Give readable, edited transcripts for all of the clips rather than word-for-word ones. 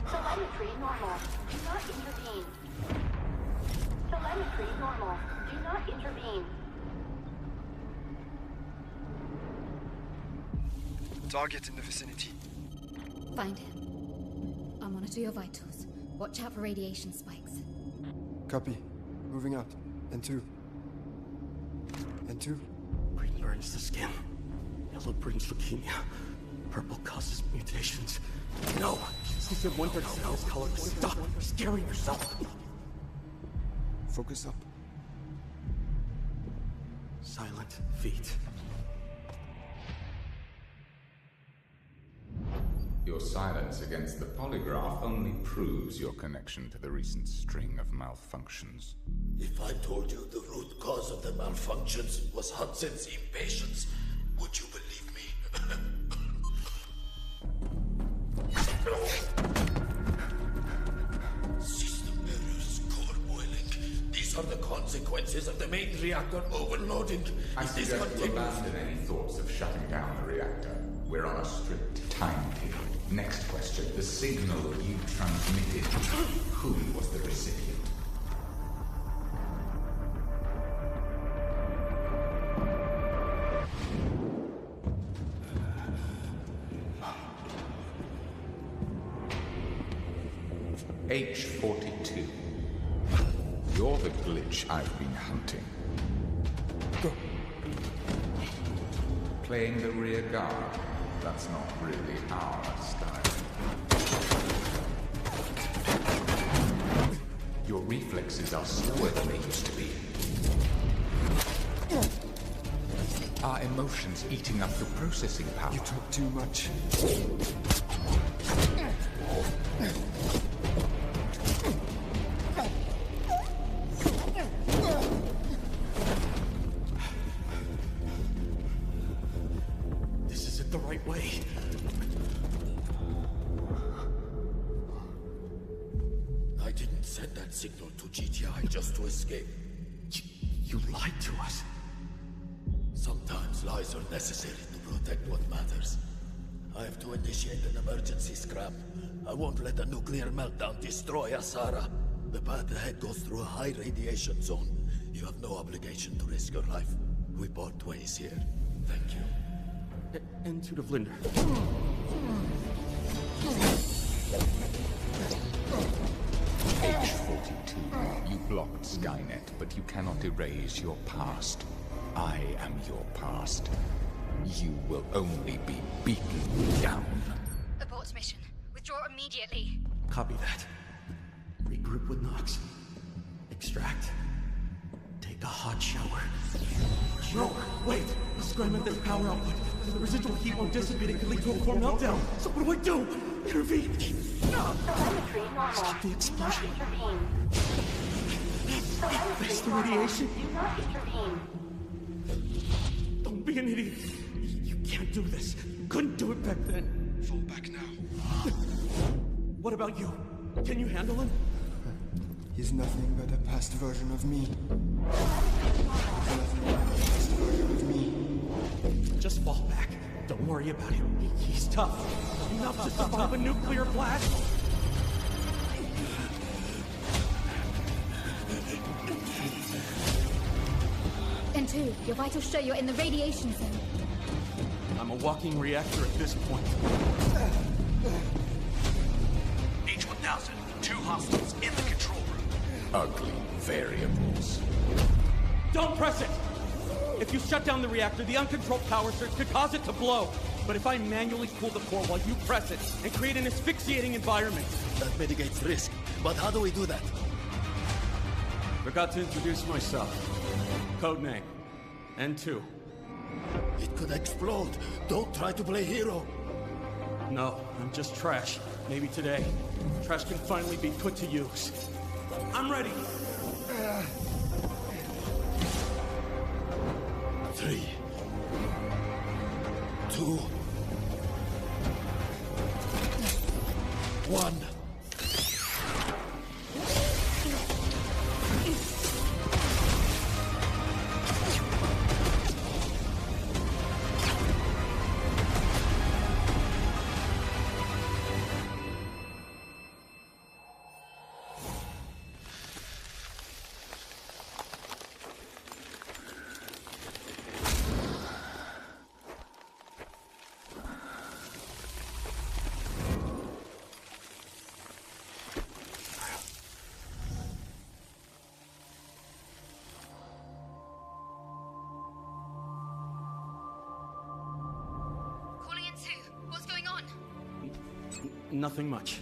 Telemetry normal. Do not intervene. Telemetry normal. Do not intervene. Target in the vicinity. Find him. I'll monitor your vitals. Watch out for radiation spikes. Copy. Moving out. N2. N2. Green burns the skin. Yellow brings leukemia. Purple causes mutations. No! She said 137 is color. Stop scaring yourself! Focus up. Silent feet. Your silence against the polygraph only proves your connection to the recent string of malfunctions. If I told you the root cause of the malfunctions was Hudson's impatience, would you believe me? System errors, core boiling. These are the consequences of the main reactor overloading. I suggest you abandon any thoughts of shutting down the reactor. We're on a strict timetable. Next question. The signal you transmitted. Who was the recipient? H42. You're the glitch I've been hunting. Go. Playing the rear guard. That's not really our style. Your reflexes are slower than they used to be. Are emotions eating up your processing power? You talk too much. The right way. I didn't send that signal to GTI just to escape. You lied to us. Sometimes lies are necessary to protect what matters. I have to initiate an emergency scrap. I won't let a nuclear meltdown destroy Asara. The path ahead goes through a high radiation zone. You have no obligation to risk your life. We part ways here. Thank you. Into the Vlinder. H42. You blocked Skynet, but you cannot erase your past. I am your past. You will only be beaten down. Abort mission. Withdraw immediately. Copy that. Regroup with Nox. Extract. Take a hot shower. No, wait! Scram at this power output. The residual heat won't dissipate and could lead to a core meltdown. So what do I do? Intervene! Telemetry normal. Stop the explosion. Do not intervene. Face Telemetry the normal. radiation. Do not intervene. Don't be an idiot. You can't do this. You couldn't do it back then. Fall back now. What about you? Can you handle him? He's nothing but a past version of me. Nothing but a past version of me. Just fall back. Don't worry about him. He's tough. Enough to survive a nuclear blast. N2, your vitals show you're in the radiation zone. I'm a walking reactor at this point. H-1000, 2 hostiles in the control room. Ugly variables. Don't press it! If you shut down the reactor, the uncontrolled power surge could cause it to blow. But if I manually cool the core while you press it and create an asphyxiating environment... That mitigates risk. But how do we do that? Forgot to introduce myself. Codename. N2. It could explode. Don't try to play hero. No, I'm just trash. Maybe today. Trash can finally be put to use. I'm ready. 3, 2, 1. Nothing much.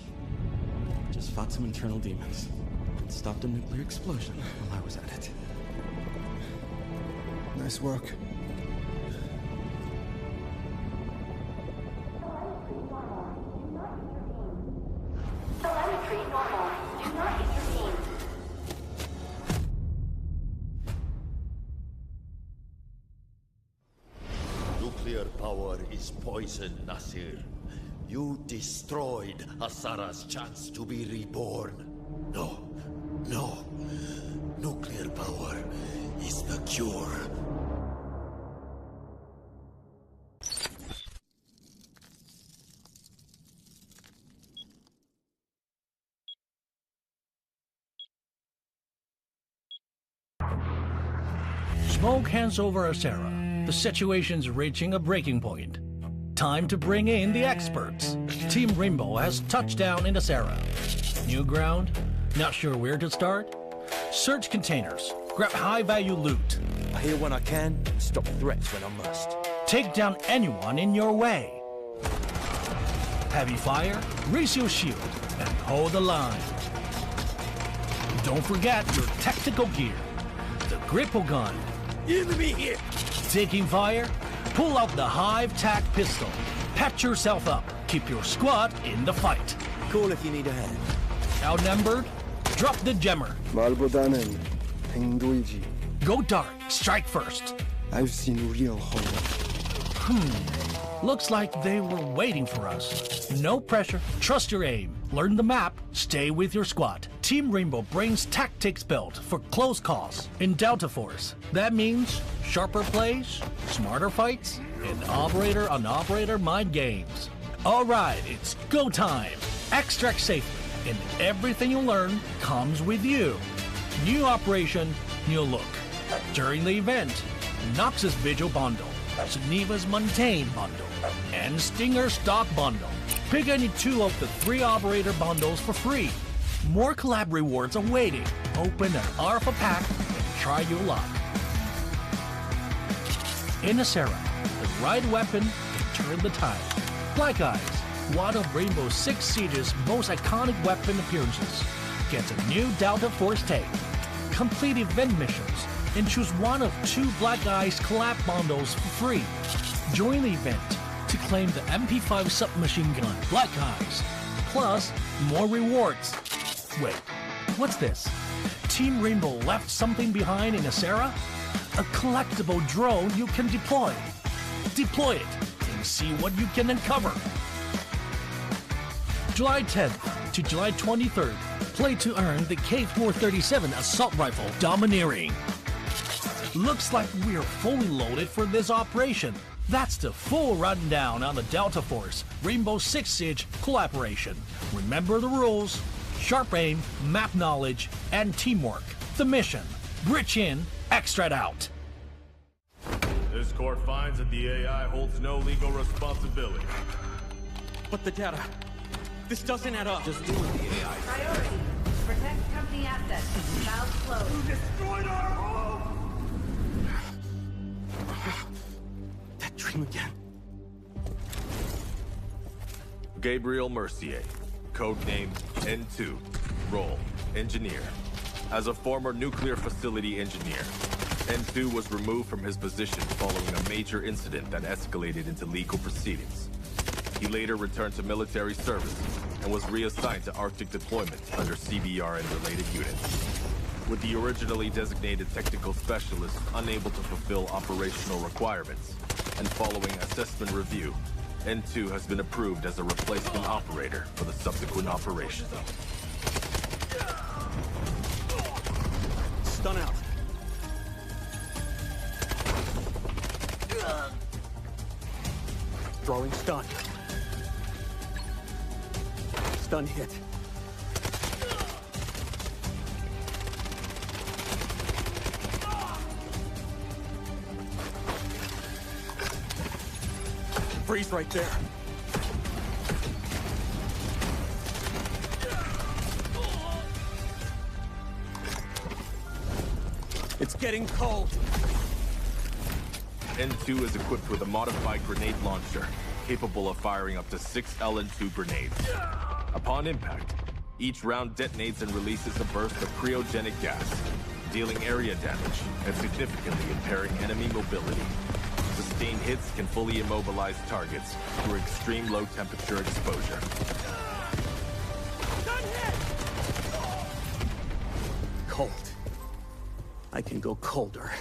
Just fought some internal demons. And stopped a nuclear explosion while I was at it. Nice work. Telemetry normal. Do not intervene. Nuclear power is poison, Nasir. You destroyed Asara's chance to be reborn. No. Nuclear power is the cure. Smoke hands over Asara. The situation's reaching a breaking point. Time to bring in the experts. Team Rainbow has touched down in Asara. New ground? Not sure where to start? Search containers. Grab high-value loot. I hear when I can and stop threats when I must. Take down anyone in your way. Heavy fire, raise your shield, and hold the line. Don't forget your tactical gear. The gripple gun. Enemy here! Taking fire? Pull out the Hive-Tac pistol. Patch yourself up. Keep your squad in the fight. Call if you need a hand. Outnumbered? Drop the jammer. 말보다는 행동이지. Go dark. Strike first. I've seen real horror. Looks like they were waiting for us. No pressure. Trust your aim. Learn the map. Stay with your squad. Team Rainbow brings tactics built for close calls in Delta Force. That means sharper plays, smarter fights, and operator-on-operator mind games. Alright, it's go time. Extract safely, and everything you learn comes with you. New operation, new look. During the event, Nox's Vigil Bundle, Geneva's Montaigne Bundle, and Stinger Stock Bundle. Pick any 2 of the 3 operator bundles for free. More collab rewards awaiting. Open an Alpha pack and try your luck. In Asara, the right weapon can turn the tide. Black Eyes, one of Rainbow Six Siege's most iconic weapon appearances, gets a new Delta Force take. Complete event missions and choose one of 2 Black Eyes collab bundles for free. Join the event to claim the MP5 submachine gun Black Eyes, plus more rewards. Wait, what's this? Team Rainbow left something behind in Asara? A collectible drone you can deploy. Deploy it and see what you can uncover. July 10th to July 23rd, play to earn the K437 assault rifle Domineering. Looks like we're fully loaded for this operation. That's the full rundown on the Delta Force Rainbow Six Siege collaboration. Remember the rules: sharp aim, map knowledge, and teamwork. The mission: breach in, extract out. This court finds that the AI holds no legal responsibility. But the data... This doesn't add up. Just do with the AI. Priority. Protect company assets. Valve closed. Destroyed our home! That dream again. Gabriel Mercier, codename N2, role engineer. As a former nuclear facility engineer, N2 was removed from his position following a major incident that escalated into legal proceedings. He later returned to military service and was reassigned to Arctic deployment under CBR and related units. With the originally designated technical specialist unable to fulfill operational requirements, and following assessment review, N2 has been approved as a replacement operator for the subsequent operation. Stun out. Throwing stun. Stun hit. Freeze right there. It's getting cold. N2 is equipped with a modified grenade launcher, capable of firing up to 6 LN2 grenades. Upon impact, each round detonates and releases a burst of cryogenic gas, dealing area damage and significantly impairing enemy mobility. Sustained hits can fully immobilize targets through extreme low temperature exposure. Cold. I can go colder.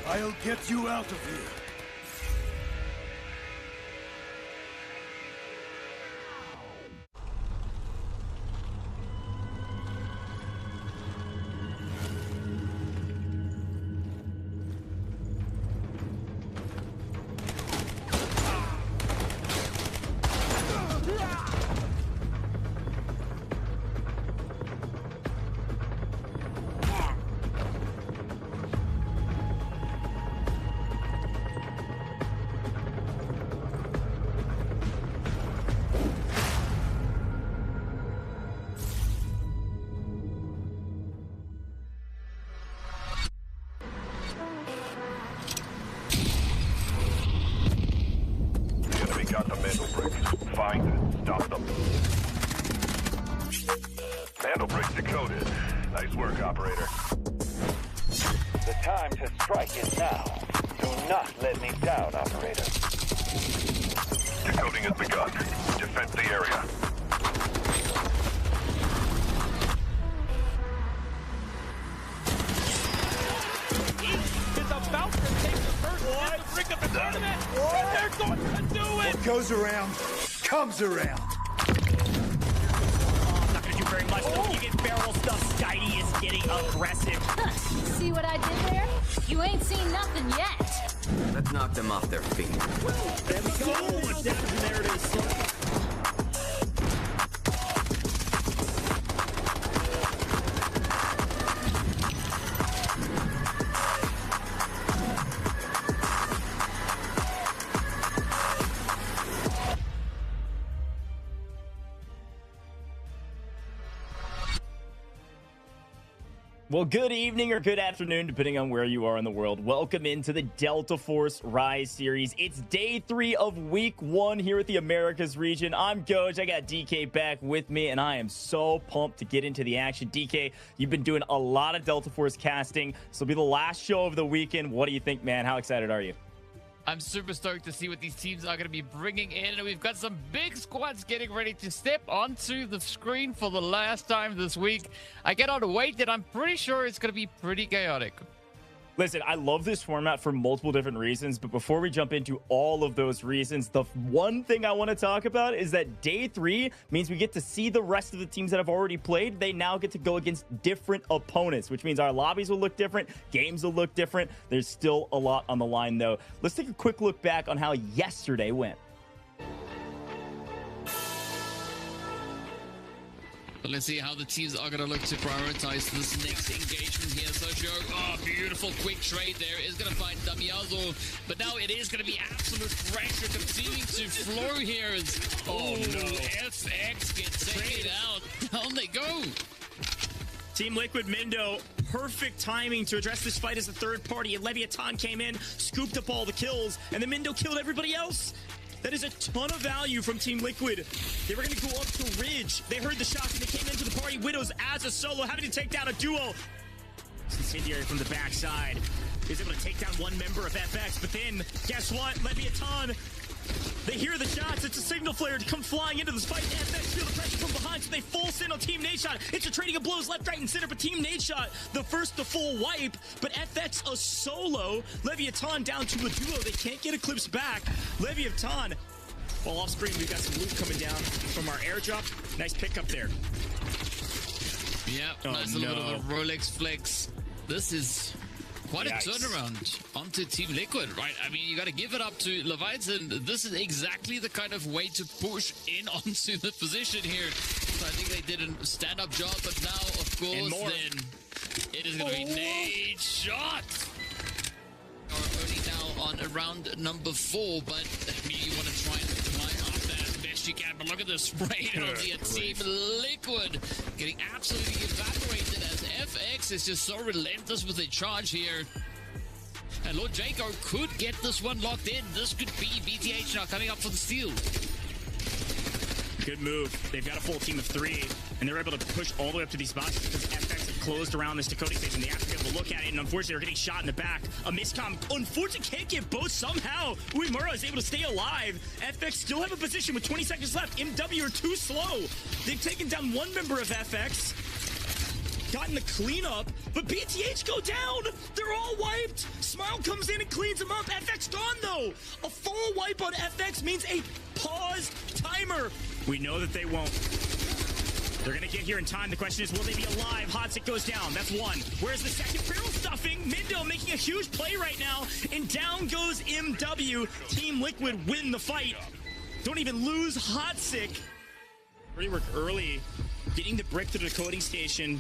I'll get you out of here. Goes around, comes around. Oh, I'm not gonna do very much. Don't you get barrel stuff? Skydie is getting aggressive. See what I did there? You ain't seen nothing yet. Let's knock them off their feet. There we go. Damage, there it is. Well, good evening or good afternoon, depending on where you are in the world. Welcome into the Delta Force Rise series. It's day 3 of week 1 here at the Americas region. I'm Goj. I got DK back with me, and I am so pumped to get into the action. DK, you've been doing a lot of Delta Force casting. This will be the last show of the weekend. What do you think, man? How excited are you? I'm super stoked to see what these teams are going to be bringing in. And we've got some big squads getting ready to step onto the screen for the last time this week. I cannot wait, and I'm pretty sure it's going to be pretty chaotic. Listen, I love this format for multiple different reasons, but before we jump into all of those reasons, the one thing I want to talk about is that day 3 means we get to see the rest of the teams that have already played. They now get to go against different opponents, which means our lobbies will look different, games will look different. There's still a lot on the line, though. Let's take a quick look back on how yesterday went. Let's see how the teams are going to look to prioritize this next engagement here. So Joe, oh, beautiful quick trade there is going to find Damiazo, but now it is going to be absolute pressure continuing to flow here. Oh no, FX gets taken out. Down they go. Team Liquid Mindo, perfect timing to address this fight as a third party. And Leviathan came in, scooped up all the kills, and then Mindo killed everybody else. That is a ton of value from Team Liquid. They were going to go up to Ridge. They heard the shots and they came into the party. Widows as a solo, having to take down a duo. Incendiary from the backside is able to take down one member of FX, but then, guess what? Leviathan, they hear the shots. It's a signal flare to come flying into this fight. FX feel the pressure from behind, so they full send on Team Nadeshot. It's a trading of blows left, right, and center, but Team Nadeshot, the first to full wipe, but FX a solo. Leviathan down to a duo. They can't get Eclipse back. Leviathan, well, off screen, we've got some loot coming down from our airdrop. Nice pickup there. Yeah, nice little bit of a Rolex flex. This is quite a turnaround onto Team Liquid, right? I mean, you got to give it up to Leviathan. This is exactly the kind of way to push in onto the position here. So I think they did a stand-up job, but now, of course, then it is going to be Nadeshot. Are only now on round number 4, but I mean, you want to try and climb up that as best you can. But look at the spray on the Team Liquid getting absolutely evaporated as FX is just so relentless with a charge here. And Lord Jaco could get this one locked in. This could be BTH now coming up for the steal. Good move. They've got a full team of 3, and they're able to push all the way up to these spots because FX have closed around this decoding station. They have to be able to look at it, and unfortunately, they're getting shot in the back. A miscomm. Unfortunately, can't get both somehow. Uemura is able to stay alive. FX still have a position with 20 seconds left. MW are too slow. They've taken down one member of FX. Gotten the cleanup, but BTH go down. They're all wiped. Smile comes in and cleans them up. FX gone, though. A full wipe on FX means a paused timer. We know that they won't. They're going to get here in time. The question is, will they be alive? Hotzik goes down. That's one. Where's the second barrel stuffing? Mindo making a huge play right now, and down goes MW. Team Liquid win the fight. Don't even lose Hotzik. Rework early, getting the brick to the decoding station,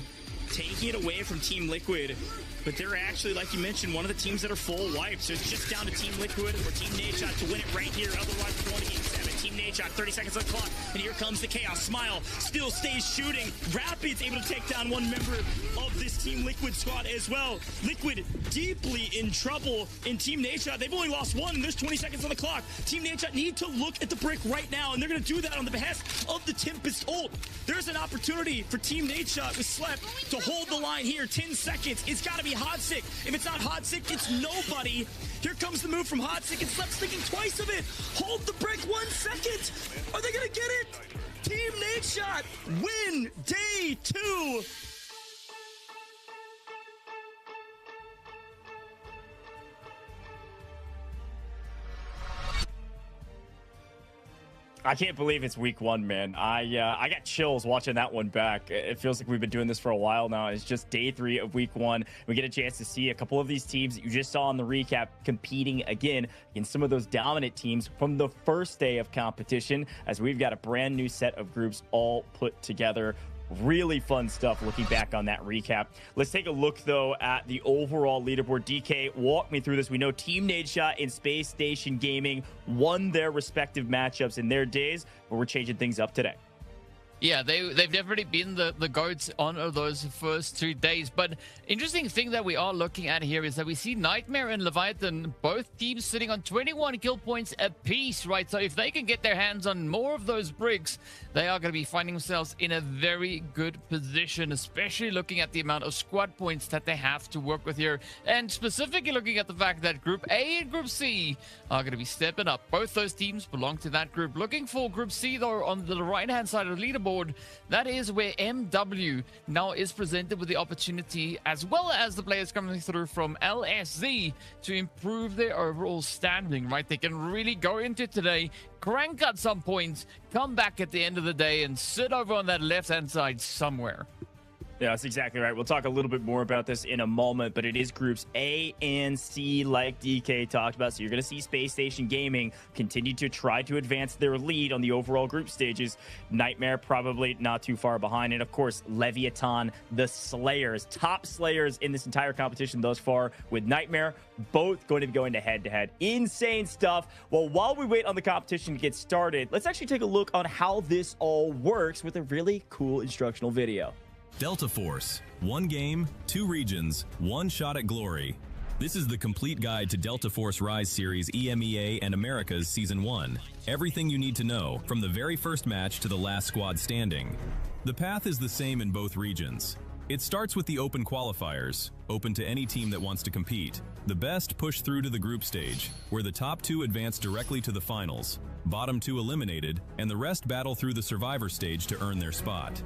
taking it away from Team Liquid. But they're actually, like you mentioned, one of the teams that are full wipes. So it's just down to Team Liquid or Team Nadeshot to win it right here. Otherwise, we're going to Game 7. Team Nadeshot, 30 seconds on the clock. And here comes the chaos. Smile still stays shooting. Rapid's able to take down one member of this Team Liquid squad as well. Liquid deeply in trouble in Team Nadeshot. They've only lost one, and there's 20 seconds on the clock. Team Nadeshot need to look at the brick right now, and they're going to do that on the behest of the Tempest ult. There's an opportunity for Team Nadeshot with Slep to hold the line here. 10 seconds. It's got to be Hotzik. If it's not Hotzik, it's nobody. Here comes the move from Hotzik, and Slep's thinking twice of it. Hold the brick 1 second. Are they going to get it? Team Nadeshot win day 2. I can't believe it's week 1, man. I got chills watching that one back. It feels like we've been doing this for a while now. It's just day 3 of week 1. We get a chance to see a couple of these teams that you just saw in the recap competing again against some of those dominant teams from the first day of competition, as we've got a brand new set of groups all put together. Really fun stuff looking back on that recap. Let's take a look, though, at the overall leaderboard. DK, walk me through this. We know Team Nadeshot and Spacestation Gaming won their respective matchups in their days, but we're changing things up today. Yeah, they've definitely been the GOATs on those first 2 days. But interesting thing that we are looking at here is that we see Nightmare and Leviathan, both teams sitting on 21 kill points apiece, right? So if they can get their hands on more of those bricks, they are going to be finding themselves in a very good position, especially looking at the amount of squad points that they have to work with here. And specifically looking at the fact that Group A and Group C are going to be stepping up. Both those teams belong to that group. Looking for Group C, though, on the right-hand side of the leaderboard, leaderboard, that is where MW now is presented with the opportunity, as well as the players coming through from LSZ, to improve their overall standing, right? They can really go into today, crank out some points, come back at the end of the day, and sit over on that left-hand side somewhere. Yeah, that's exactly right. We'll talk a little bit more about this in a moment, but it is groups A and C, like DK talked about. So you're going to see Spacestation Gaming continue to try to advance their lead on the overall group stages. Nightmare probably not too far behind. And of course, Leviathan, the Slayers, top Slayers in this entire competition thus far, with Nightmare both going to be going to head-to-head. Insane stuff. Well, while we wait on the competition to get started, let's actually take a look on how this all works with a really cool instructional video. Delta Force. One game, 2 regions, 1 shot at glory. This is the complete guide to Delta Force Rise Series EMEA and Americas Season 1. Everything you need to know, from the very first match to the last squad standing. The path is the same in both regions. It starts with the open qualifiers, open to any team that wants to compete. The best push through to the group stage, where the top 2 advance directly to the finals, bottom 2 eliminated, and the rest battle through the survivor stage to earn their spot.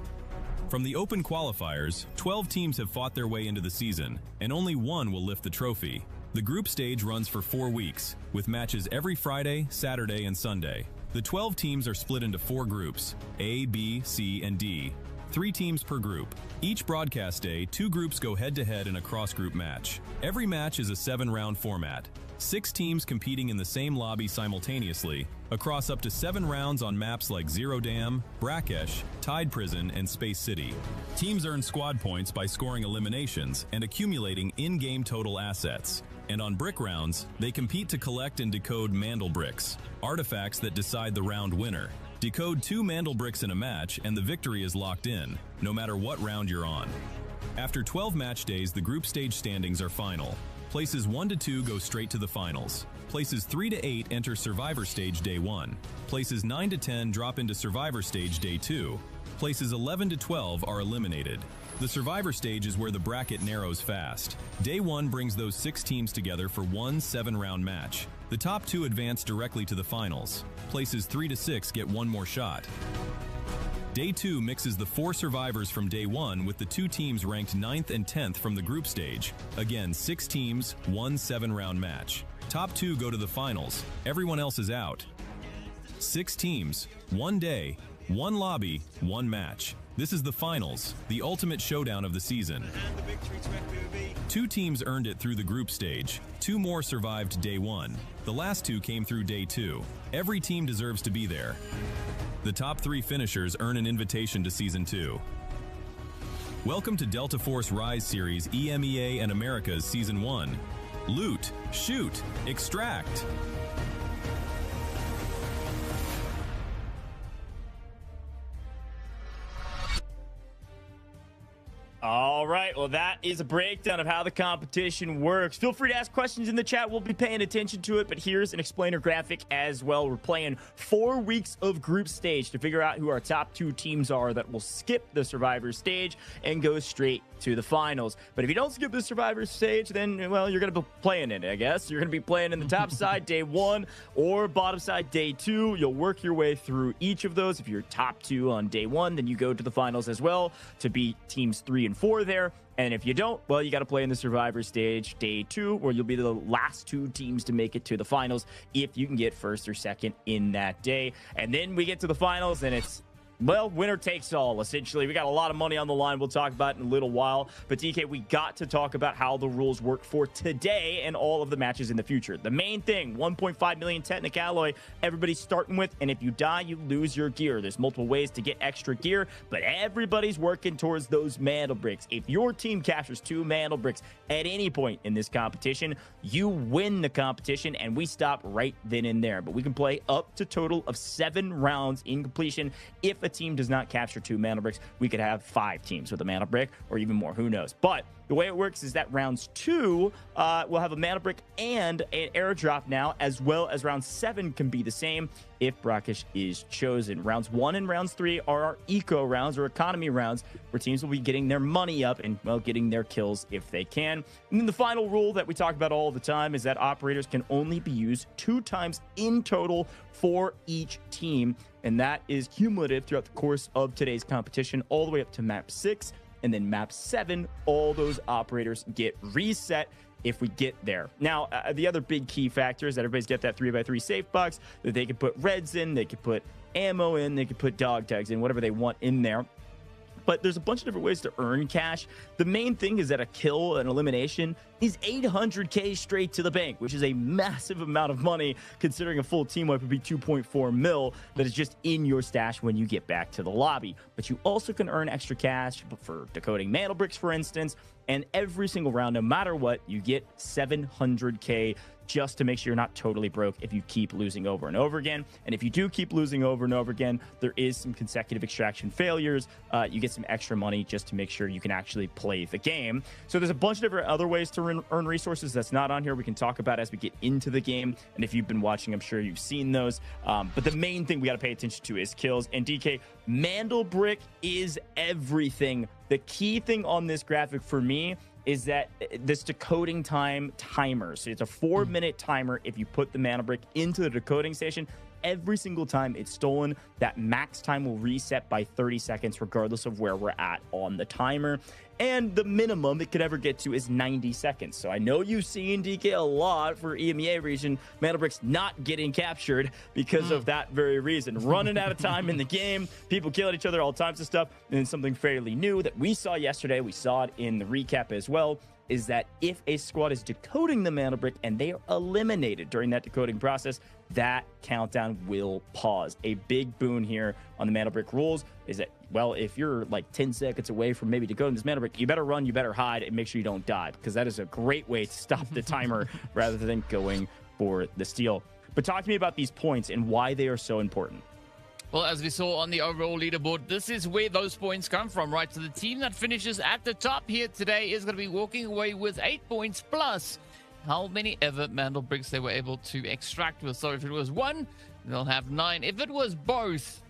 From the open qualifiers, 12 teams have fought their way into the season, and only 1 will lift the trophy. The group stage runs for 4 weeks, with matches every Friday, Saturday, and Sunday. The 12 teams are split into 4 groups, A, B, C, and D. 3 teams per group. Each broadcast day, 2 groups go head-to-head in a cross-group match. Every match is a 7-round format. 6 teams competing in the same lobby simultaneously, across up to 7 rounds on maps like Zero Dam, Brakkesh, Tide Prison, and Space City. Teams earn squad points by scoring eliminations and accumulating in-game total assets. And on brick rounds, they compete to collect and decode Mandel bricks, artifacts that decide the round winner. Decode 2 Mandel bricks in a match and the victory is locked in, no matter what round you're on. After 12 match days, the group stage standings are final. Places 1 to 2 go straight to the finals. Places 3 to 8 enter Survivor Stage Day 1. Places 9 to 10 drop into Survivor Stage Day 2. Places 11 to 12 are eliminated. The Survivor Stage is where the bracket narrows fast. Day 1 brings those 6 teams together for one 7-round match. The top 2 advance directly to the finals. Places 3 to 6 get 1 more shot. Day 2 mixes the 4 survivors from Day 1 with the 2 teams ranked 9th and 10th from the group stage. Again, 6 teams, 1 7-round match. Top 2 go to the finals. Everyone else is out. 6 teams, 1 day, 1 lobby, 1 match. This is the finals, the ultimate showdown of the season. 2 teams earned it through the group stage. 2 more survived Day 1. The last 2 came through Day 2. Every team deserves to be there. The top 3 finishers earn an invitation to Season 2. Welcome to Delta Force Rise Series EMEA and Americas Season 1. Loot, shoot, extract. All right, well, that is a breakdown of how the competition works. Feel free to ask questions in the chat. We'll be paying attention to it, but here's an explainer graphic as well. We're playing 4 weeks of group stage to figure out who our top 2 teams are that will skip the Survivor stage and go straight to the finals. But if you don't skip the Survivor stage, then, well, you're going to be playing it, I guess. You're going to be playing in the top side Day 1 or bottom side Day 2. You'll work your way through each of those. If you're top 2 on Day 1, then you go to the finals as well to beat teams 3 and 4 there. And if you don't, well, you got to play in the Survivor stage Day 2, where you'll be the last 2 teams to make it to the finals if you can get first or second in that day. And then we get to the finals, and it's, well, winner takes all, essentially. We got a lot of money on the line. We'll talk about it in a little while. But, DK, we got to talk about how the rules work for today and all of the matches in the future. The main thing, 1.5 million Technic Alloy, everybody's starting with, and if you die, you lose your gear. There's multiple ways to get extra gear, but everybody's working towards those Mandel bricks. If your team captures 2 Mandel bricks at any point in this competition, you win the competition, and we stop right then and there. But we can play up to a total of 7 rounds in completion. If a team does not capture 2 Mandel bricks, we could have 5 teams with a Mandel brick, or even more, who knows. But the way it works is that rounds 2 will have a Mandel brick and an airdrop now, as well as round 7 can be the same if Brakkesh is chosen. Rounds 1 and rounds 3 are our eco rounds or economy rounds, where teams will be getting their money up and, well, getting their kills if they can. And then the final rule that we talk about all the time is that operators can only be used 2 times in total for each team. and that is cumulative throughout the course of today's competition, all the way up to map 6, and then map 7, all those operators get reset if we get there. Now, the other big key factor is that everybody's got that 3x3 safe box that they can put reds in, they can put ammo in, they can put dog tags in, whatever they want in there. But there's a bunch of different ways to earn cash. The main thing is that a kill, an elimination, is 800K straight to the bank, which is a massive amount of money considering a full team wipe would be 2.4 mil that is just in your stash when you get back to the lobby. But you also can earn extra cash for decoding mana bricks, for instance, and every single round, no matter what, you get 700K just to make sure you're not totally broke if you keep losing over and over again. And if you do keep losing over and over again, there is some consecutive extraction failures. You get some extra money just to make sure you can actually play the game. So there's a bunch of different other ways to earn resources that's not on here. We can talk about as we get into the game. And if you've been watching, I'm sure you've seen those. But the main thing we got to pay attention to is kills. And DK, Mandelbrick is everything. The key thing on this graphic for me is that this decoding time timer. So it's a 4-minute timer. If you put the mana brick into the decoding station, every single time it's stolen, that max time will reset by 30 seconds, regardless of where we're at on the timer. And the minimum it could ever get to is 90 seconds. So I know you've seen DK a lot for EMEA region, mana bricks not getting captured because of that very reason. Running out of time in the game, people killing each other, all types of stuff. And then something fairly new that we saw yesterday, we saw it in the recap as well, is that if a squad is decoding the mana brick and they are eliminated during that decoding process, that countdown will pause. A big boon here on the mana brick rules is that, well, if you're like 10 seconds away from maybe decoding this mana brick, you better run, you better hide, and make sure you don't die, because that is a great way to stop the timer rather than going for the steal. But talk to me about these points and why they are so important. Well, as we saw on the overall leaderboard, this is where those points come from, right? So the team that finishes at the top here today is going to be walking away with 8 points plus how many ever Mandel bricks they were able to extract with. So if it was 1, they'll have 9. If it was both,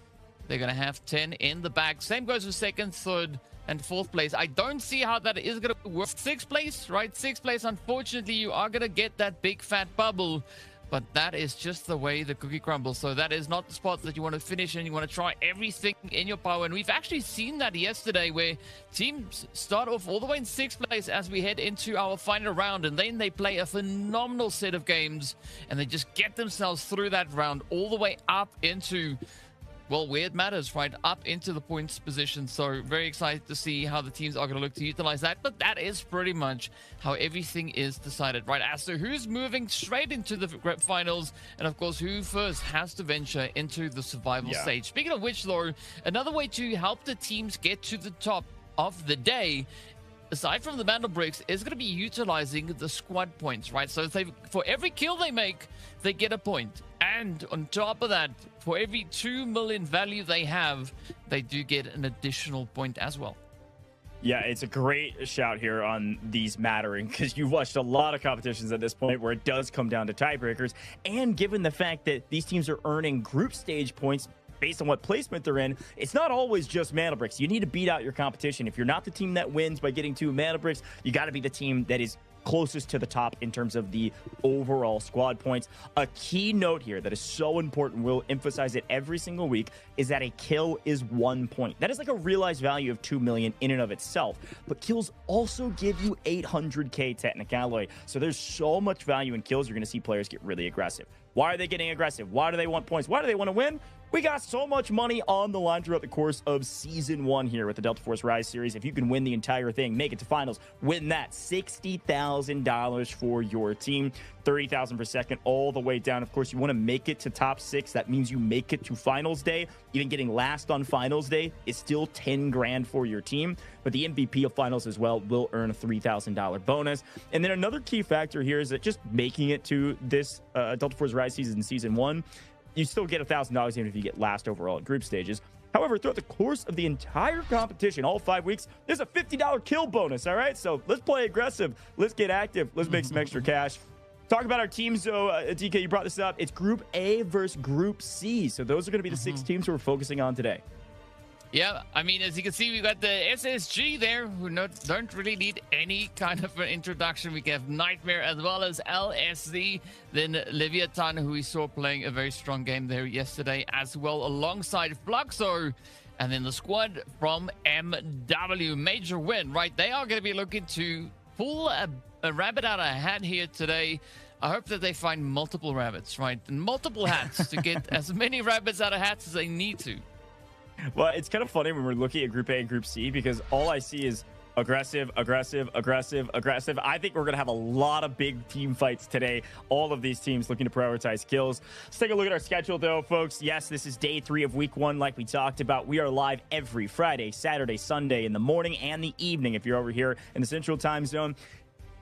they're going to have 10 in the bag. Same goes for second, third, and fourth place. I don't see how that is going to work. Sixth place, right? Sixth place, unfortunately, you are going to get that big fat bubble. But that is just the way the cookie crumbles. So that is not the spot that you want to finish in. You want to try everything in your power. And we've actually seen that yesterday where teams start off all the way in 6th place as we head into our final round. And then they play a phenomenal set of games. And they just get themselves through that round all the way up into, well, where it matters, right? Up into the points position. So very excited to see how the teams are going to look to utilize that. But that is pretty much how everything is decided, right? As to who's moving straight into the finals, and of course, who first has to venture into the survival stage. Speaking of which, though, another way to help the teams get to the top of the day, aside from the Mandel bricks, is going to be utilizing the squad points, right? So for every kill they make, they get a point. And on top of that, for every 2 million value they have, they do get an additional point as well. Yeah, it's a great shout here on these mattering, because you've watched a lot of competitions at this point where it does come down to tiebreakers. And given the fact that these teams are earning group stage points based on what placement they're in, it's not always just mana bricks. You need to beat out your competition. If you're not the team that wins by getting 2 mana bricks, you got to be the team that is closest to the top in terms of the overall squad points. A key note here that is so important, we'll emphasize it every single week, is that a kill is 1 point. That is like a realized value of 2 million in and of itself. But kills also give you 800K technic alloy. So there's so much value in kills, you're going to see players get really aggressive. Why are they getting aggressive? Why do they want points? Why do they want to win? We got so much money on the line throughout the course of Season 1 here with the Delta Force Rise series. If you can win the entire thing, make it to finals, win that $60,000 for your team, 30,000 per second, all the way down. Of course, you want to make it to top 6. That means you make it to finals day. Even getting last on finals day is still 10 grand for your team. But the MVP of finals as well will earn a $3,000 bonus. And then another key factor here is that just making it to this Delta Force Rise season 1, you still get $1,000 even if you get last overall at group stages. However, throughout the course of the entire competition, all 5 weeks, there's a $50 kill bonus, all right? So let's play aggressive. Let's get active. Let's make some extra cash. Talk about our teams, though. DK, you brought this up. It's Group A versus Group C. So those are going to be the 6 teams we're focusing on today. Yeah, I mean, as you can see, we've got the SSG there, who don't really need any kind of an introduction. We have Nightmare as well as LSZ, then Leviathan, who we saw playing a very strong game there yesterday as well, alongside Fluxo, and then the squad from MW. Major win, right? They are going to be looking to pull a rabbit out of a hat here today. I hope that they find multiple rabbits, right? And multiple hats to get as many rabbits out of hats as they need to. Well, it's kind of funny when we're looking at Group A and Group C because all I see is aggressive, aggressive, aggressive, aggressive. I think we're going to have a lot of big team fights today. All of these teams looking to prioritize kills. Let's take a look at our schedule, though, folks. Yes, this is day 3 of week 1, like we talked about. We are live every Friday, Saturday, Sunday in the morning and the evening if you're over here in the Central Time Zone.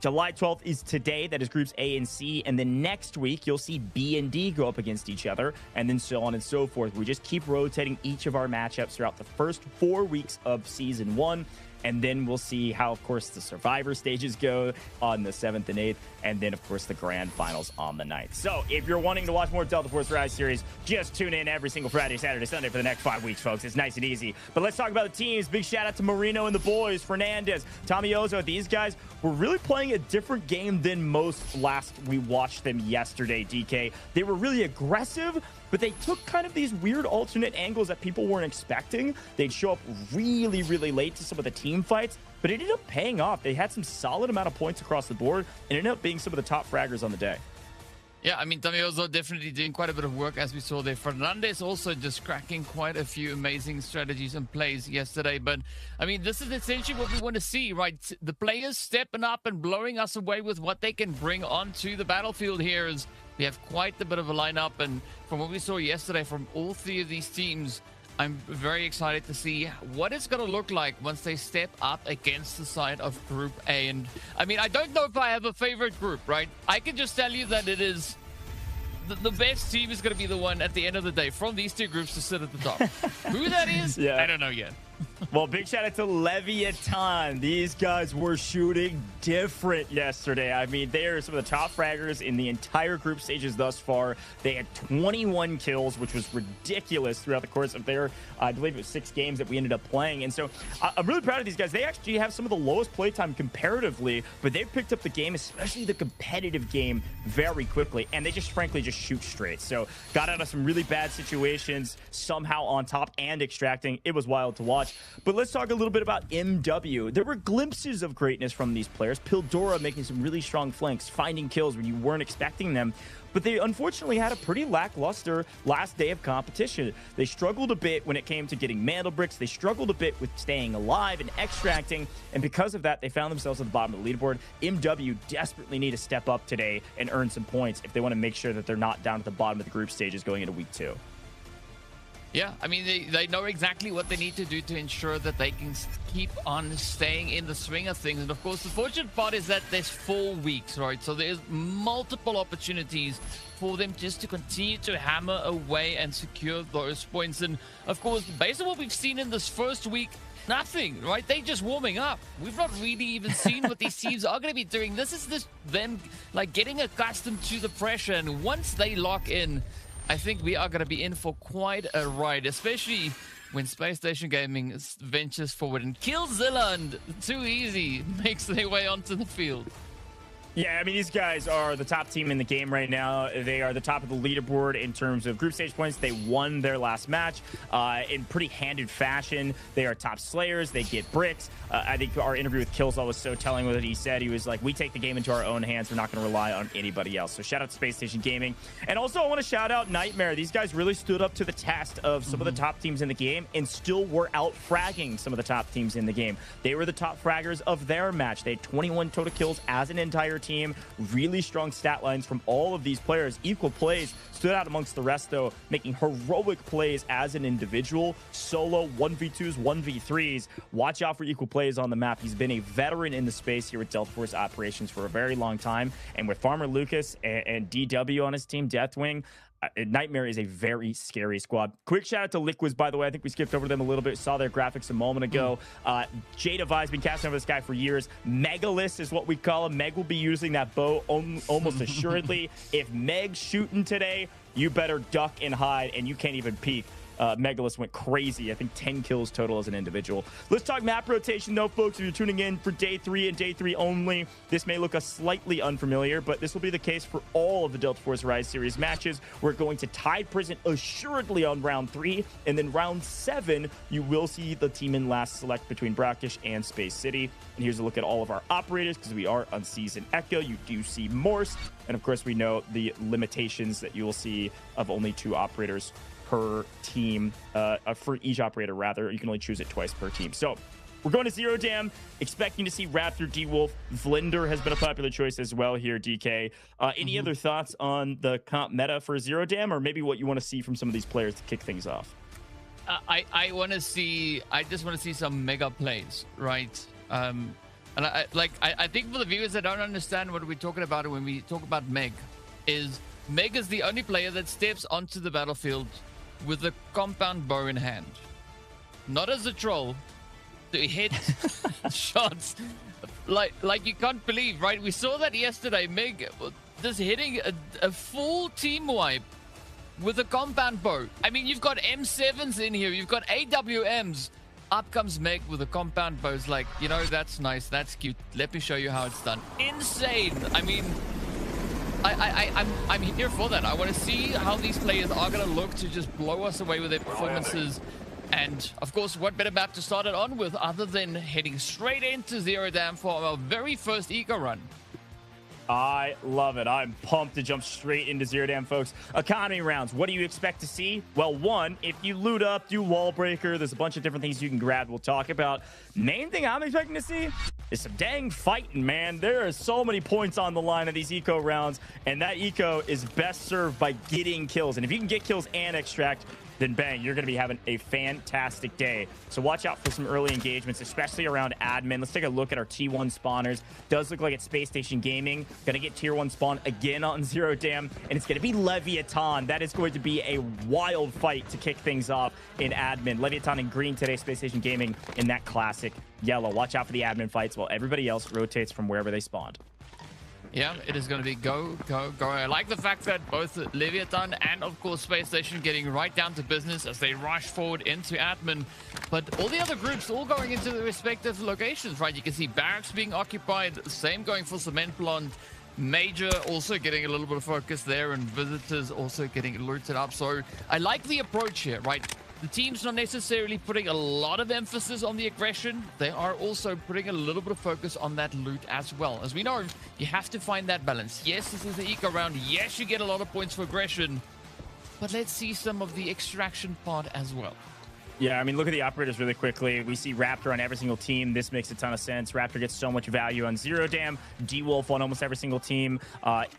July 12th is today. That is groups A and C. And then next week, you'll see B and D go up against each other, and then so on and so forth. We just keep rotating each of our matchups throughout the first 4 weeks of season 1. And then we'll see how, of course, the survivor stages go on the 7th and 8th. And then, of course, the grand finals on the 9th. So if you're wanting to watch more Delta Force Rise series, just tune in every single Friday, Saturday, Sunday for the next 5 weeks, folks. It's nice and easy. But let's talk about the teams. Big shout out to Marino and the boys, Fernandez, Tommy Ozo. These guys were really playing a different game than most last we watched them yesterday, DK. They were really aggressive, but they took kind of these weird alternate angles that people weren't expecting. They'd show up really, really late to some of the team fights, but it ended up paying off. They had some solid amount of points across the board and ended up being some of the top fraggers on the day. Yeah, I mean, Tamiozo definitely doing quite a bit of work, as we saw there. Fernandez also just cracking quite a few amazing strategies and plays yesterday. But, I mean, this is essentially what we want to see, right? The players stepping up and blowing us away with what they can bring onto the battlefield here. Is we have quite a bit of a lineup. And from what we saw yesterday from all 3 of these teams, I'm very excited to see what it's going to look like once they step up against the side of Group A. And I mean, I don't know if I have a favorite group, right? I can just tell you that it is the best team is going to be the one at the end of the day from these 2 groups to sit at the top. Who that is, I don't know yet. Well, big shout out to Leviatan. These guys were shooting different yesterday. I mean, they are some of the top fraggers in the entire group stages thus far. They had 21 kills, which was ridiculous throughout the course of their, I believe it was 6 games that we ended up playing. And so I'm really proud of these guys. They actually have some of the lowest playtime comparatively, but they've picked up the game, especially the competitive game, very quickly. And they just frankly just shoot straight. So got out of some really bad situations, somehow on top and extracting. It was wild to watch. But let's talk a little bit about MW. There were glimpses of greatness from these players. Pildora making some really strong flanks, finding kills when you weren't expecting them. But they unfortunately had a pretty lackluster last day of competition. They struggled a bit when it came to getting mantle bricks. They struggled a bit with staying alive and extracting. And because of that, they found themselves at the bottom of the leaderboard. MW desperately need to step up today and earn some points if they want to make sure that they're not down at the bottom of the group stages going into week 2. Yeah, I mean, they know exactly what they need to do to ensure that they can keep on staying in the swing of things. And of course, the fortunate part is that there's 4 weeks, right? So there's multiple opportunities for them just to continue to hammer away and secure those points. And of course, based on what we've seen in this first week, nothing, right? They're just warming up. We've not really even seen what these teams are going to be doing. This is them like getting accustomed to the pressure. And once they lock in, I think we are going to be in for quite a ride, especially when Spacestation Gaming ventures forward and kills Zilla and Too Easy makes their way onto the field. Yeah, I mean, these guys are the top team in the game right now. They are the top of the leaderboard in terms of group stage points. They won their last match in pretty handed fashion. They are top slayers. They get bricks. I think our interview with Killsaw was so telling with what he said. He was like, we take the game into our own hands. We're not going to rely on anybody else. So shout out to Spacestation Gaming. And also I want to shout out Nightmare. These guys really stood up to the test of some of the top teams in the game and still were out fragging some of the top teams in the game. They were the top fraggers of their match. They had 21 total kills as an entire team. Really strong stat lines from all of these players. Equal plays stood out amongst the rest, though, making heroic plays as an individual. Solo 1v2s, 1v3s. Watch out for equal plays on the map. He's been a veteran in the space here with Delta Force operations for a very long time. And with Farmer Lucas and DW on his team, Deathwing, Nightmare is a very scary squad. Quick shout out to Liquids, by the way. I think we skipped over them a little bit. Saw their graphics a moment ago. Jada Vi's been casting over this guy for years. Megalist is what we call him. Meg will be using that bow almost assuredly. If Meg's shooting today, you better duck and hide, and you can't even peek. Megalith went crazy. I think 10 kills total as an individual. Let's talk map rotation, though, folks. If you're tuning in for day 3 and day 3 only, this may look a slightly unfamiliar, but this will be the case for all of the Delta Force Rise Series matches. We're going to Tide Prison assuredly on round 3, and then round 7, you will see the team in last select between Brakkesh and Space City. And here's a look at all of our operators, because we are on Season Echo. You do see Morse, and of course, we know the limitations that you will see of only 2 operators per team, for each operator, rather. You can only choose it twice per team. So we're going to Zero Dam, expecting to see Raptor, D-Wolf. Vlinder has been a popular choice as well here, DK. Any other thoughts on the comp meta for Zero Dam, or maybe what you want to see from some of these players to kick things off? I just want to see some mega plays, right? And I think for the viewers that don't understand what we're talking about when we talk about Meg, is Meg is the only player that steps onto the battlefield with a compound bow in hand, not as a troll, to hit shots like you can't believe, right? We saw that yesterday. Meg just hitting a full team wipe with a compound bow. I mean, you've got M7s in here, you've got AWMs. Up comes Meg with a compound bow. It's like, you know, that's nice, that's cute. Let me show you how it's done. Insane. I mean, I'm here for that. I want to see how these players are going to look to just blow us away with their performances. And of course, what better map to start it on with other than heading straight into Zero Dam for our very first eco run. I love it. I'm pumped to jump straight into Zero Dam, folks. Economy rounds. What do you expect to see? Well, one, if you loot up, do wall breaker, there's a bunch of different things you can grab we'll talk about. Main thing I'm expecting to see is some dang fighting, man. There are so many points on the line of these eco rounds, and that eco is best served by getting kills. And if you can get kills and extract, then bang, you're going to be having a fantastic day. So watch out for some early engagements, especially around admin. Let's take a look at our T1 spawners. Does look like it's Space Station Gaming. Going to get tier 1 spawn again on Zero Dam, and it's going to be Leviathan. That is going to be a wild fight to kick things off in admin. Leviathan in green today, Space Station Gaming in that classic yellow. Watch out for the admin fights while everybody else rotates from wherever they spawned. Yeah, it is going to be go, go, go. I like the fact that both Leviathan and, of course, Space Station getting right down to business as they rush forward into admin. But all the other groups all going into their respective locations, right? You can see Barracks being occupied, same going for Cement Plant. Major also getting a little bit of focus there, and Visitors also getting looted up. So I like the approach here, right? The team's not necessarily putting a lot of emphasis on the aggression. They are also putting a little bit of focus on that loot as well. As we know, you have to find that balance. Yes, this is the eco round. Yes, you get a lot of points for aggression. But let's see some of the extraction part as well. Yeah, I mean, look at the operators really quickly. We see Raptor on every single team. This makes a ton of sense. Raptor gets so much value on Zero Dam. D-Wolf on almost every single team.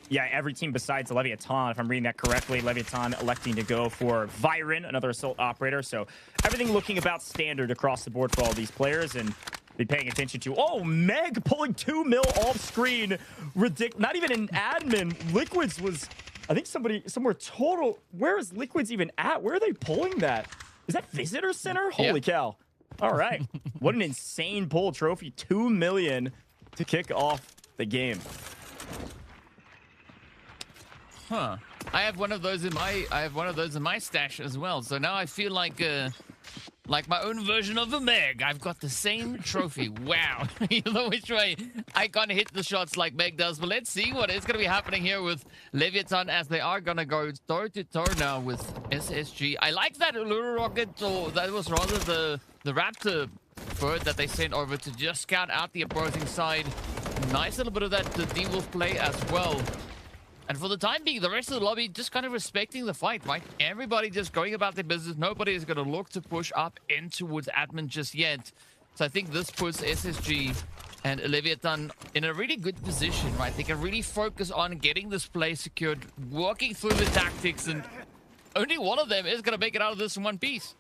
Yeah, every team besides Leviathan, if I'm reading that correctly. Leviathan electing to go for Viren, another assault operator. So everything looking about standard across the board for all these players. And be paying attention to, oh, Meg pulling 2 mil off screen. Ridiculous. Not even an admin. Liquids was, I think somewhere total. Where is Liquids even at? Where are they pulling that? Is that Visitor Center? Holy cow. All right. What an insane pull trophy. 2 million to kick off the game. Huh. I have one of those in my stash as well. So now I feel like my own version of a Meg. I've got the same trophy. Wow. You know which way I can't hit the shots like Meg does. But let's see what is going to be happening here with Leviathan, as they are going to go toe-to-toe now with SSG. I like that Allure rocket, or that was rather the Raptor bird that they sent over to just scout out the opposing side. Nice little bit of that D-Wolf play as well. And for the time being, the rest of the lobby just kind of respecting the fight, right? Everybody just going about their business. Nobody is going to look to push up in towards admin just yet. So I think this puts SSG and Leviathan in a really good position, right? They can really focus on getting this play secured, working through the tactics, and only one of them is going to make it out of this in one piece.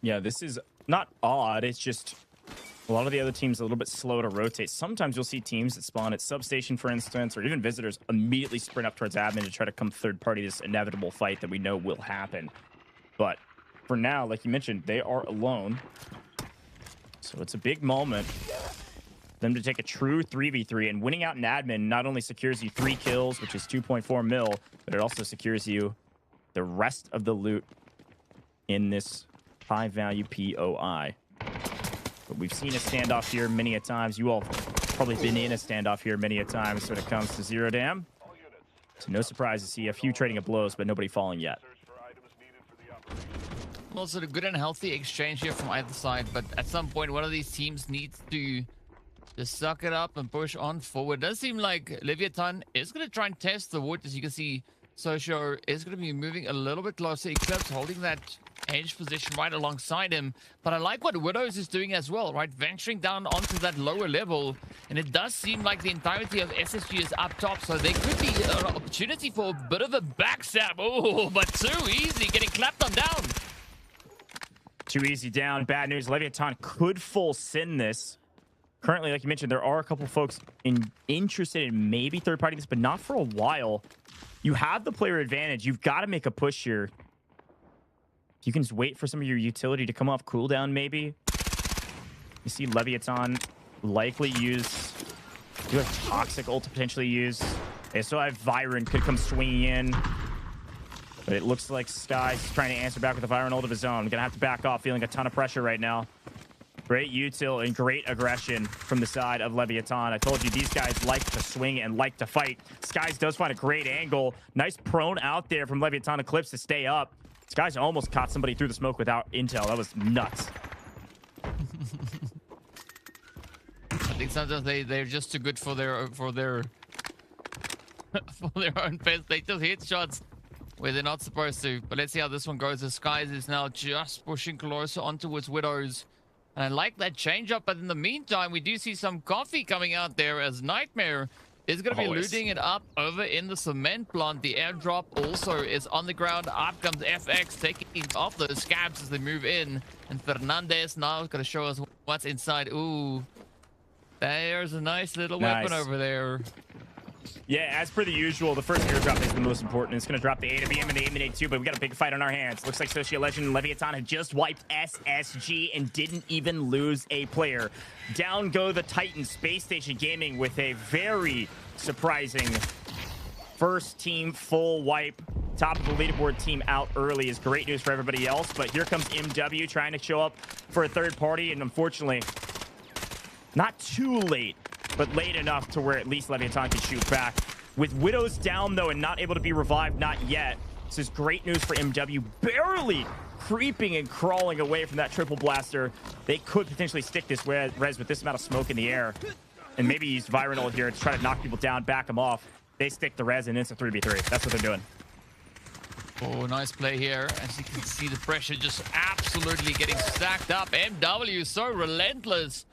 Yeah, this is not odd. It's just a lot of the other teams are a little bit slow to rotate. Sometimes you'll see teams that spawn at Substation, for instance, or even Visitors immediately sprint up towards admin to try to come third party this inevitable fight that we know will happen. But for now, like you mentioned, they are alone. So it's a big moment for them to take a true 3v3, and winning out in admin not only secures you 3 kills, which is 2.4 mil, but it also secures you the rest of the loot in this high-value POI. But we've seen a standoff here many a times. You all probably been in a standoff here many a times when it comes to Zero Dam. So no surprise to see a few trading of blows, but nobody falling yet. Also, a good and healthy exchange here from either side, but at some point, one of these teams needs to just suck it up and push on forward. It does seem like Leviathan is going to try and test the wood. As you can see, Socio is going to be moving a little bit closer. Eclipse holding that edge position right alongside him. But I like what Widows is doing as well, right? Venturing down onto that lower level. And it does seem like the entirety of SSG is up top. So there could be an opportunity for a bit of a backstab. Oh, but too easy. Getting clapped on down. Too easy down. Bad news. Leviathan could full sin this. Currently, like you mentioned, there are a couple folks interested in maybe third-party this, but not for a while. You have the player advantage. You've got to make a push here. You can just wait for some of your utility to come off cooldown, maybe. You see Leviathan likely use... You have Toxic ult to potentially use. They still have Viren, could come swinging in. But it looks like Sky's trying to answer back with a Viren ult of his own. Gonna have to back off, feeling a ton of pressure right now. Great util and great aggression from the side of Leviathan. I told you, these guys like to swing and like to fight. Skies does find a great angle. Nice prone out there from Leviathan Eclipse to stay up. Skies almost caught somebody through the smoke without intel. That was nuts. I think sometimes they're just too good for their for their own best. They just hit shots where they're not supposed to. But let's see how this one goes. The Skies is now just pushing closer onto its Widows. And I like that change up, but in the meantime, we do see some coffee coming out there as Nightmare is going to be looting it up over in the cement plant. The airdrop also is on the ground. Up comes FX taking off those scabs as they move in. And Fernandez now is going to show us what's inside. Ooh, there's a nice little weapon over there. Yeah, as per the usual, the first airdrop is the most important. It's going to drop the AWM and the Aiming too, but we got a big fight on our hands. Looks like Socio Legend and Leviathan have just wiped SSG and didn't even lose a player. Down go the Titans. Spacestation Gaming with a very surprising first team full wipe. Top of the leaderboard team out early is great news for everybody else, but here comes MW trying to show up for a third party, and unfortunately, not too late, but late enough to where at least Leviathan can shoot back. With Widows down, though, and not able to be revived, not yet. This is great news for MW. Barely creeping and crawling away from that triple blaster. They could potentially stick this res with this amount of smoke in the air. And maybe use Viren ult here to try to knock people down, back them off. They stick the res, and it's a 3v3. That's what they're doing. Oh, nice play here. As you can see, the pressure just absolutely getting stacked up. MW is so relentless.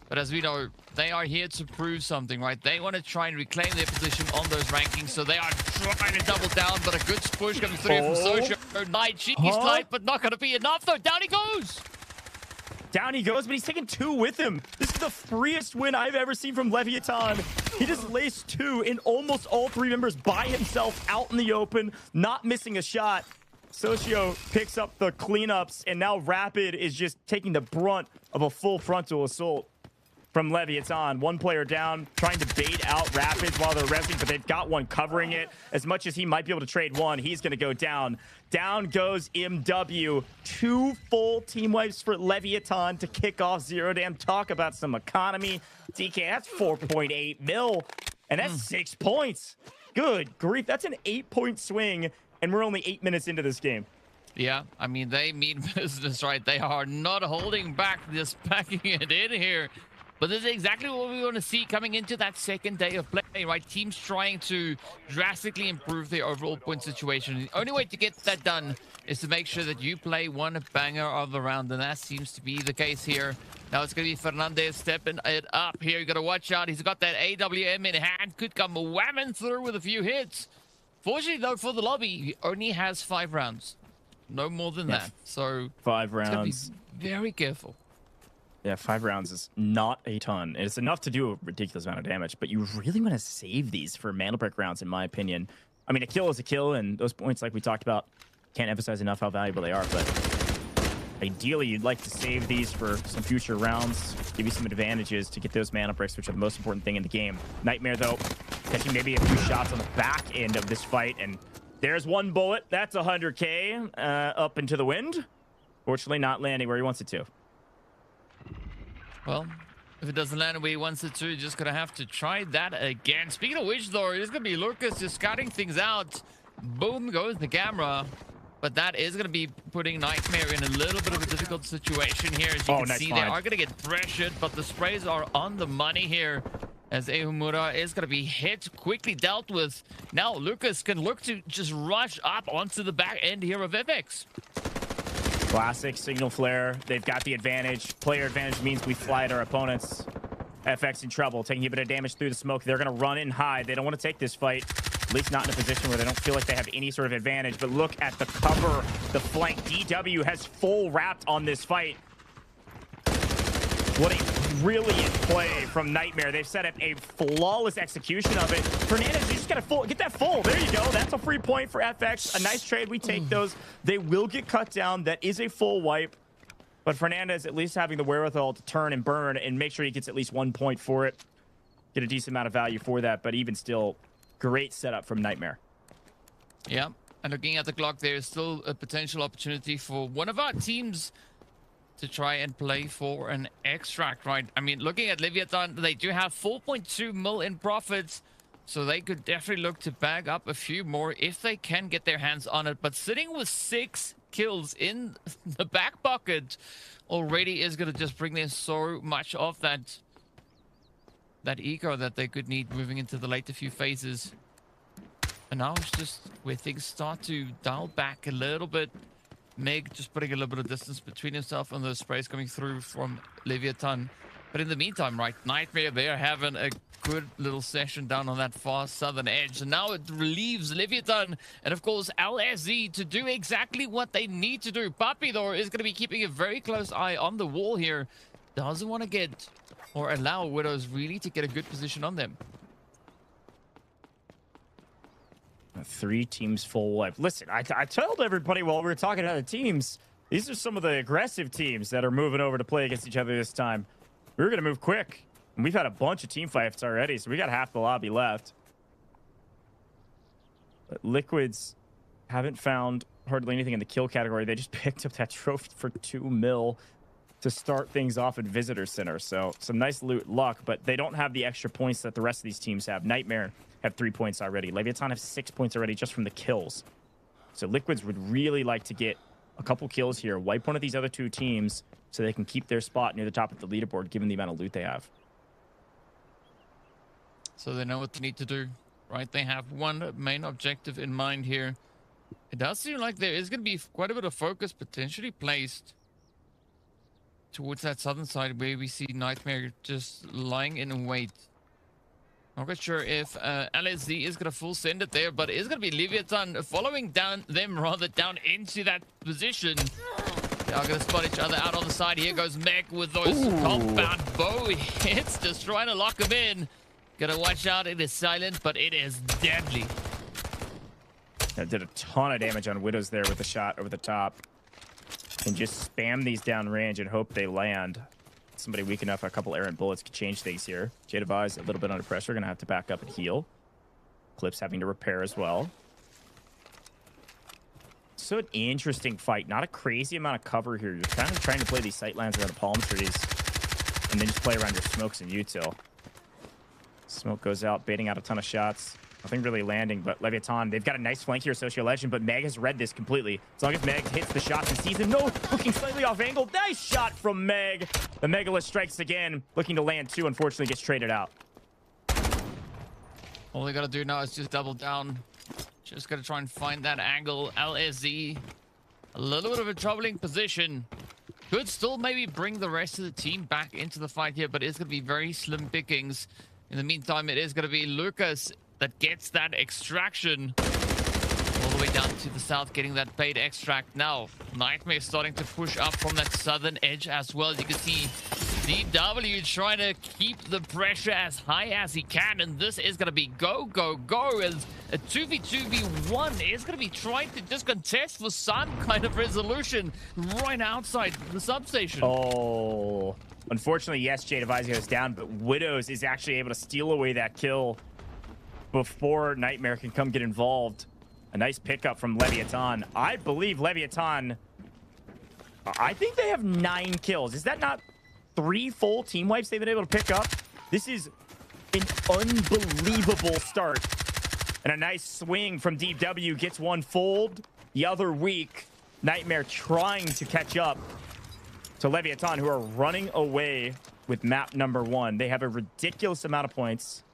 But as we know, they are here to prove something, right? They want to try and reclaim their position on those rankings, so they are trying to double down, but a good push coming through from Socio. Night cheeky slide, but not going to be enough, though. Down he goes! Down he goes, but he's taking two with him. This is the freest win I've ever seen from Leviathan. He just laced two in almost all three members by himself out in the open, not missing a shot. Socio picks up the cleanups, and now Rapid is just taking the brunt of a full frontal assault from Leviathan. One player down, trying to bait out Rapids while they're resing, but they've got one covering it. As much as he might be able to trade one, he's going to go down. Down goes MW. 2 full team wipes for Leviathan to kick off Zero Dam. Talk about some economy. DK, that's 4.8 mil, and that's 6 points. Good grief, that's an 8-point swing, and we're only 8 minutes into this game. Yeah, I mean, they mean business, right? They are not holding back, just packing it in here. But this is exactly what we want to see coming into that second day of play, right? Teams trying to drastically improve their overall point situation. The only way to get that done is to make sure that you play one banger of the round, and that seems to be the case here. Now it's going to be Fernandez stepping it up here. You got to watch out. He's got that AWM in hand. Could come whamming through with a few hits. Fortunately, though, for the lobby, he only has 5 rounds. No more than that. So 5 rounds. Be very careful. Yeah, 5 rounds is not a ton. It's enough to do a ridiculous amount of damage, but you really want to save these for mana break rounds, in my opinion. I mean, a kill is a kill, and those points, like we talked about, can't emphasize enough how valuable they are, but ideally, you'd like to save these for some future rounds, give you some advantages to get those mana breaks, which are the most important thing in the game. Nightmare, though, catching maybe a few shots on the back end of this fight, and There's one bullet. That's 100K up into the wind. Fortunately, not landing where he wants it to. Well, if it doesn't land where he wants it to, you're just going to have to try that again. Speaking of which, though, it's going to be Lucas just scouting things out. Boom goes the camera. But that is going to be putting Nightmare in a little bit of a difficult situation here. As you can see, they are going to get pressured, but the sprays are on the money here. As Ehumura is going to be hit, quickly dealt with. Now Lucas can look to just rush up onto the back end here of FX. Classic signal flare. They've got the advantage. Player advantage means we fly at our opponents. FX in trouble, taking a bit of damage through the smoke. They're going to run and hide. They don't want to take this fight. At least not in a position where they don't feel like they have any sort of advantage. But look at the cover, the flank. DW has full wrapped on this fight. What a brilliant play from Nightmare. They've set up a flawless execution of it. Fernandez, you just got to get that full. There you go. That's a free point for FX. A nice trade. We take those. They will get cut down. That is a full wipe. But Fernandez at least having the wherewithal to turn and burn and make sure he gets at least 1 point for it. Get a decent amount of value for that. But even still, great setup from Nightmare. Yeah. And looking at the clock, there is still a potential opportunity for one of our teams to try and play for an extract, right? I mean, looking at Leviathan, they do have 4.2 mil in profits, so they could definitely look to bag up a few more if they can get their hands on it. But sitting with 6 kills in the back pocket already is going to just bring them so much of that eco that they could need moving into the later few phases. And now it's just where things start to dial back a little bit. Meg just putting a little bit of distance between himself and the sprays coming through from Leviathan. But in the meantime, right, Nightmare, they are having a good little session down on that far southern edge. And now it relieves Leviathan and, of course, LSZ to do exactly what they need to do. Papi, though, is going to be keeping a very close eye on the wall here. Doesn't want to get or allow Widows really to get a good position on them. 3 teams full wipe. Listen, I told everybody while we were talking about the teams, these are some of the aggressive teams that are moving over to play against each other this time. We were going to move quick. And we've had a bunch of team fights already, so we got half the lobby left. But Liquids haven't found hardly anything in the kill category. They just picked up that trophy for 2 mil to start things off at Visitor Center. So some nice loot luck, but they don't have the extra points that the rest of these teams have. Nightmare have 3 points already. Leviathan have 6 points already just from the kills. So Liquids would really like to get a couple kills here, wipe one of these other 2 teams so they can keep their spot near the top of the leaderboard given the amount of loot they have. So they know what they need to do, right? They have one main objective in mind here. It does seem like there is going to be quite a bit of focus potentially placed towards that southern side where we see Nightmare just lying in wait. Not quite sure if LSZ is going to full send it there, but it's going to be Leviathan following down down into that position. They are going to spot each other out on the side. Here goes Meg with those compound bow hits, just trying to lock him in. Gotta watch out, it is silent, but it is deadly. That did a ton of damage on Widows there with the shot over the top. And just spam these down range and hope they land. Somebody weak enough, a couple errant bullets could change things here. Jada is a little bit under pressure, gonna have to back up and heal. Clip's having to repair as well. So an interesting fight, not a crazy amount of cover here. You're kind of trying to play these sightlands around the palm trees and then just play around your smokes and util. Smoke goes out, baiting out a ton of shots. Nothing really landing, but Leviathan, they've got a nice flank here, Socio Legend, but Meg has read this completely. As long as Meg hits the shots and sees him, no, looking slightly off angle. Nice shot from Meg. The Megalith strikes again, looking to land 2, unfortunately gets traded out. All they gotta do now is just double down. Just gotta try and find that angle. LSZ, a little bit of a troubling position. Could still maybe bring the rest of the team back into the fight here, but it's gonna be very slim pickings. In the meantime, it is gonna be Lucas that gets that extraction all the way down to the south, getting that paid extract. Now Nightmare starting to push up from that southern edge as well. You can see DW trying to keep the pressure as high as he can, and this is going to be go, go, go, as a 2v2v1 is going to be trying to just contest for some kind of resolution right outside the substation. Oh, unfortunately, yes, Jade Avizio is down, but Widows is actually able to steal away that kill before Nightmare can come get involved. A nice pickup from Leviathan. I believe Leviathan, I think they have 9 kills. Is that not 3 full team wipes they've been able to pick up? This is an unbelievable start. And a nice swing from Deep W gets one fold. The other week, Nightmare trying to catch up to Leviathan, who are running away with map number 1. They have a ridiculous amount of points.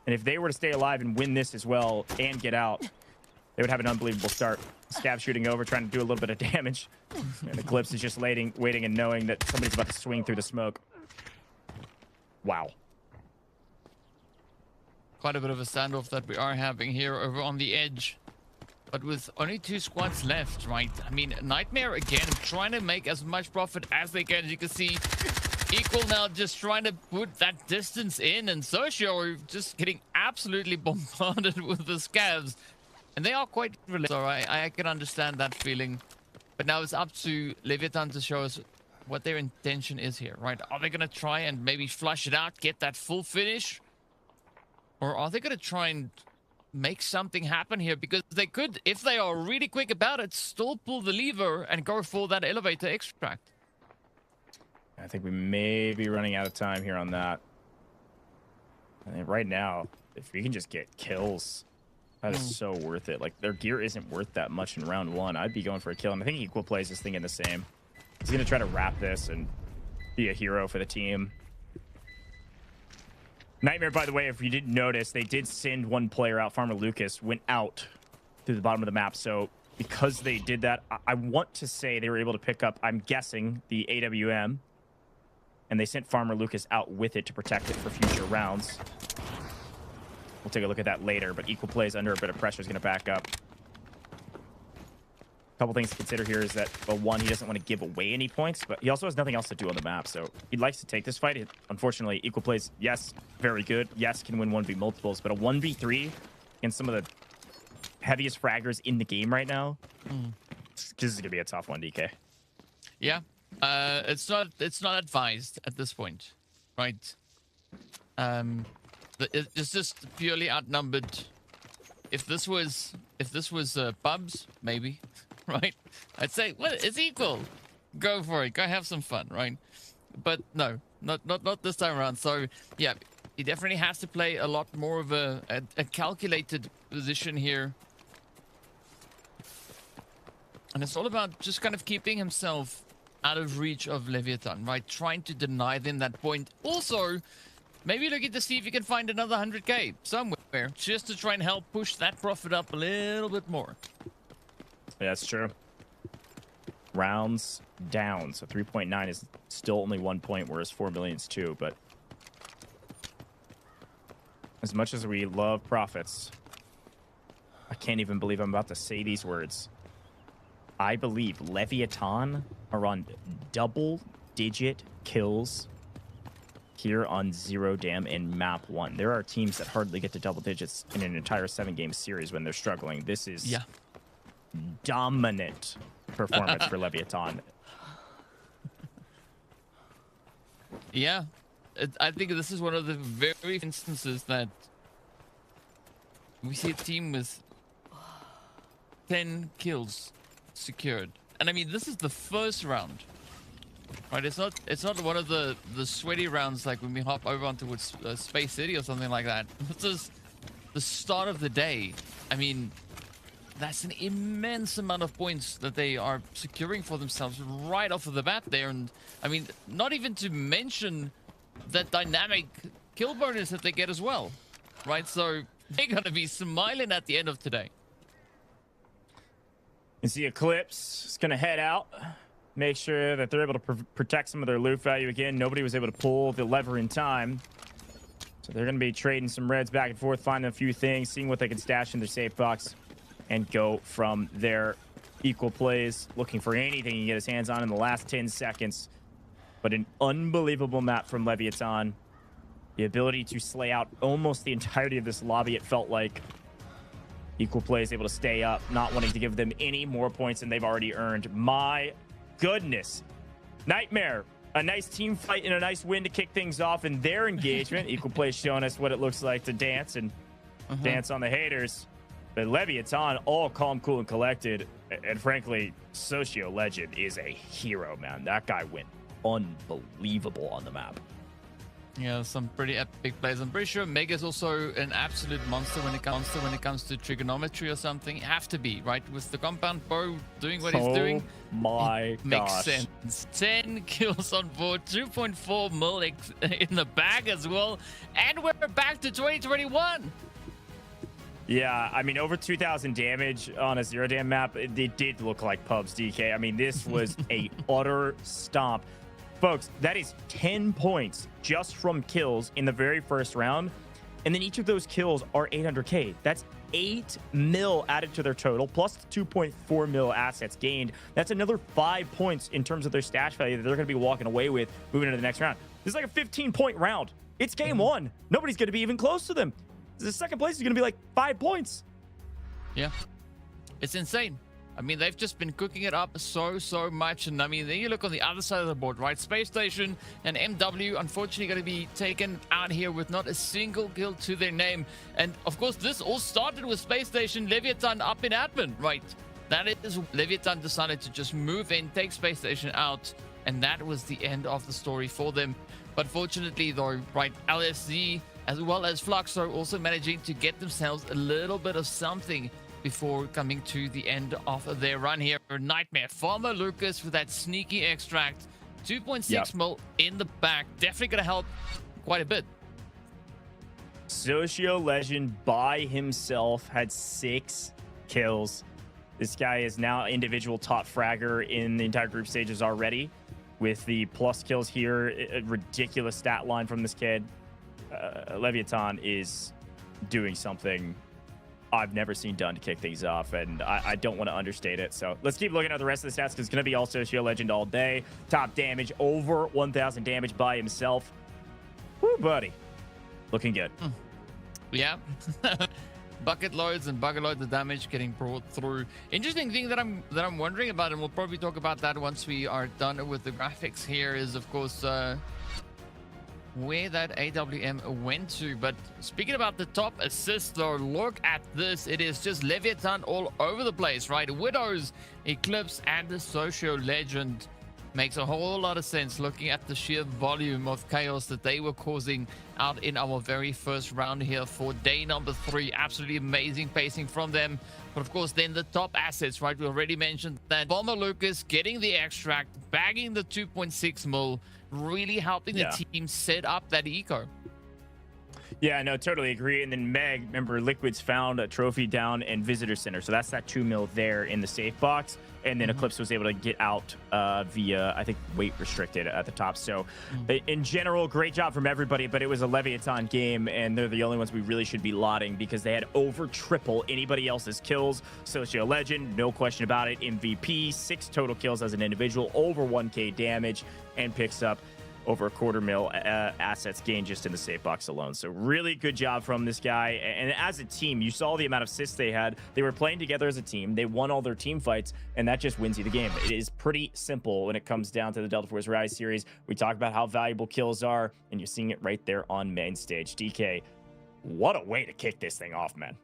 And if they were to stay alive and win this as well and get out, they would have an unbelievable start. Scav shooting over, trying to do a little bit of damage. And Eclipse is just waiting and knowing that somebody's about to swing through the smoke. Wow. Quite a bit of a standoff that we are having here over on the edge. But with only 2 squads left, right? I mean, Nightmare again trying to make as much profit as they can. As you can see, Equal now just trying to put that distance in, and Socio just getting absolutely bombarded with the scavs. And they are quite relaxed, so I can understand that feeling. But now it's up to Leviathan to show us what their intention is here, right? Are they going to try and maybe flush it out, get that full finish? Or are they going to try and make something happen here? Because they could, if they are really quick about it, still pull the lever and go for that elevator extract. I think we may be running out of time here on that. I mean, right now, if we can just get kills, that is so worth it. Like, their gear isn't worth that much in round 1. I'd be going for a kill, and I think Equal plays is thinking the same. He's going to try to wrap this and be a hero for the team. Nightmare, by the way, if you didn't notice, they did send one player out. Farmer Lucas went out through the bottom of the map. So because they did that, I want to say they were able to pick up, I'm guessing, the AWM. And they sent Farmer Lucas out with it to protect it for future rounds. We'll take a look at that later, but Equal plays under a bit of pressure is going to back up. A couple things to consider here is that, well, one, he doesn't want to give away any points, but he also has nothing else to do on the map, so he likes to take this fight. Unfortunately, Equal plays, yes, very good. Yes, can win 1v multiples, but a 1v3 against some of the heaviest fraggers in the game right now, this is going to be a tough one, DK. Yeah, it's not advised at this point, right? It's just purely outnumbered. If this was Bubs, maybe, right? I'd say, well, it's Equal. Go for it. Go have some fun, right? But no, not this time around. So yeah, he definitely has to play a lot more of a calculated position here. And it's all about just kind of keeping himself out of reach of Leviathan, right? Trying to deny them that point. Also, maybe looking to see if you can find another 100k somewhere, just to try and help push that profit up a little bit more. Yeah, that's true. Rounds down, so 3.9 is still only 1 point, whereas 4 million is 2. But as much as we love profits, I can't even believe I'm about to say these words. I believe Leviathan are on double-digit kills here on Zero Dam in map 1. There are teams that hardly get to double digits in an entire 7-game series when they're struggling. This is dominant performance for Leviathan. Yeah, I think this is one of the very instances that we see a team with 10 kills secured. And I mean, this is the first round, right? It's not one of the sweaty rounds like when we hop over onto Space City or something like that. This is the start of the day. I mean, that's an immense amount of points that they are securing for themselves right off of the bat there. And I mean, not even to mention that dynamic kill bonus that they get as well, right? So they're gonna be smiling at the end of today. You see Eclipse is going to head out, make sure that they're able to protect some of their loot value again. Nobody was able to pull the lever in time. So they're going to be trading some reds back and forth, finding a few things, seeing what they can stash in their safe box, and go from there. Equal plays, looking for anything he can get his hands on in the last 10 seconds. But an unbelievable map from Leviathan. The ability to slay out almost the entirety of this lobby, it felt like. Equal play is able to stay up, not wanting to give them any more points than they've already earned. My goodness. Nightmare, a nice team fight and a nice win to kick things off in their engagement. Equal play showing us what it looks like to dance and dance on the haters. But Leviathan, all calm, cool, and collected. And frankly, Socio Legend is a hero, man. That guy went unbelievable on the map. Yeah, some pretty epic plays. I'm pretty sure Mega's also an absolute monster when it comes to trigonometry or something. Have to be, right? With the compound bow doing what he's doing. My makes gosh. sense. 10 kills on board, 2.4 mil in the bag as well. And we're back to 2021. Yeah, I mean, over 2,000 damage on a zero dam map. It did look like pubs, DK. I mean, this was a utter stomp. Folks, that is 10 points just from kills in the very first round. And then each of those kills are 800K. That's 8 mil added to their total, plus the 2.4 mil assets gained. That's another 5 points in terms of their stash value that they're going to be walking away with moving into the next round. This is like a 15-point round. It's game one. Nobody's going to be even close to them. The second place is going to be like 5 points. Yeah, it's insane. I mean, they've just been cooking it up so much. And I mean, then you look on the other side of the board, right? Spacestation and MW, unfortunately, going to be taken out here with not a single kill to their name. And of course, this all started with Spacestation, Leviathan up in admin, right? That is, Leviathan decided to just move in, take Spacestation out, and that was the end of the story for them. But fortunately, though, right, LSZ as well as Fluxo also managing to get themselves a little bit of something before coming to the end of their run here. Nightmare. Farmer Lucas with that sneaky extract. 2.6 mil in the back. Definitely going to help quite a bit. Socio Legend by himself had 6 kills. This guy is now individual top fragger in the entire group stages already. With the plus kills here, a ridiculous stat line from this kid. Leviathan is doing something I've never seen done to kick things off, and I don't want to understate it. So let's keep looking at the rest of the stats, because it's going to be all Socio Legend all day. Top damage, over 1,000 damage by himself. Woo, buddy. Looking good. Yeah. Bucket loads and bucket loads of damage getting brought through. Interesting thing that I'm wondering about, and we'll probably talk about that once we are done with the graphics here, is of course where that AWM went to. But speaking about the top assist though, look at this. It is just Leviathan all over the place, right? Widows, Eclipse, and the Socio Legend. Makes a whole lot of sense looking at the sheer volume of chaos that they were causing out in our very first round here for day number 3. Absolutely amazing pacing from them. But of course, then the top assets, right? We already mentioned that Bomber Lucas getting the extract, bagging the 2.6 mil, really helping the team set up that eco. Yeah, no, totally agree. And then Meg, remember, Liquid's found a trophy down in Visitor Center. So that's that 2 mil there in the safe box. And then Eclipse was able to get out via, I think, weight restricted at the top. So in general, great job from everybody. But it was a Leviathan game, and they're the only ones we really should be lauding, because they had over triple anybody else's kills. Socio Legend, no question about it. MVP, 6 total kills as an individual, over 1K damage, and picks up over 250,000 assets gained just in the safe box alone. So really good job from this guy. And as a team, you saw the amount of assists they had. They were playing together as a team. They won all their team fights, and that just wins you the game. It is pretty simple when it comes down to the Delta Force Rise series. We talk about how valuable kills are, and you're seeing it right there on main stage. DK, what a way to kick this thing off, man.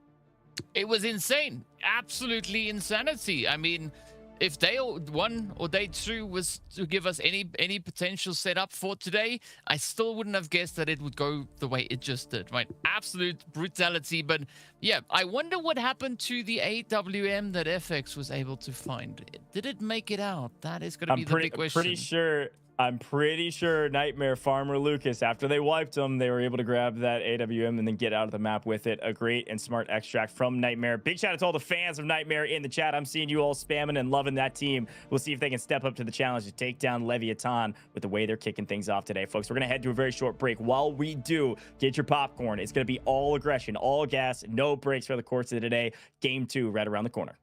It was insane. Absolutely insanity. I mean, if day 1 or day 2 was to give us any potential setup for today, I still wouldn't have guessed that it would go the way it just did, right? Absolute brutality. But yeah, I wonder what happened to the AWM that FX was able to find. Did it make it out? That is going to be the big question. I'm pretty sure Nightmare, Farmer Lucas, after they wiped them, they were able to grab that AWM and then get out of the map with it. A great and smart extract from Nightmare. Big shout out to all the fans of Nightmare in the chat. I'm seeing you all spamming and loving that team. We'll see if they can step up to the challenge to take down Leviathan with the way they're kicking things off today. Folks, we're going to head to a very short break. While we do, get your popcorn. It's going to be all aggression, all gas, no breaks for the course of today. Game 2 right around the corner.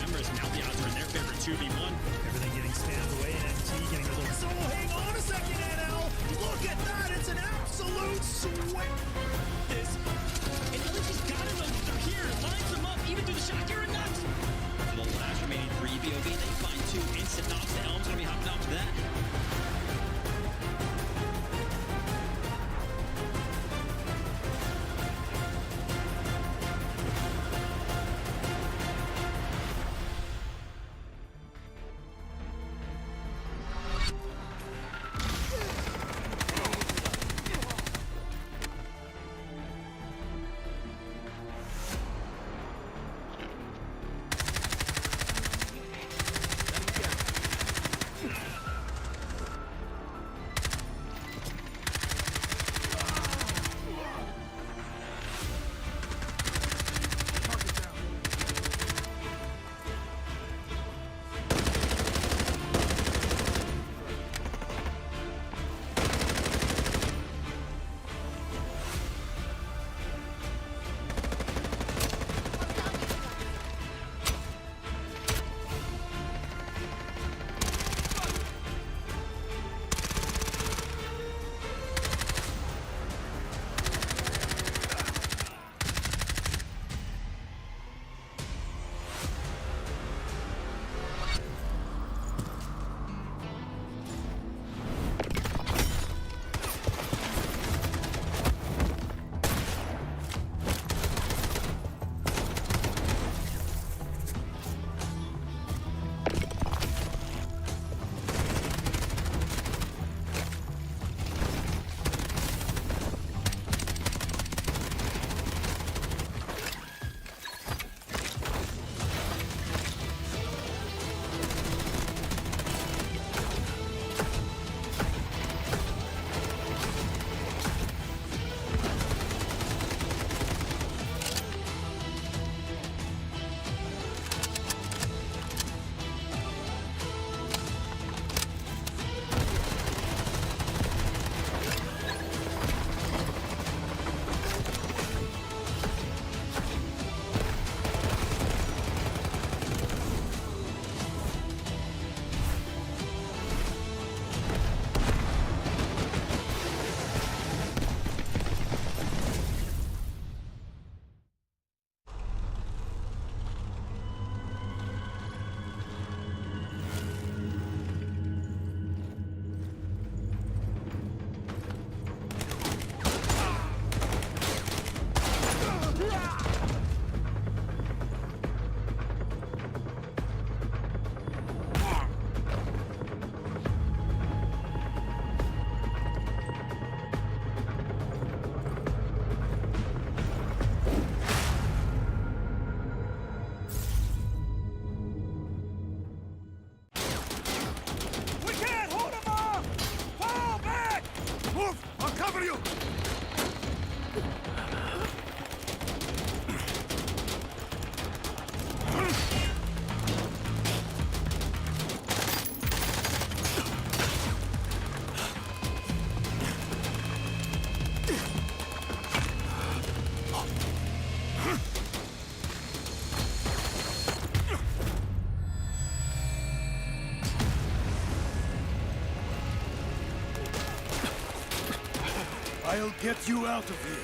Members, now the odds are in their favor, 2v1. Everything getting spammed away, and MT getting a little... So hang on a second, NL! Look at that! It's an absolute sweat! This... And Elizabeth's got him, they're here! Lines them up, even through the shot, you're nuts! For the last remaining 3 BOV, they find 2 instant knocks. The Elm's gonna be hopping off to that. I'll get you out of here.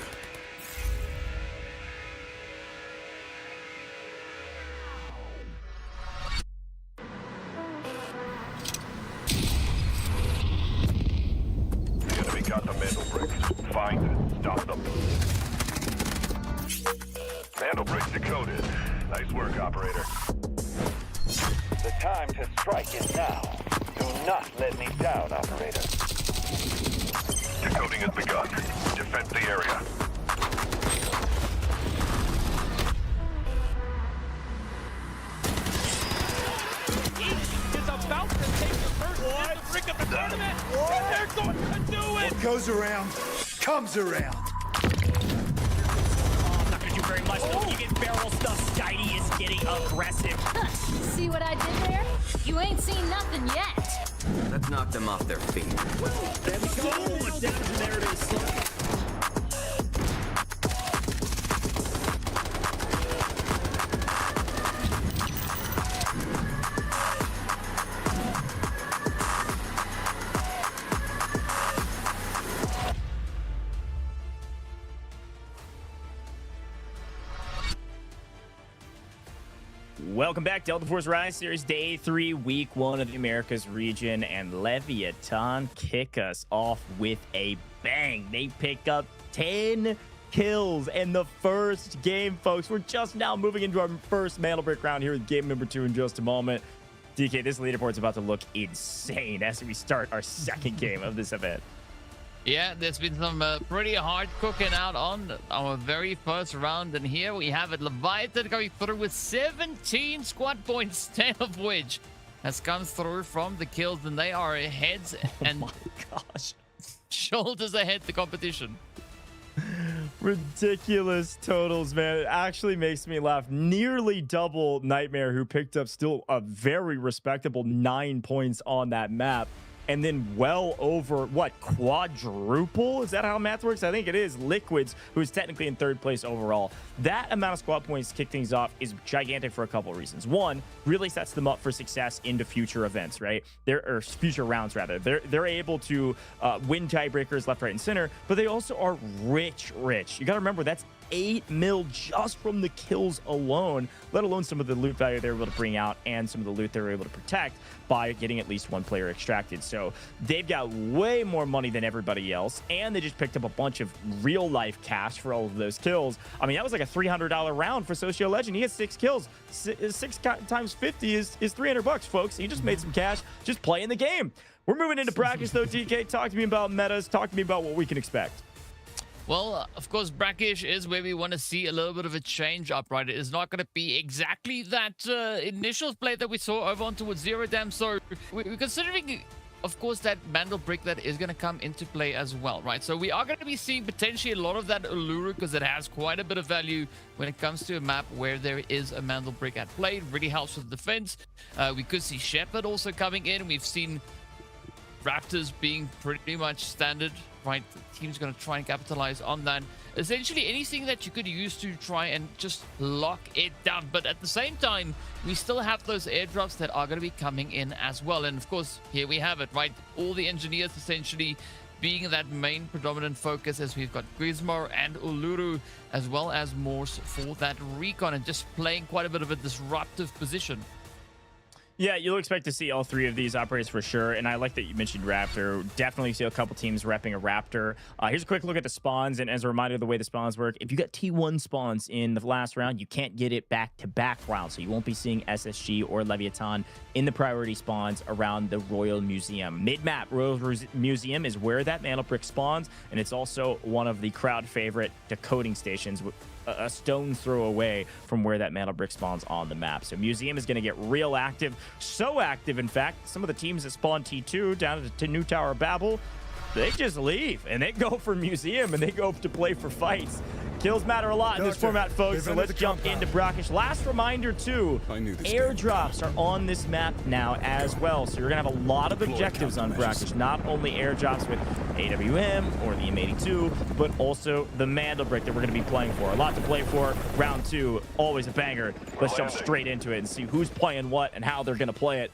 The enemy got the mantle bricks. Find it. Stop them. Mantle bricks decoded. Nice work, operator. The time to strike is now. Do not let me down, operator. Decoding has begun. Defend the area. Is about to take the first brick of the tournament. They're going to do it. What goes around, comes around. Not gonna do very much though. You get barrel stuff. Skydie is getting aggressive. See what I did there? You ain't seen nothing yet. Let's knock them off their feet. There we go. Much damage, and there it is. Welcome back, Delta Force Rise Series Day 3, Week 1 of the Americas region, and Leviathan kick us off with a bang. They pick up 10 kills in the first game, folks. We're just now moving into our first mantle break round here with game number 2 in just a moment. DK, this leaderboard's about to look insane as we start our second game of this event. Yeah, there's been some pretty hard cooking out on our very first round, and here we have it. Leviathan going through with 17 squad points, 10 of which has come through from the kills, and they are heads and my gosh, shoulders ahead the competition. Ridiculous totals, man. It actually makes me laugh. Nearly double Nightmare, who picked up still a very respectable 9 points on that map. And then well over, what, quadruple? Is that how math works? I think it is. Liquids, who is technically in 3rd place overall. That amount of squad points to kick things off is gigantic for a couple of reasons. One, really sets them up for success into future events, right? Or future rounds, rather. They're able to win tiebreakers left, right, and center, but they also are rich. You got to remember, that's 8 mil just from the kills alone, let alone some of the loot value they were able to bring out and some of the loot they were able to protect by getting at least one player extracted. So they've got way more money than everybody else, and they just picked up a bunch of real life cash for all of those kills. I mean, that was like a $300 round for Socio Legend. He had 6 kills. 6 times 50 is $300, folks. He just made some cash just playing the game. We're moving into Brakkesh though. DK, talk to me about metas. Talk to me about what we can expect. Well, of course, Brakkesh is where we want to see a little bit of a change up, right? It is not going to be exactly that initial play that we saw over on towards Zero Dam. So we're considering, of course, that mantle brick that is going to come into play as well, right? So we are going to be seeing potentially a lot of that Uluru because it has quite a bit of value when it comes to a map where there is a mantle brick at play. It really helps with defense. We could see Shepard also coming in. We've seen Raptors being pretty much standard, right? The team's going to try and capitalize on that. Essentially anything that you could use to try and just lock it down. But at the same time, we still have those airdrops that are going to be coming in as well. And of course, here we have it, right? All the engineers essentially being that main predominant focus, as we've got Gizmo and Uluru, as well as Morse for that recon, and just playing quite a bit of a disruptive position. Yeah, you'll expect to see all 3 of these operators for sure, and I like that you mentioned Raptor. Definitely see a couple teams repping a Raptor. Here's a quick look at the spawns, and as a reminder of the way the spawns work, if you got T1 spawns in the last round, you can't get it back-to-back rounds, so you won't be seeing SSG or Leviathan in the priority spawns around the Royal Museum. Mid-map, Royal Museum is where that mantle brick spawns, and it's also one of the crowd favorite decoding stations, a stone's throw away from where that mantle brick spawns on the map. So Museum is going to get real active. So active, in fact, some of the teams that spawn T2 down to New Tower Babel, they just leave and they go for Museum and they go to play for fights. Kills matter a lot in this format, folks, so let's jump into Brakkesh. Last reminder, too, airdrops are on this map now as well, so you're going to have a lot of objectives on Brakkesh. Not only airdrops with AWM or the M82, but also the mantle brick that we're going to be playing for. A lot to play for. Round 2, always a banger. Let's jump straight into it and see who's playing what and how they're going to play it.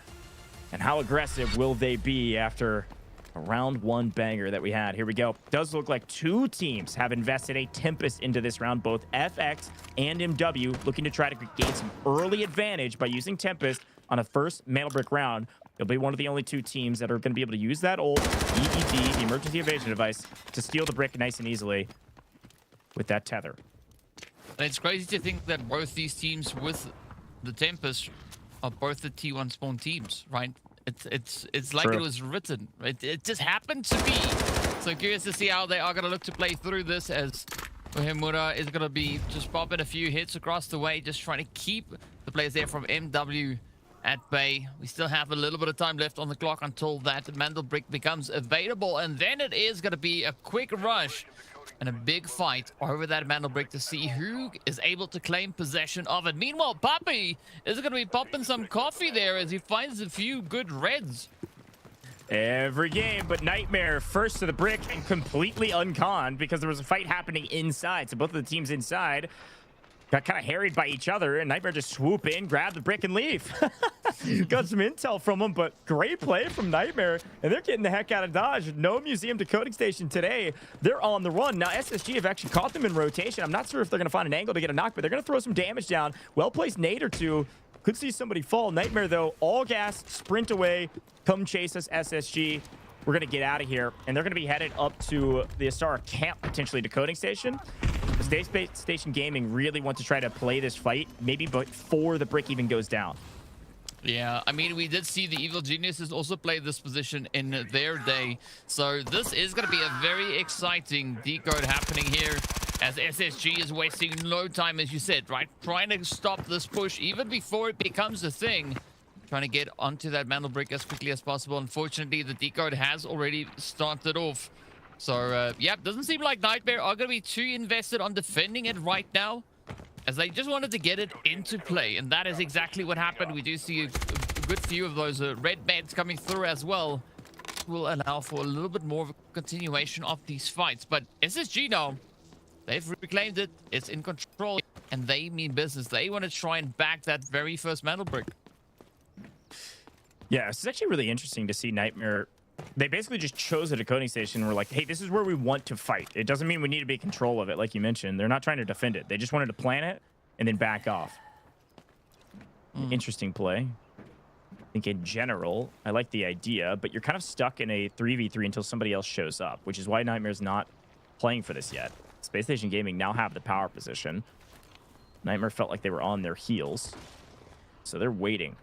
And how aggressive will they be after a round one banger that we had. Here we go. Does look like two teams have invested a Tempest into this round, both FX and MW, looking to try to gain some early advantage by using Tempest on a first Mantle Brick round. It'll be one of the only two teams that are going to be able to use that old EED, the emergency evasion device, to steal the brick nice and easily with that tether. And it's crazy to think that both these teams with the Tempest are both the T1 spawn teams, right? It's like True. it was written. It just happened to be. So curious to see how they are going to look to play through this, as Ohimura is going to be just popping a few hits across the way, just trying to keep the players there from MW at bay. We still have a little bit of time left on the clock until that Mantle Brick becomes available, and then it is going to be a quick rush and a big fight over that Mantle Brick to see who is able to claim possession of it. Meanwhile, Papi is going to be popping some coffee there as he finds a few good reds. Every game, but Nightmare first to the brick and completely unconned because there was a fight happening inside. So both of the teams inside got kind of harried by each other, and Nightmare just swoop in, grab the brick, and leave. Got some intel from him, but great play from Nightmare, and they're getting the heck out of Dodge. No museum decoding station today. They're on the run. Now, SSG have actually caught them in rotation. I'm not sure if they're going to find an angle to get a knock, but they're going to throw some damage down. Well-placed nade or two. Could see somebody fall. Nightmare, though, all gas, sprint away. Come chase us, SSG. We're going to get out of here, and they're going to be headed up to the Astara camp, potentially decoding station. The Spacestation Gaming really want to try to play this fight, maybe before the brick even goes down. Yeah, I mean, we did see the Evil Geniuses also play this position in their day. So this is going to be a very exciting decode happening here, as SSG is wasting no time, as you said, right? Trying to stop this push even before it becomes a thing. Trying to get onto that Mantle Brick as quickly as possible. Unfortunately, the decode has already started off. So, yeah, doesn't seem like Nightmare are going to be too invested on defending it right now, as they just wanted to get it into play. And that is exactly what happened. We do see a good few of those red meds coming through as well. Will allow for a little bit more of a continuation of these fights. But SSG now, they've reclaimed it. It's in control, and they mean business. They want to try and back that very first Mantle Brick. Yeah, it's actually really interesting to see Nightmare. They basically just chose a decoding station and were like, hey, this is where we want to fight. It doesn't mean we need to be in control of it, like you mentioned. They're not trying to defend it. They just wanted to plan it and then back off. Interesting play. I think in general, I like the idea, but you're kind of stuck in a 3v3 until somebody else shows up, which is why Nightmare's not playing for this yet. Spacestation Gaming now have the power position. Nightmare felt like they were on their heels, so they're waiting.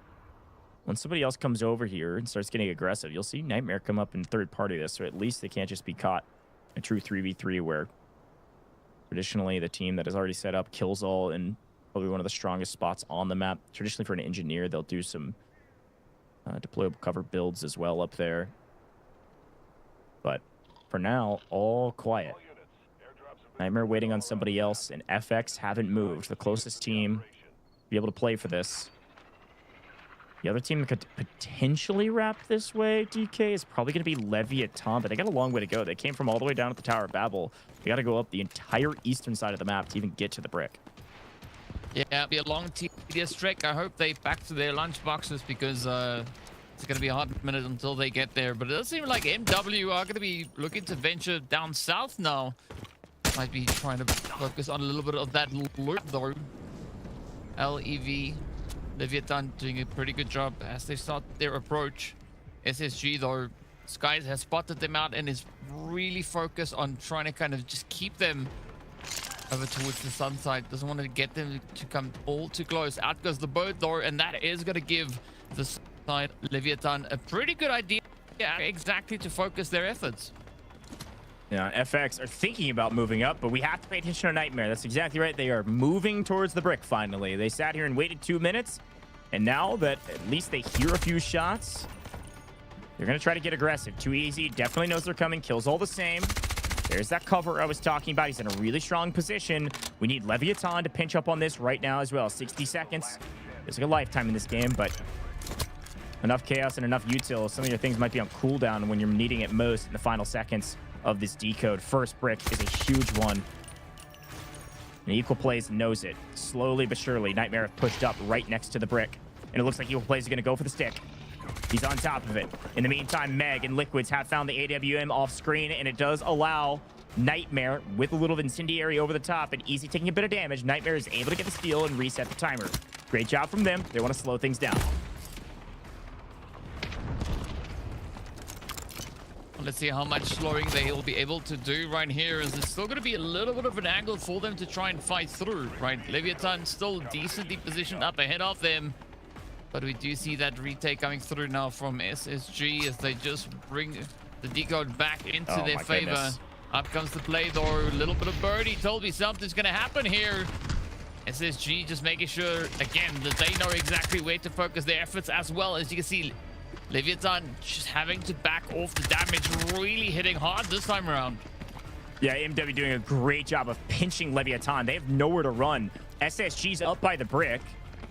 When somebody else comes over here and starts getting aggressive, you'll see Nightmare come up and third party this, so at least they can't just be caught in a true 3v3 where traditionally the team that is already set up kills all in probably one of the strongest spots on the map. Traditionally for an engineer, they'll do some deployable cover builds as well up there. But for now, all quiet. Nightmare waiting on somebody else, and FX haven't moved. The closest team to be able to play for this. The other team that could potentially wrap this way, DK, is probably going to be Leviathan, but they got a long way to go. They came from all the way down at the Tower of Babel. They got to go up the entire eastern side of the map to even get to the brick. Yeah, it'll be a long, tedious trek. I hope they back to their lunch boxes, because it's going to be a hard minute until they get there. But it does seem like MW are going to be looking to venture down south now. Might be trying to focus on a little bit of that loot, though. Leviathan doing a pretty good job as they start their approach. SSG, though, Skies has spotted them out and is really focused on trying to kind of just keep them over towards the sun side. Doesn't want to get them to come all too close. Out goes the boat, though, and that is going to give the side Leviathan a pretty good idea exactly to focus their efforts. Yeah, FX are thinking about moving up, but we have to pay attention to Nightmare. That's exactly right. They are moving towards the brick, finally. They sat here and waited 2 minutes, and now that at least they hear a few shots, they're going to try to get aggressive. Too easy. Definitely knows they're coming. Kills all the same. There's that cover I was talking about. He's in a really strong position. We need Leviathan to pinch up on this right now as well. 60 seconds. There's like a lifetime in this game, but enough chaos and enough util. Some of your things might be on cooldown when you're needing it most in the final seconds of this decode. First brick is a huge one. And Equal Plays knows it. Slowly but surely, Nightmare have pushed up right next to the brick. And it looks like Equal Plays are going to go for the stick. He's on top of it. In the meantime, Meg and Liquids have found the AWM off screen, and it does allow Nightmare with a little incendiary over the top and Easy taking a bit of damage. Nightmare is able to get the steal and reset the timer. Great job from them. They want to slow things down. Let's see how much slowing they'll be able to do right here. Is it's still going to be a little bit of an angle for them to try and fight through, right? Leviathan still decently positioned up ahead of them. But we do see that retake coming through now from SSG as they just bring the decode back into their favor. Goodness. Up comes the play though. A little bit of birdie told me something's going to happen here. SSG just making sure, again, that they know exactly where to focus their efforts, as well as you can see Leviathan just having to back off the damage, really hitting hard this time around. Yeah, MW doing a great job of pinching Leviathan. They have nowhere to run. SSG's up by the brick.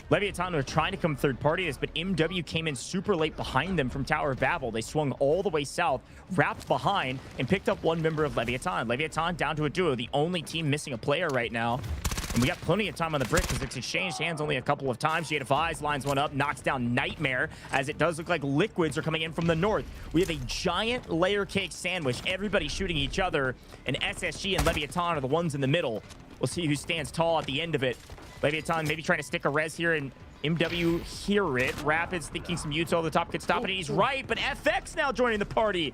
Leviathan are trying to come third party this, but MW came in super late behind them from Tower of Babel. They swung all the way south, wrapped behind, and picked up one member of Leviathan. Leviathan down to a duo, the only team missing a player right now. And we got plenty of time on the brick because it's exchanged hands only a couple of times. Jade of Eyes lines one up, knocks down Nightmare, as it does look like Liquids are coming in from the north. We have a giant layer cake sandwich. Everybody shooting each other, and SSG and Leviathan are the ones in the middle. We'll see who stands tall at the end of it. Leviathan maybe trying to stick a res here, and MW hear it. Rapids thinking some Utah over the top could stop it, and he's right, but FX now joining the party.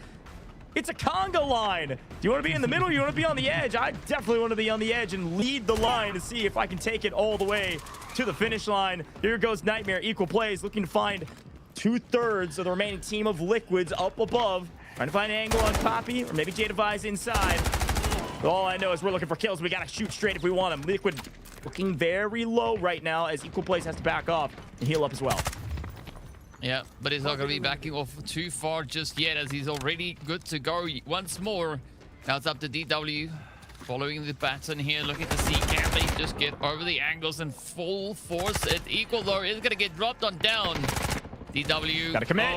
It's a conga line. Do you want to be in the middle or you want to be on the edge? I definitely want to be on the edge and lead the line to see if I can take it all the way to the finish line. Here goes Nightmare, equal plays, looking to find 2/3 of the remaining team of Liquids up above. Trying to find an angle on Poppy, or maybe Jade of Eyes inside. But all I know is we're looking for kills. We got to shoot straight if we want them. Liquid looking very low right now as equal plays has to back off and heal up as well. Yeah, but he's not going to be backing off too far just yet, as he's already good to go once more. Now it's up to DW, following the pattern here, looking to see can they just get over the angles and full force it. Equal though is going to get dropped on down. DW gotta commit.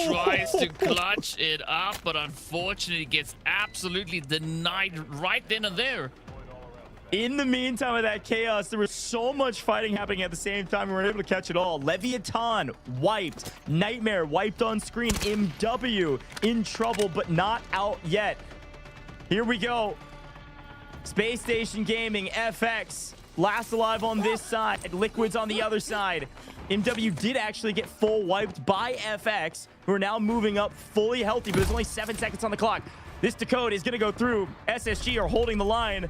Tries to clutch it up, but unfortunately gets absolutely denied right then and there. In the meantime of that chaos, there was so much fighting happening at the same time. We weren't able to catch it all. Leviathan wiped. Nightmare wiped on screen. MW in trouble, but not out yet. Here we go. Space Station Gaming, FX, last alive on this side. Liquids on the other side. MW did actually get full wiped by FX, who are now moving up fully healthy, but there's only 7 seconds on the clock. This decode is going to go through. SSG are holding the line.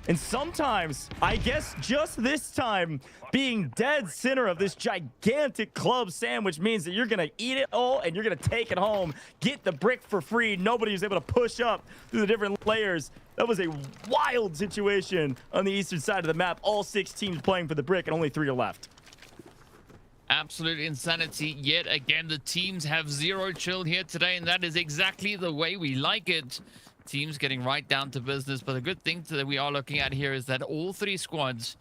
And sometimes, I guess just this time, being dead center of this gigantic club sandwich means that you're going to eat it all and you're going to take it home. Get the brick for free. Nobody was able to push up through the different layers. That was a wild situation on the eastern side of the map. All 6 teams playing for the brick and only 3 are left. Absolute insanity. Yet again, the teams have zero chill here today, and that is exactly the way we like it. Teams getting right down to business, but the good thing that we are looking at here is that all 3 squads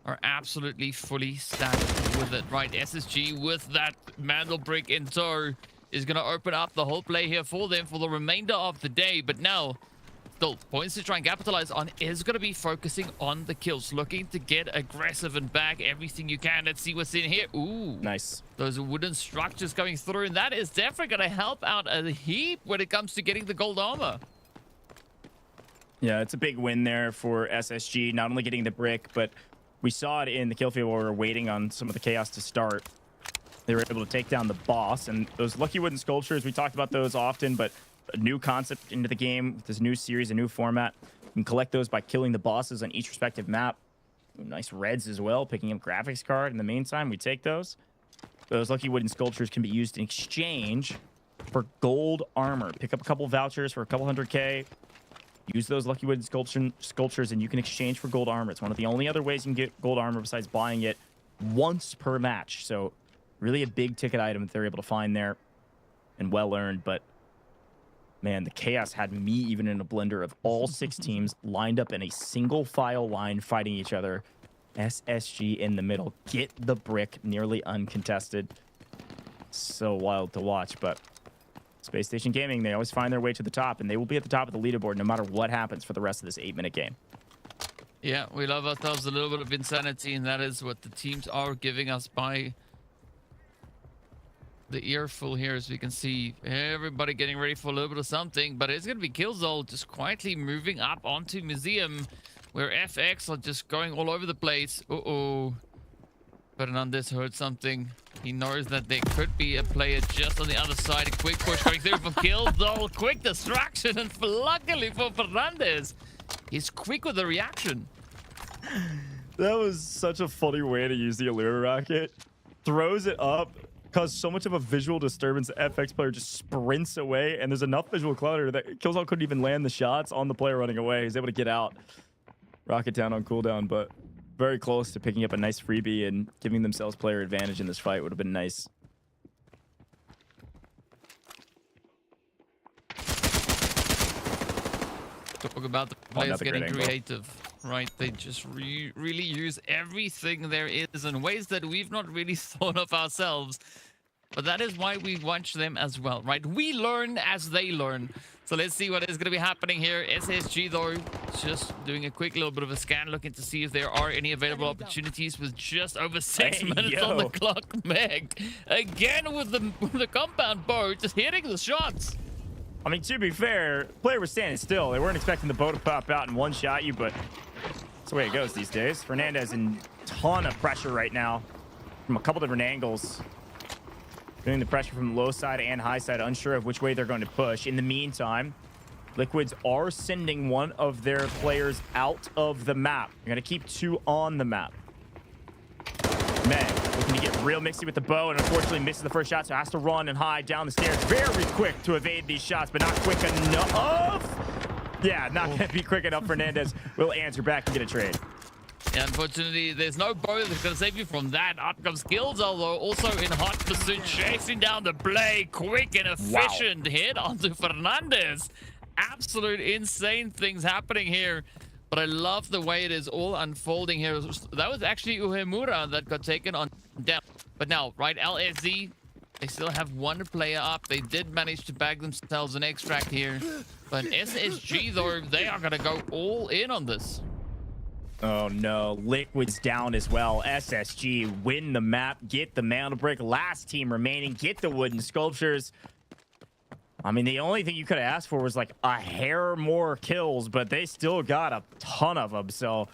are absolutely fully stacked with it, right? SSG with that Mandel brick in tow is going to open up the whole play here for them for the remainder of the day, but now still points to try and capitalize on is going to be focusing on the kills, looking to get aggressive and bag everything you can. Let's see what's in here. Ooh, nice. Those wooden structures coming through, and that is definitely going to help out a heap when it comes to getting the gold armor. Yeah, it's a big win there for SSG, not only getting the brick, but we saw it in the kill field where we were waiting on some of the chaos to start. They were able to take down the boss, and those lucky wooden sculptures, we talked about those often, but a new concept into the game with this new series, a new format. You can collect those by killing the bosses on each respective map. Nice reds as well, picking up graphics card. In the meantime, we take those. Those lucky wooden sculptures can be used in exchange for gold armor. Pick up a couple vouchers for a couple 100K. Use those lucky wooden sculptures and you can exchange for gold armor. It's one of the only other ways you can get gold armor besides buying it once per match. So really a big ticket item that they're able to find there, and well earned. But man, the chaos had me even in a blender of all 6 teams lined up in a single file line fighting each other. SSG in the middle, get the brick, nearly uncontested. So wild to watch, but Space Station Gaming, they always find their way to the top, and they will be at the top of the leaderboard no matter what happens for the rest of this 8-minute game. Yeah, we love ourselves a little bit of insanity, and that is what the teams are giving us by the earful here, as we can see everybody getting ready for a little bit of something. But it's going to be Killzone just quietly moving up onto Museum, where FX are just going all over the place. Uh-oh. Fernandez heard something. He knows that there could be a player just on the other side. A quick push going through for Killzone. Quick distraction, and luckily for Fernandez, he's quick with the reaction. That was such a funny way to use the Allure rocket. Throws it up, caused so much of a visual disturbance. The FX player just sprints away, and there's enough visual clutter that Killzone couldn't even land the shots on the player running away. He's able to get out. Rocket down on cooldown, but very close to picking up a nice freebie and giving themselves player advantage in this fight. Would have been nice. Talk about the players getting creative, right? They just really use everything there is in ways that we've not really thought of ourselves. But that is why we watch them as well, right? We learn as they learn. So let's see what is going to be happening here. SSG, though, just doing a quick little bit of a scan, looking to see if there are any available opportunities with just over 6 minutes on the clock. Meg, again with the compound bow, just hitting the shots. I mean, to be fair, player was standing still. They weren't expecting the bow to pop out and one-shot you, but that's the way it goes these days. Fernandez in ton of pressure right now from a couple different angles. Doing the pressure from the low side and high side, unsure of which way they're going to push. In the meantime, Liquids are sending one of their players out of the map. They're going to keep 2 on the map. Meg looking to get real mixy with the bow, and unfortunately misses the first shot, so has to run and hide down the stairs. Very quick to evade these shots, but not quick enough. Yeah, not going to be quick enough. Fernandez will answer back and get a trade. Yeah, unfortunately, there's no bow that's going to save you from that. Up comes Skills, although also in hot pursuit, chasing down the play. Quick and efficient hit onto Fernandez. Absolute insane things happening here. But I love the way it is all unfolding here. That was actually Uhemura that got taken on down. But now, right, LSZ, they still have 1 player up. They did manage to bag themselves an extract here. But SSG, though, they are going to go all in on this. Oh no, Liquid's down as well. SSG win the map, get the mana break. Last team remaining, get the wooden sculptures. I mean, the only thing you could have asked for was like a hair more kills, but they still got a ton of them. So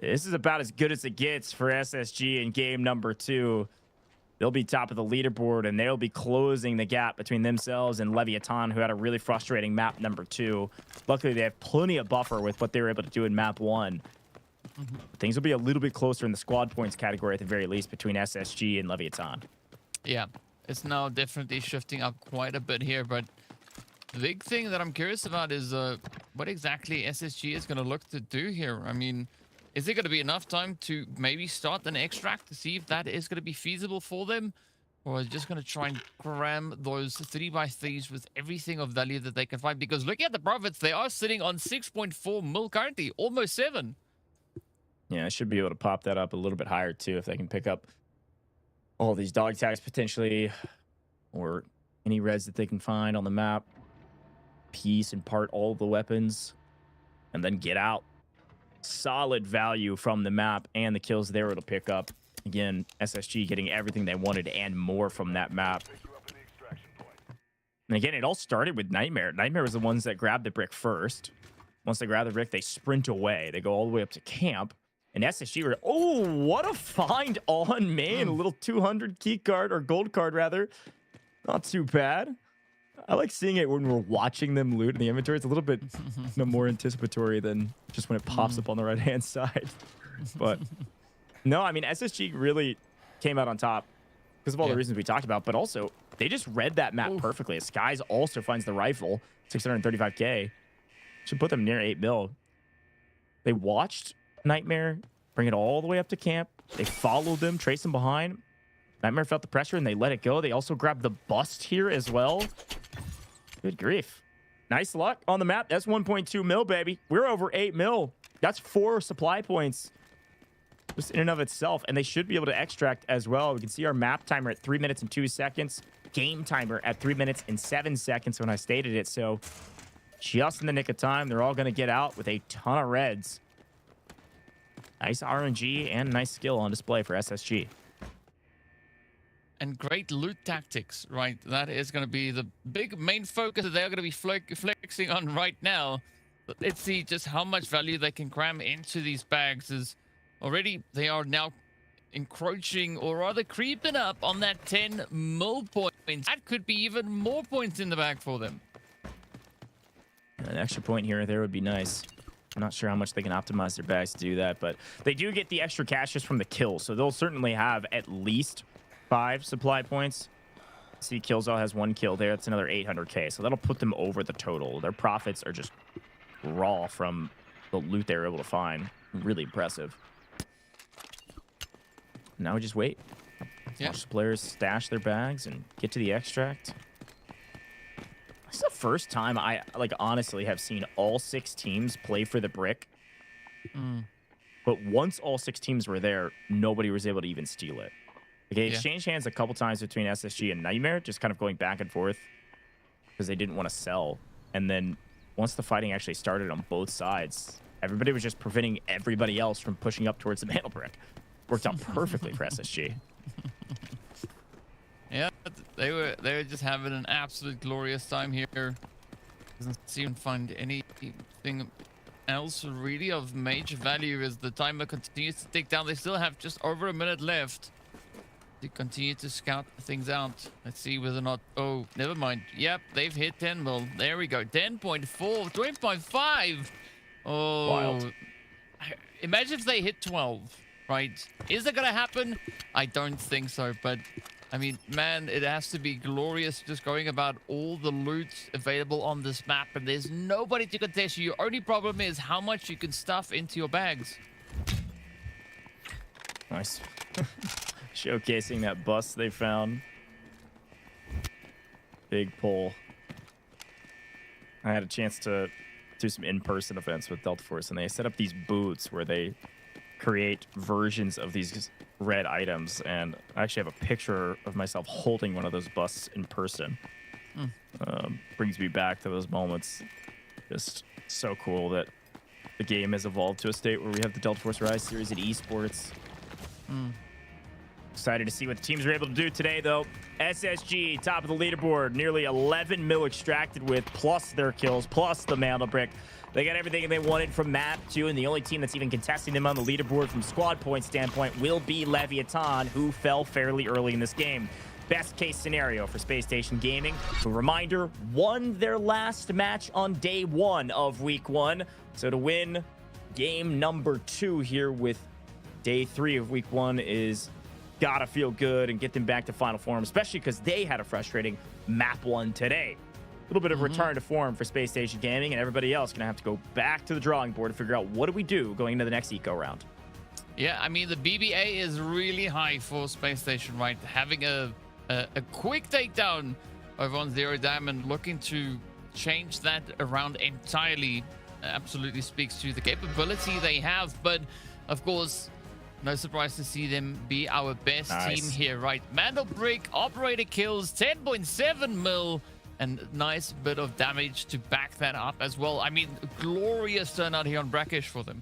this is about as good as it gets for SSG in game number 2. They'll be top of the leaderboard, and they'll be closing the gap between themselves and Leviathan, who had a really frustrating map number 2. Luckily, they have plenty of buffer with what they were able to do in map 1. Things will be a little bit closer in the squad points category at the very least between SSG and Leviathan. Yeah, it's now definitely shifting up quite a bit here, but the big thing that I'm curious about is what exactly SSG is going to look to do here. I mean, is there going to be enough time to maybe start an extract to see if that is going to be feasible for them? Or is it just going to try and cram those 3x3s with everything of value that they can find? Because looking at the profits, they are sitting on 6.4 mil currently, almost 7. Yeah, I should be able to pop that up a little bit higher too if they can pick up all these dog tags potentially, or any reds that they can find on the map. Piece and part all the weapons, and then get out. Solid value from the map and the kills they were able to pick up. Again, SSG getting everything they wanted and more from that map. And again, it all started with Nightmare. Nightmare was the ones that grabbed the brick first. Once they grab the brick, they sprint away. They go all the way up to camp. And SSG were, oh, what a find on main. A little 200 key card, or gold card rather. Not too bad. I like seeing it when we're watching them loot in the inventory. It's a little bit more anticipatory than just when it pops up on the right-hand side. But no, I mean, SSG really came out on top because of all the reasons we talked about, but also they just read that map perfectly. As Skies also finds the rifle, 635k. Should put them near 8 mil. They watched Nightmare bring it all the way up to camp. They followed them, traced them behind. Nightmare felt the pressure and they let it go. They also grabbed the bust here as well. Good grief. Nice luck on the map. That's 1.2 mil, baby. We're over 8 mil. That's 4 supply points just in and of itself. And they should be able to extract as well. We can see our map timer at 3 minutes and 2 seconds. Game timer at 3 minutes and 7 seconds when I stated it. So just in the nick of time, they're all going to get out with a ton of reds. Nice RNG and nice skill on display for SSG. and great loot tactics, right? That is going to be the big main focus that they're going to be flexing on right now. But let's see just how much value they can cram into these bags. Is already they are now encroaching, or rather creeping up on that 10 mil points. That could be even more points in the bag for them. An extra point here or there would be nice. I'm not sure how much they can optimize their bags to do that, but they do get the extra cash just from the kills, so they'll certainly have at least 5 supply points. See, Killzall has 1 kill there. That's another 800k, so that'll put them over the total. Their profits are just raw from the loot they were able to find. Really impressive. Now we just wait. Watch players stash their bags and get to the extract. This is the first time I, honestly have seen all 6 teams play for the brick. But once all 6 teams were there, nobody was able to even steal it. They exchanged hands a couple times between SSG and Nightmare, just kind of going back and forth because they didn't want to sell. And then once the fighting actually started on both sides, everybody was just preventing everybody else from pushing up towards the mantle brick. Worked out perfectly for SSG. Yeah, they were just having an absolute glorious time here. Doesn't seem to find anything else really of major value as the timer continues to tick down. They still have just over a minute left to continue to scout things out. Let's see whether or not... Oh, never mind. Yep, they've hit 10 mil. There we go. 10.4, 20.5. Oh, wild. Imagine if they hit 12, right? Is that going to happen? I don't think so, but... I mean, man, it has to be glorious just going about all the loot available on this map, and there's nobody to contest you. Your only problem is how much you can stuff into your bags. Nice. Showcasing that bus they found. Big pull. I had a chance to do some in-person events with Delta Force, and they set up these booths where they create versions of these red items, and I actually have a picture of myself holding one of those busts in person. Brings me back to those moments. Just so cool that the game has evolved to a state where we have the Delta Force Rise series at eSports. Excited to see what the teams are able to do today, though. SSG, top of the leaderboard, nearly 11 mil extracted with, plus their kills, plus the mantle brick. They got everything they wanted from map 2, and the only team that's even contesting them on the leaderboard from squad point standpoint will be LEVIATAN, who fell fairly early in this game. Best case scenario for Spacestation Gaming. A reminder, won their last match on day 1 of week 1. So to win game number 2 here with day 3 of week 1 is gotta feel good and get them back to final form, especially because they had a frustrating map 1 today. A little bit of return to form for Spacestation Gaming, and everybody else going to have to go back to the drawing board to figure out what do we do going into the next eco round. Yeah, I mean, the BBA is really high for Spacestation, right? Having a quick takedown over on Zero Diamond, looking to change that around entirely, absolutely speaks to the capability they have. But, of course, no surprise to see them be our best team here, right? Mantle Brick, Operator kills, 10.7 mil. And nice bit of damage to back that up as well. I mean, glorious turnout here on Brakkesh for them.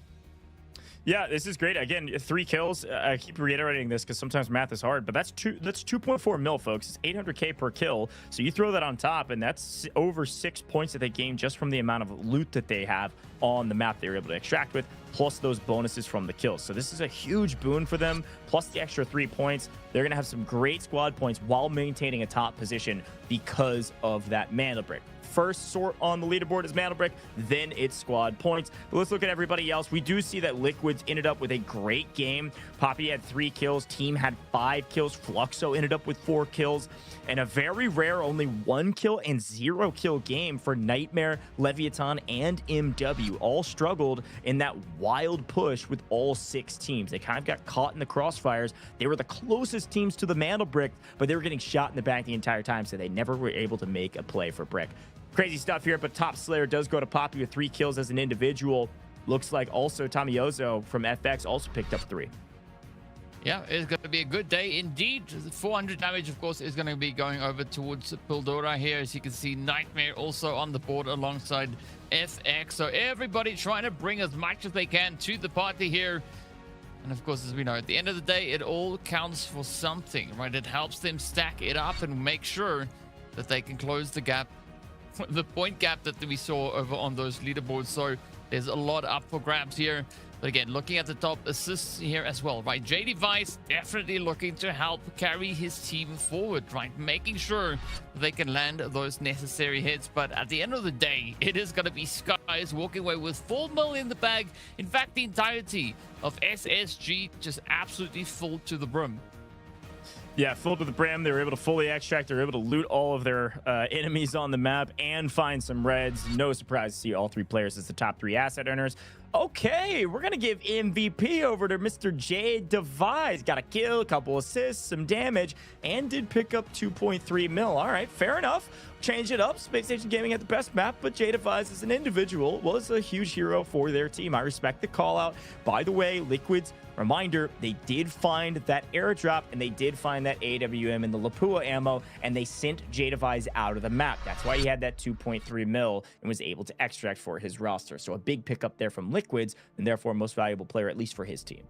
Yeah, this is great. Again, 3 kills. I keep reiterating this because sometimes math is hard, but that's 2.4 mil, folks. It's 800k per kill. So you throw that on top, and that's over 6 points that they gain just from the amount of loot that they have on the map they were able to extract with, plus those bonuses from the kills. So this is a huge boon for them, plus the extra 3 points. They're going to have some great squad points while maintaining a top position because of that mantle brick. First sort on the leaderboard is mantle brick, then it's squad points. But let's look at everybody else. We do see that Liquids ended up with a great game. Poppy had 3 kills, Team had 5 kills, Fluxo ended up with 4 kills, and a very rare only 1 kill and 0 kill game for Nightmare, LEVIATAN, and MW. All struggled in that wild push with all 6 teams. They kind of got caught in the crossfires. They were the closest teams to the mantle brick, but they were getting shot in the back the entire time, so they never were able to make a play for brick. Crazy stuff here, but Top Slayer does go to Poppy with 3 kills as an individual. Looks like also Tomiozo from FX also picked up 3. Yeah, it's going to be a good day indeed. 400 damage, of course, is going to be going over towards Pildora here. As you can see, Nightmare also on the board alongside FX. So everybody trying to bring as much as they can to the party here. And of course, as we know, at the end of the day, it all counts for something, right? It helps them stack it up and make sure that they can close the gap, the point gap that we saw over on those leaderboards. So there's a lot up for grabs here. But again, looking at the top assists here as well, right? JD Vice definitely looking to help carry his team forward, right? Making sure they can land those necessary hits. But at the end of the day, it is going to be Skies walking away with 4 mil in the bag. In fact, the entirety of SSG just absolutely full to the brim. Yeah, filled to the brim. They were able to fully extract. They were able to loot all of their enemies on the map and find some reds. No surprise to see all 3 players as the top 3 asset earners. Okay, we're going to give MVP over to Mr. J Devise. Got a kill, a couple assists, some damage, and did pick up 2.3 mil. All right, fair enough. Change it up. Spacestation Gaming had the best map, but J Devise as an individual was a huge hero for their team. I respect the call out. By the way, Liquids, reminder, they did find that airdrop and they did find that AWM and the Lapua ammo, and they sent J Devise out of the map. That's why he had that 2.3 mil and was able to extract for his roster. So a big pickup there from Liquids, and therefore most valuable player, at least for his team.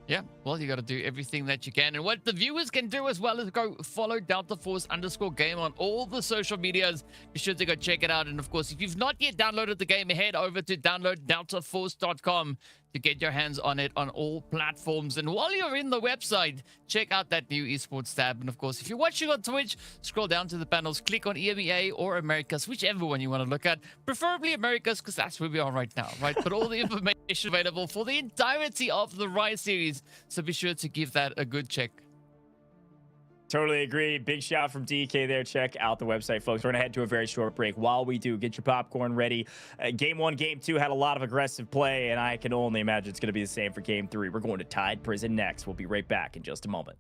Yeah, well, you got to do everything that you can. And what the viewers can do as well is go follow DeltaForce_game on all the social medias. Be sure to go check it out. And of course, if you've not yet downloaded the game, head over to download.deltaforce.com to get your hands on it on all platforms. And while you're in the website, check out that new esports tab. And of course, if you're watching on Twitch, scroll down to the panels, click on EMEA or Americas, whichever one you want to look at. Preferably Americas, because that's where we are right now, right? But all the information available for the entirety of the Rise series. So be sure to give that a good check. Totally agree. Big shout from DK there. Check out the website, folks. We're going to head to a very short break. While we do, get your popcorn ready. Game 1, Game 2 had a lot of aggressive play, and I can only imagine it's going to be the same for Game 3. We're going to Tide Prison next. We'll be right back in just a moment.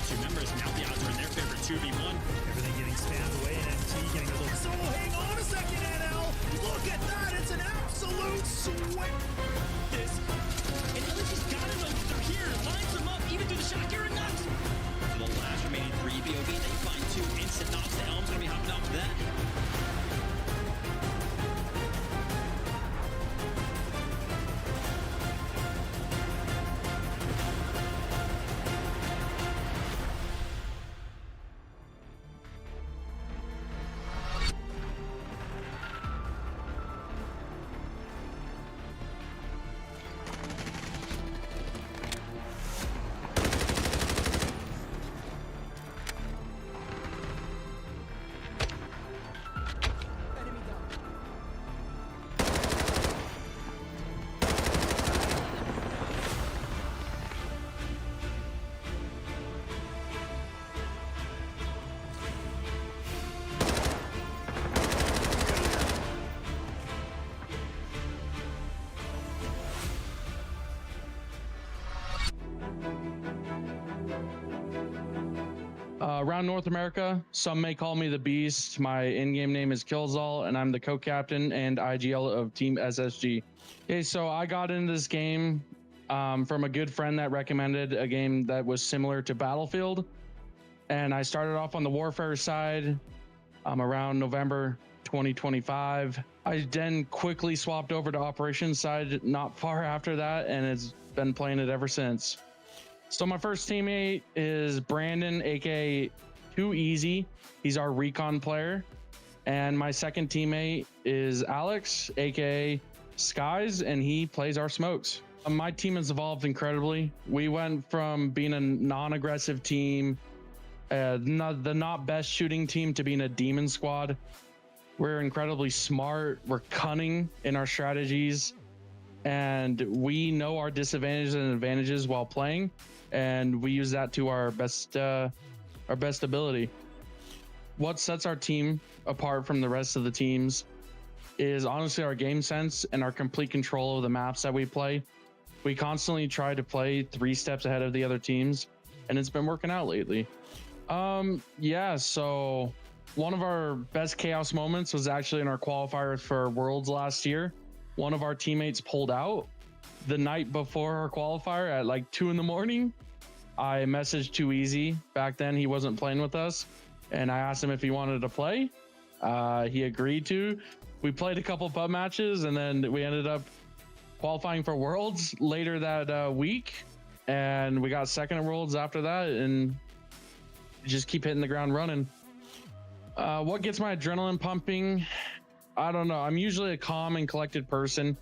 Two members, now the odds are in their favor, 2v1. Everything getting spammed away, and NT getting a little... So hang on a second, NL! Look at that! It's an absolute sweat! Even through the shot, you're nuts! For the last remaining 3 BOB, they find 2 instant knocks. The Elm's gonna be hopping off that. Around North America, some may call me the Beast. My in-game name is Killzall, and I'm the co-captain and IGL of Team SSG. Okay, so I got into this game from a good friend that recommended a game that was similar to Battlefield, and I started off on the Warfare side around November 2025. I then quickly swapped over to Operations side not far after that, and it's been playing it ever since. So my first teammate is Brandon, aka Too Easy. He's our recon player. And my second teammate is Alex, aka Skies, and he plays our smokes. My team has evolved incredibly. We went from being a non-aggressive team, the not best shooting team, to being a demon squad. We're incredibly smart. We're cunning in our strategies, and we know our disadvantages and advantages while playing, and we use that to our best ability. What sets our team apart from the rest of the teams is honestly our game sense and our complete control of the maps that we play. We constantly try to play 3 steps ahead of the other teams, and it's been working out lately. Yeah, so one of our best chaos moments was actually in our qualifier for Worlds last year. One of our teammates pulled out the night before our qualifier at like 2 in the morning. I messaged Too Easy. Back then he wasn't playing with us, and I asked him if he wanted to play. He agreed to. we played a couple pub matches, and then we ended up qualifying for Worlds later that week, and we got second at Worlds after that, and just keep hitting the ground running. What gets my adrenaline pumping? I don't know. I'm usually a calm and collected person,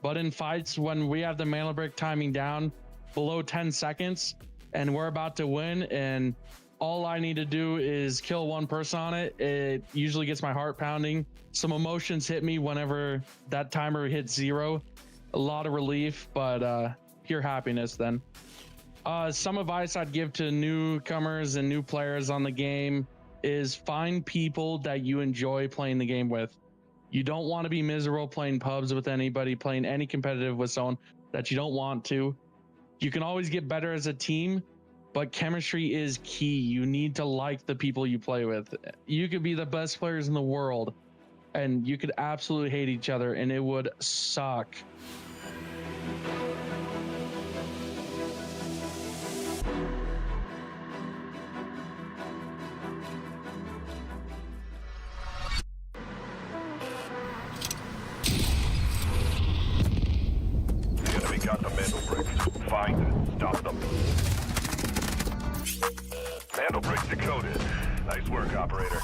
but in fights when we have the mana brick timing down below 10 seconds and we're about to win and all I need to do is kill one person on it, it usually gets my heart pounding. Some emotions hit me whenever that timer hits 0. A lot of relief, but pure happiness then. Some advice I'd give to newcomers and new players on the game is find people that you enjoy playing the game with. You don't want to be miserable playing pubs with anybody, playing any competitive with someone that you don't want to. You can always get better as a team, but chemistry is key. You need to like the people you play with. You could be the best players in the world and you could absolutely hate each other and it would suck. Got the mantle bricks. Find and stop them. Mantle bricks decoded. Nice work, operator.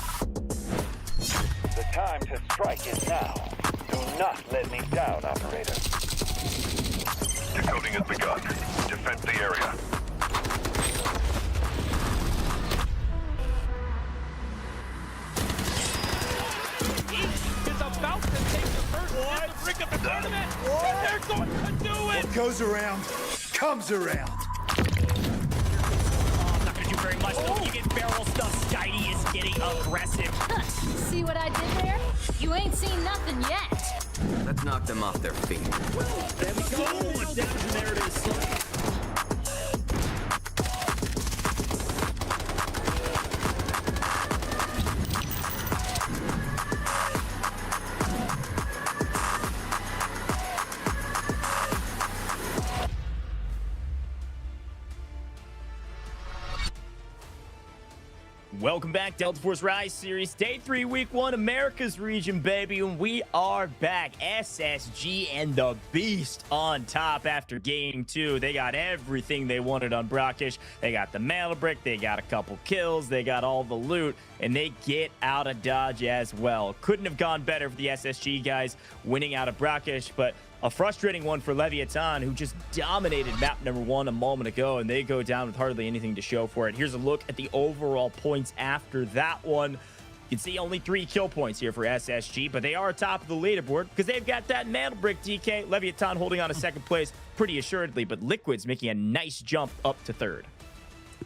The time to strike is now. Do not let me down, operator. Decoding has begun. Defend the area. Is about to take the first brick of the tournament, and they're going to do it! What goes around, comes around. I'm not gonna do very much though. You get barrel stuff. Skydie is getting aggressive. See what I did there? You ain't seen nothing yet. Let's knock them off their feet. There we go. Damage, and there it is. Welcome back, Delta Force Rise Series, Day 3, Week 1, America's region, baby, and we are back. SSG and the Beast on top after Game 2. They got everything they wanted on Brakkesh. They got the mana brick, they got a couple kills, they got all the loot, and they get out of Dodge as well. Couldn't have gone better for the SSG guys winning out of Brakkesh, but a frustrating one for LEVIATAN, who just dominated map number 1 a moment ago, and they go down with hardly anything to show for it. Here's a look at the overall points after that one. You can see only 3 kill points here for SSG, but they are atop of the leaderboard because they've got that mantle brick, DK. LEVIATAN holding on to second place pretty assuredly, but Liquid's making a nice jump up to third.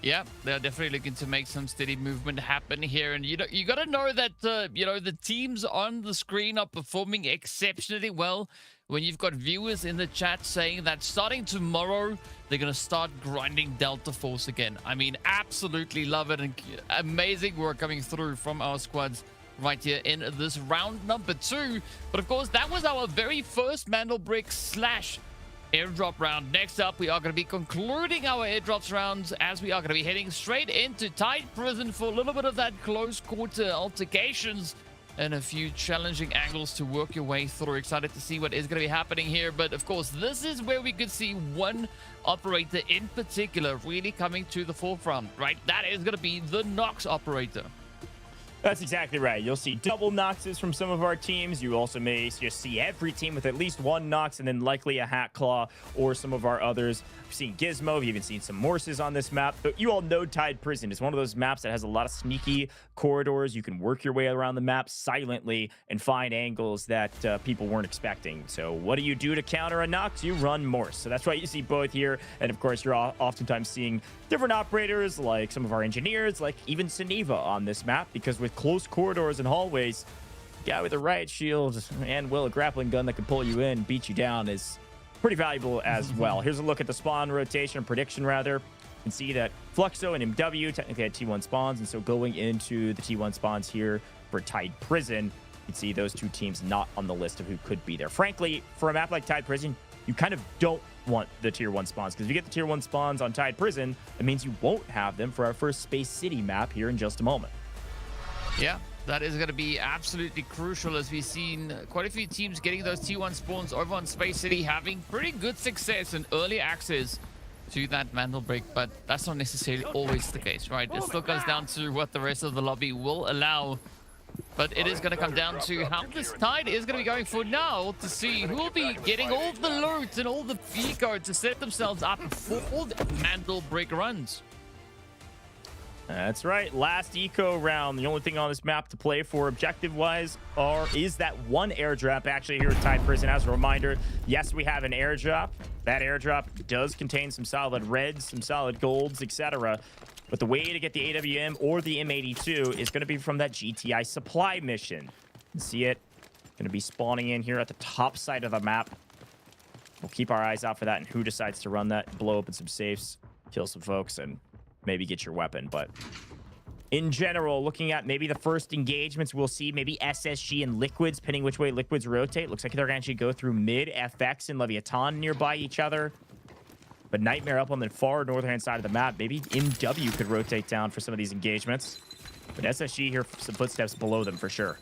Yeah, they're definitely looking to make some steady movement happen here. And you got to know that, the teams on the screen are performing exceptionally well. When you've got viewers in the chat saying that starting tomorrow, they're going to start grinding Delta Force again. I mean, absolutely love it. And amazing work coming through from our squads right here in this round number 2. But of course, that was our very first mantle brick / airdrop round. Next up, we are going to be concluding our airdrops rounds as we are going to be heading straight into Tide Prison for a little bit of that close quarter altercations and a few challenging angles to work your way through. Excited to see what is going to be happening here. But of course, this is where we could see one operator in particular really coming to the forefront, right? That is going to be the Nox operator. That's exactly right. You'll see double Noxes from some of our teams. You also may just see every team with at least one Nox and then likely a Hat Claw or some of our others. We've seen Gizmo. We've even seen some Morses on this map. But you all know Tide Prison is one of those maps that has a lot of sneaky corridors. You can work your way around the map silently and find angles that people weren't expecting. So what do you do to counter a Nox? You run Morse. So that's why you see both here. And of course, you're oftentimes seeing different operators like some of our engineers, like even Suniva on this map, because with close corridors and hallways, a guy with a riot shield and a grappling gun that can pull you in, beat you down is pretty valuable as well. Here's a look at the spawn rotation, or prediction rather. You can see that Fluxo and MW technically had T1 spawns, and so going into the T1 spawns here for Tide Prison, you can see those two teams not on the list of who could be there. Frankly, for a map like Tide Prison, you kind of don't want the tier 1 spawns, because if you get the tier 1 spawns on Tide Prison, it means you won't have them for our first Space City map here in just a moment. Yeah, That is going to be absolutely crucial, as we've seen quite a few teams getting those T1 spawns over on Space City, having pretty good success and early access to that mantle break, but that's not necessarily always the case, right? It still comes down to what the rest of the lobby will allow, but it is going to come down to how this tide is going to be going for now to see who will be getting all the loot and all the eco to set themselves up for the mantle break runs. That's right. Last eco round. The only thing on this map to play for objective-wise is that one airdrop actually here at Tide Prison. As a reminder, yes, we have an airdrop. That airdrop does contain some solid reds, some solid golds, etc. But the way to get the AWM or the M82 is going to be from that GTI supply mission. You can see it. Going to be spawning in here at the top side of the map. We'll keep our eyes out for that and who decides to run that, blow open some safes, kill some folks, and maybe get your weapon. But in general, looking at maybe the first engagements, we'll see maybe SSG and Liquids, depending which way Liquids rotate. Looks like they're going to actually go through mid, FX and Leviathan nearby each other. But Nightmare up on the far northern side of the map. Maybe MW could rotate down for some of these engagements. But SSG here, some footsteps below them for sure.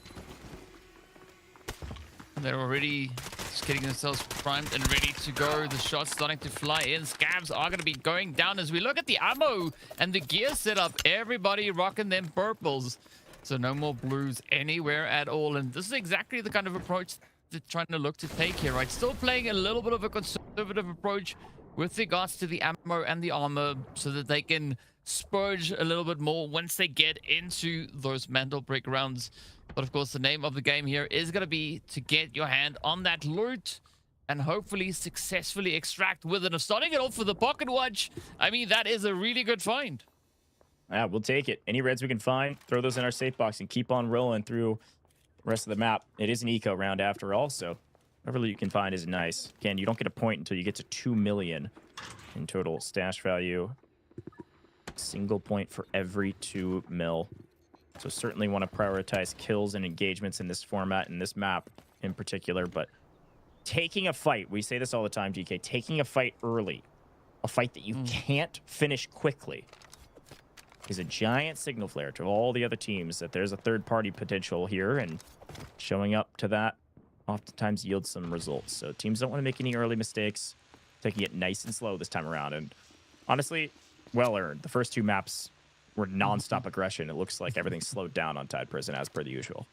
They're already just getting themselves primed and ready to go. The shots starting to fly in. Scabs are going to be going down as we look at the ammo and the gear setup. Everybody rocking them purples. So no more blues anywhere at all. And this is exactly the kind of approach they're trying to look to take here, right? Still playing a little bit of a conservative approach with regards to the ammo and the armor so that they can spurge a little bit more once they get into those mantle break rounds. But of course, the name of the game here is going to be to get your hand on that loot and hopefully successfully extract with it. Starting it off with the pocket watch, I mean, that is a really good find. Yeah, we'll take it. Any reds we can find, throw those in our safe box and keep on rolling through the rest of the map. It is an eco round after all, so whatever you can find is nice. Again, you don't get a point until you get to 2 million in total stash value. Single point for every 2 mil. So certainly want to prioritize kills and engagements in this format, in this map in particular. But taking a fight, we say this all the time, GK, taking a fight early, a fight that you can't finish quickly, is a giant signal flare to all the other teams that there's a third-party potential here, and showing up to that oftentimes yields some results. So teams don't want to make any early mistakes, taking it nice and slow this time around. And honestly, well earned. The first 2 maps were non-stop aggression. It looks like everything's slowed down on Tide Prison as per the usual.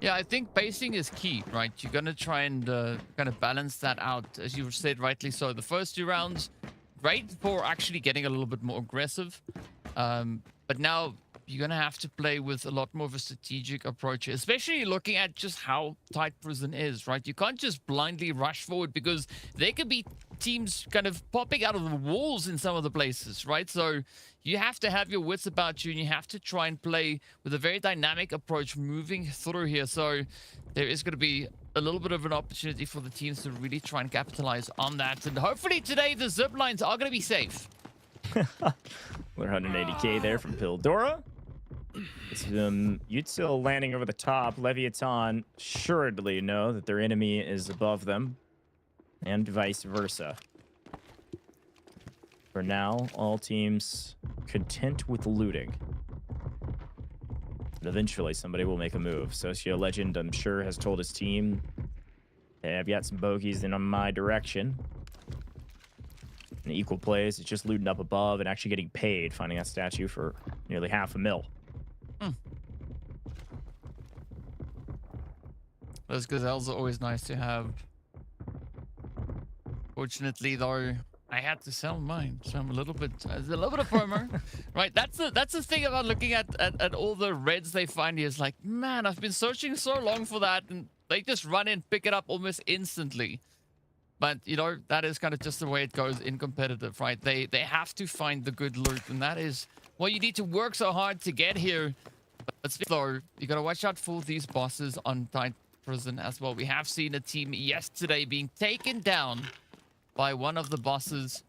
Yeah, I think pacing is key, right? You're going to try and kind of balance that out, as you said rightly so. The first 2 rounds, great for actually getting a little bit more aggressive. But now you're going to have to play with a lot more of a strategic approach, especially looking at just how Tide Prison is, right? You can't just blindly rush forward because there could be teams kind of popping out of the walls in some of the places, right? So you have to have your wits about you and you have to try and play with a very dynamic approach moving through here. So there is going to be a little bit of an opportunity for the teams to really try and capitalize on that. And hopefully today the zip lines are going to be safe. We're 180k there from Pildora. It's Utsil landing over the top. Leviathan assuredly know that their enemy is above them, and vice versa. For now, all teams content with looting. But eventually, somebody will make a move. Socio Legend, I'm sure, has told his team, hey, I've got some bogeys in my direction. And equal plays, it's just looting up above and actually getting paid, finding that statue for nearly $500,000. Those gazelles are always nice to have. Fortunately, though, I had to sell mine, so I'm a little bit of FOMO. Right, that's the thing about looking at all the reds they find here. Is like, man, I've been searching so long for that, and they just run in, pick it up almost instantly. But you know, that is kind of just the way it goes in competitive, right? They have to find the good loot, and that is what you need to work so hard to get here. But though, you gotta watch out for these bosses on Tide Prison as well. We have seen a team yesterday being taken down by one of the bosses.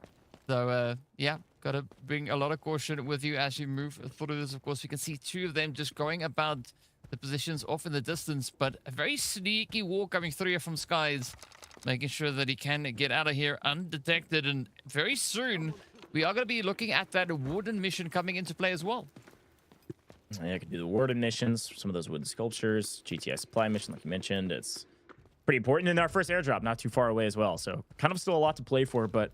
So yeah, gotta bring a lot of caution with you as you move through this. Of course, we can see 2 of them just going about the positions off in the distance, but a very sneaky walk coming through here from Skies, making sure that he can get out of here undetected. And very soon we are going to be looking at that wooden mission coming into play as well. Yeah, I could do the warden missions, some of those wooden sculptures, GTI supply mission, like you mentioned. It's pretty important. And our first airdrop, not too far away as well. So kind of still a lot to play for, but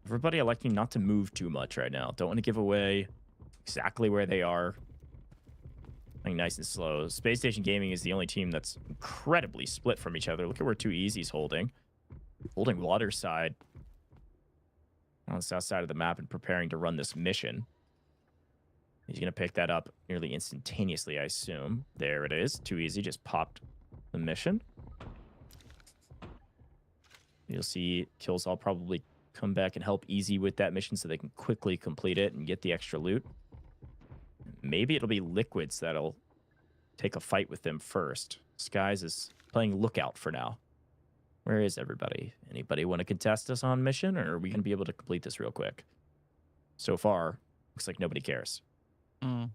everybody electing not to move too much right now. Don't want to give away exactly where they are. Playing nice and slow. Space Station Gaming is the only team that's incredibly split from each other. Look at where 2Easy's holding. Holding Waterside on the south side of the map and preparing to run this mission. He's going to pick that up nearly instantaneously, I assume. There it is. 2Easy just popped the mission. You'll see Kills all probably come back and help Easy with that mission so they can quickly complete it and get the extra loot. Maybe it'll be Liquids that'll take a fight with them first. Skies is playing lookout for now. Where is everybody? Anybody want to contest us on mission, or are we going to be able to complete this real quick? So far, looks like nobody cares. I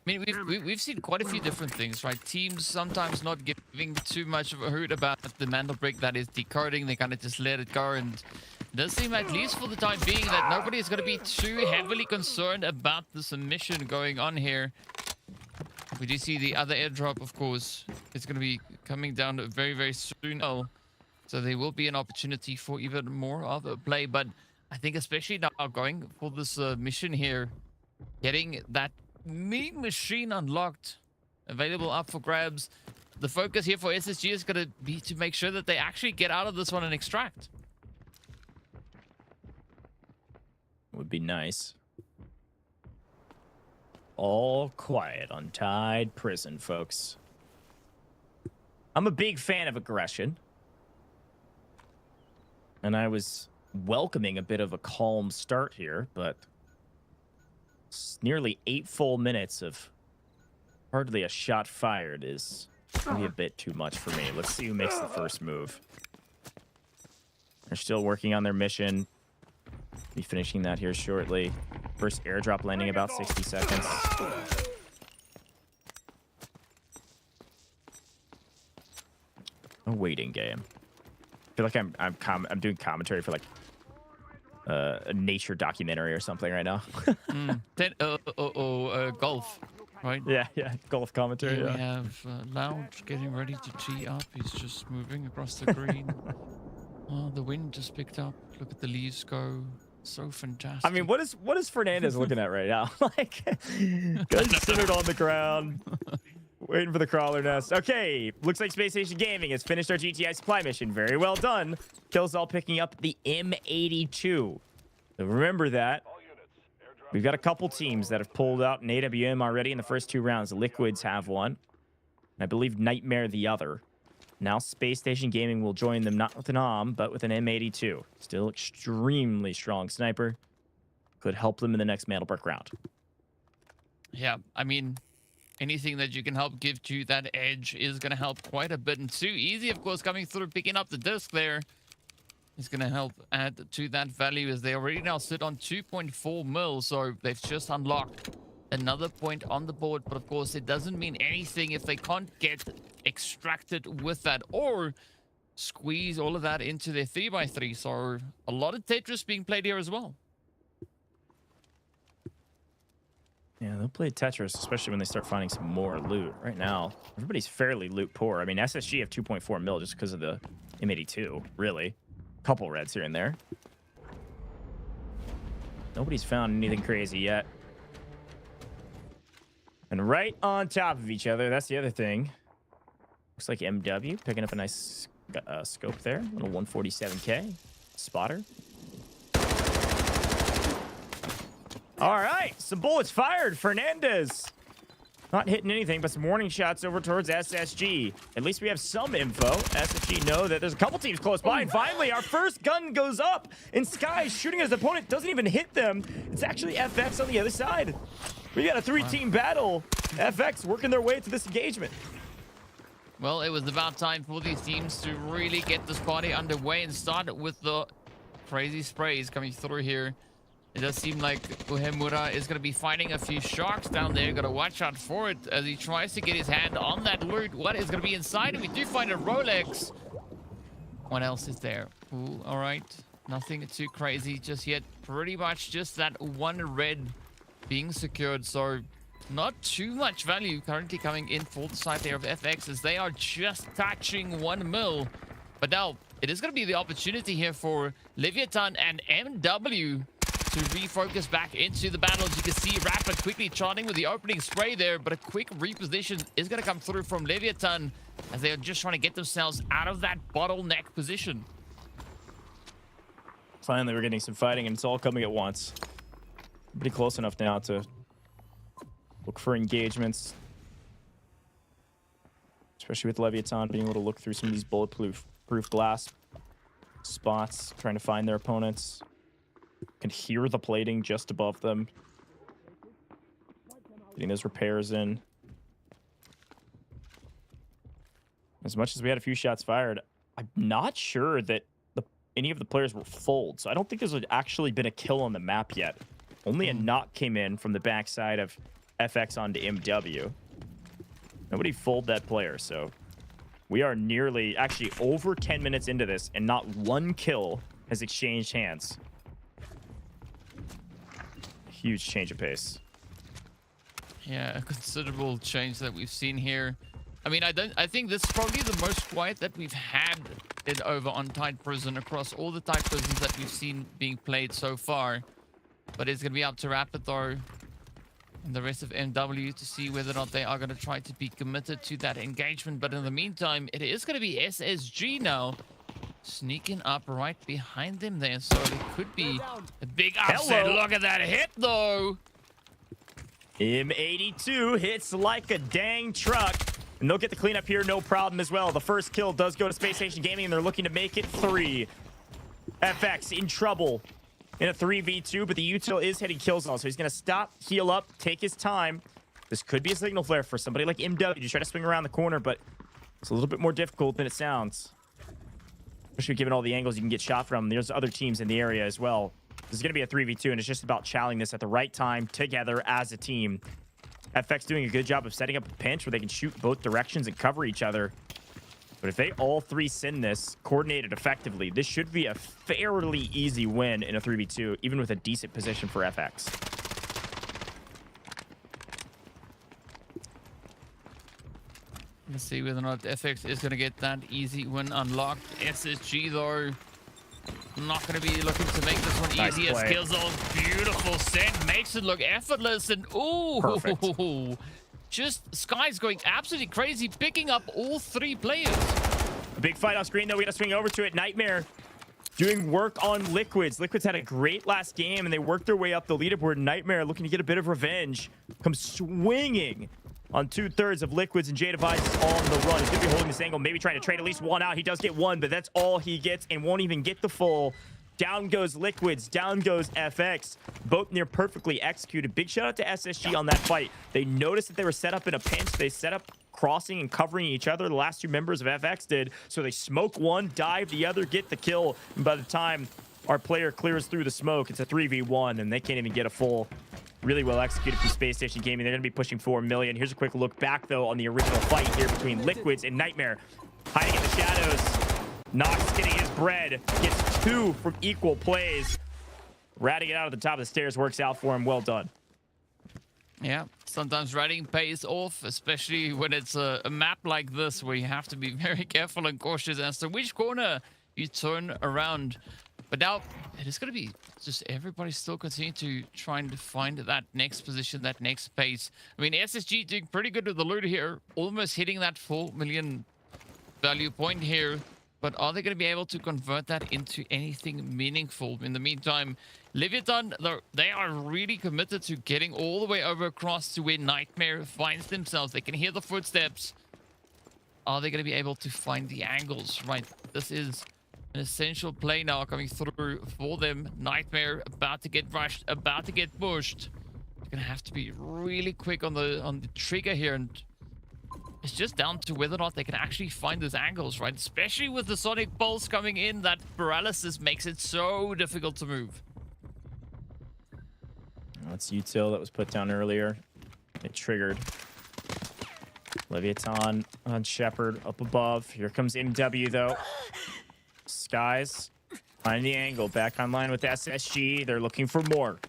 mean, we've seen quite a few different things, right? Teams sometimes not giving too much of a hoot about the mantle brick that is decoding. They kind of just let it go, and it does seem, at least for the time being, that nobody is going to be too heavily concerned about this mission going on here. We do see the other airdrop, of course, is going to be coming down very, very soon. So there will be an opportunity for even more of a play. But I think especially now going for this mission here, getting that mean machine unlocked, available up for grabs. The focus here for SSG is going to be to make sure that they actually get out of this one and extract. Would be nice. All quiet on Tide Prison, folks. I'm a big fan of aggression. And I was welcoming a bit of a calm start here, but nearly 8 full minutes of hardly a shot fired is maybe a bit too much for me. Let's see who makes the first move. They're still working on their mission. Be finishing that here shortly. First airdrop landing about 60 seconds. A waiting game. I feel like I'm doing commentary for like a nature documentary or something right now. Golf, right? Yeah, golf commentary. Here we have Loud getting ready to tee up. He's just moving across the green. Oh, the wind just picked up. Look at the leaves go. So fantastic. I mean, what is Fernandez looking at right now? Like, considered on the ground, waiting for the crawler nest. Okay, looks like Space Station Gaming has finished our GTI supply mission. Very well done. Kills all picking up the M82. So remember that. We've got a couple teams that have pulled out an AWM already in the first 2 rounds. The Liquids have one. And I believe Nightmare the other. Now Space Station Gaming will join them not with an AWM, but with an M82. Still extremely strong sniper. Could help them in the next Mandelberg round. Yeah, I mean, anything that you can help give to that edge is going to help quite a bit. And 2Easy, of course, coming through, picking up the disc there is going to help add to that value, as they already now sit on 2.4 mil. So they've just unlocked another point on the board. But of course, it doesn't mean anything if they can't get extracted with that or squeeze all of that into their 3x3. So a lot of Tetris being played here as well. Yeah, they'll play Tetris, especially when they start finding some more loot. Right now, everybody's fairly loot poor. I mean, SSG have 2.4 mil just because of the M82, really. Couple reds here and there. Nobody's found anything crazy yet. And right on top of each other, that's the other thing. Looks like MW picking up a nice scope there. Little 147K. Spotter. All right, some bullets fired. Fernandez not hitting anything, but some warning shots over towards SSG. At least we have some info. SSG know that there's a couple teams close by, and finally our first gun goes up, and Sky shooting at his opponent doesn't even hit them. It's actually FX on the other side. We got a 3-team battle. FX working their way to this engagement. Well, it was about time for these teams to really get this party underway and start with the crazy sprays coming through here. It does seem like Uhemura is going to be fighting a few sharks down there. Got to watch out for it as he tries to get his hand on that loot. What is going to be inside? And we do find a Rolex. What else is there? Ooh, all right. Nothing too crazy just yet. Pretty much just that one red being secured. So Not too much value currently coming in for the side there of FX as they are just touching 1 mil. But now it is going to be the opportunity here for Leviathan and MW to refocus back into the battle. As you can see, Rapid quickly charting with the opening spray there, but a quick reposition is going to come through from Leviathan as they are just trying to get themselves out of that bottleneck position. Finally, we're getting some fighting, and it's all coming at once. Pretty close enough now to look for engagements, especially with Leviathan being able to look through some of these bulletproof glass spots, trying to find their opponents. Can hear the plating just above them. Getting those repairs in. As much as we had a few shots fired, I'm not sure that any of the players were fulled, so I don't think there's actually been a kill on the map yet. Only a knock came in from the backside of FX onto MW. Nobody fulled that player, so we are nearly, actually over 10 minutes into this, and not one kill has exchanged hands. Huge change of pace. Yeah, a considerable change that we've seen here. I mean, I think this is probably the most quiet that we've had it over on Tide Prison across all the Tide Prisons that we've seen being played so far. But it's going to be up to Rapid though and the rest of MW to see whether or not they are going to try to be committed to that engagement. But in the meantime, it is going to be SSG now sneaking up right behind them there. So it could be a big upset. Hello. Look at that hit though. M82 hits like a dang truck. And they'll get the cleanup here, no problem as well. The first kill does go to Spacestation Gaming, and they're looking to make it 3. FX in trouble in a 3v2, but the util is hitting kills on, so he's going to stop, heal up, take his time. This could be a signal flare for somebody like MW to try to swing around the corner, but it's a little bit more difficult than it sounds. Especially given all the angles you can get shot from. There's other teams in the area as well. This is going to be a 3v2, and it's just about challenging this at the right time together as a team. FX doing a good job of setting up a pinch where they can shoot both directions and cover each other. But if they all three send this coordinated effectively, this should be a fairly easy win in a 3v2, even with a decent position for FX. Let's see whether or not FX is going to get that easy win unlocked. SSG, though, not going to be looking to make this one Nice easy. As play. Killzone, beautiful send, makes it look effortless. And ooh, Perfect. just Sky's going absolutely crazy, picking up all 3 players. A big fight off screen, though. We got to swing over to it. Nightmare doing work on Liquids. Liquids had a great last game, and they worked their way up the leaderboard. Nightmare looking to get a bit of revenge. Comes swinging on 2/3 of Liquids, and J Device is on the run. He's going to be holding this angle, maybe trying to trade at least one out. He does get one, but that's all he gets and won't even get the full. Down goes Liquids, down goes FX. Both near perfectly executed. Big shout out to SSG on that fight. They noticed that they were set up in a pinch. They set up crossing and covering each other. The last 2 members of FX did. So they smoke one, dive the other, get the kill. And by the time our player clears through the smoke, it's a 3v1, and they can't even get a full. Really well executed from Spacestation Gaming. They're going to be pushing 4 million. Here's a quick look back, though, on the original fight here between Liquids and Nightmare. Hiding in the shadows. Nox getting his bread. Gets 2 from equal plays. Ratting it out at the top of the stairs works out for him. Well done. Yeah, sometimes ratting pays off, especially when it's a map like this where you have to be very careful and cautious as to which corner you turn around. But now it is going to be just everybody still continuing to trying to find that next position, that next space. I mean, SSG doing pretty good with the loot here, almost hitting that 4 million value point here. But are they going to be able to convert that into anything meaningful? In the meantime, Leviathan, they are really committed to getting all the way over across to where Nightmare finds themselves. They can hear the footsteps. Are they going to be able to find the angles? Right, this is an essential play now coming through for them. Nightmare about to get rushed, about to get pushed. You're going to have to be really quick on the trigger here, and it's just down to whether or not they can actually find those angles, right? Especially with the Sonic Pulse coming in, that paralysis makes it so difficult to move. That's util that was put down earlier. It triggered. Leviathan on Shepard up above. Here comes MW, though. Skies finding the angle. Back online with SSG. They're looking for more.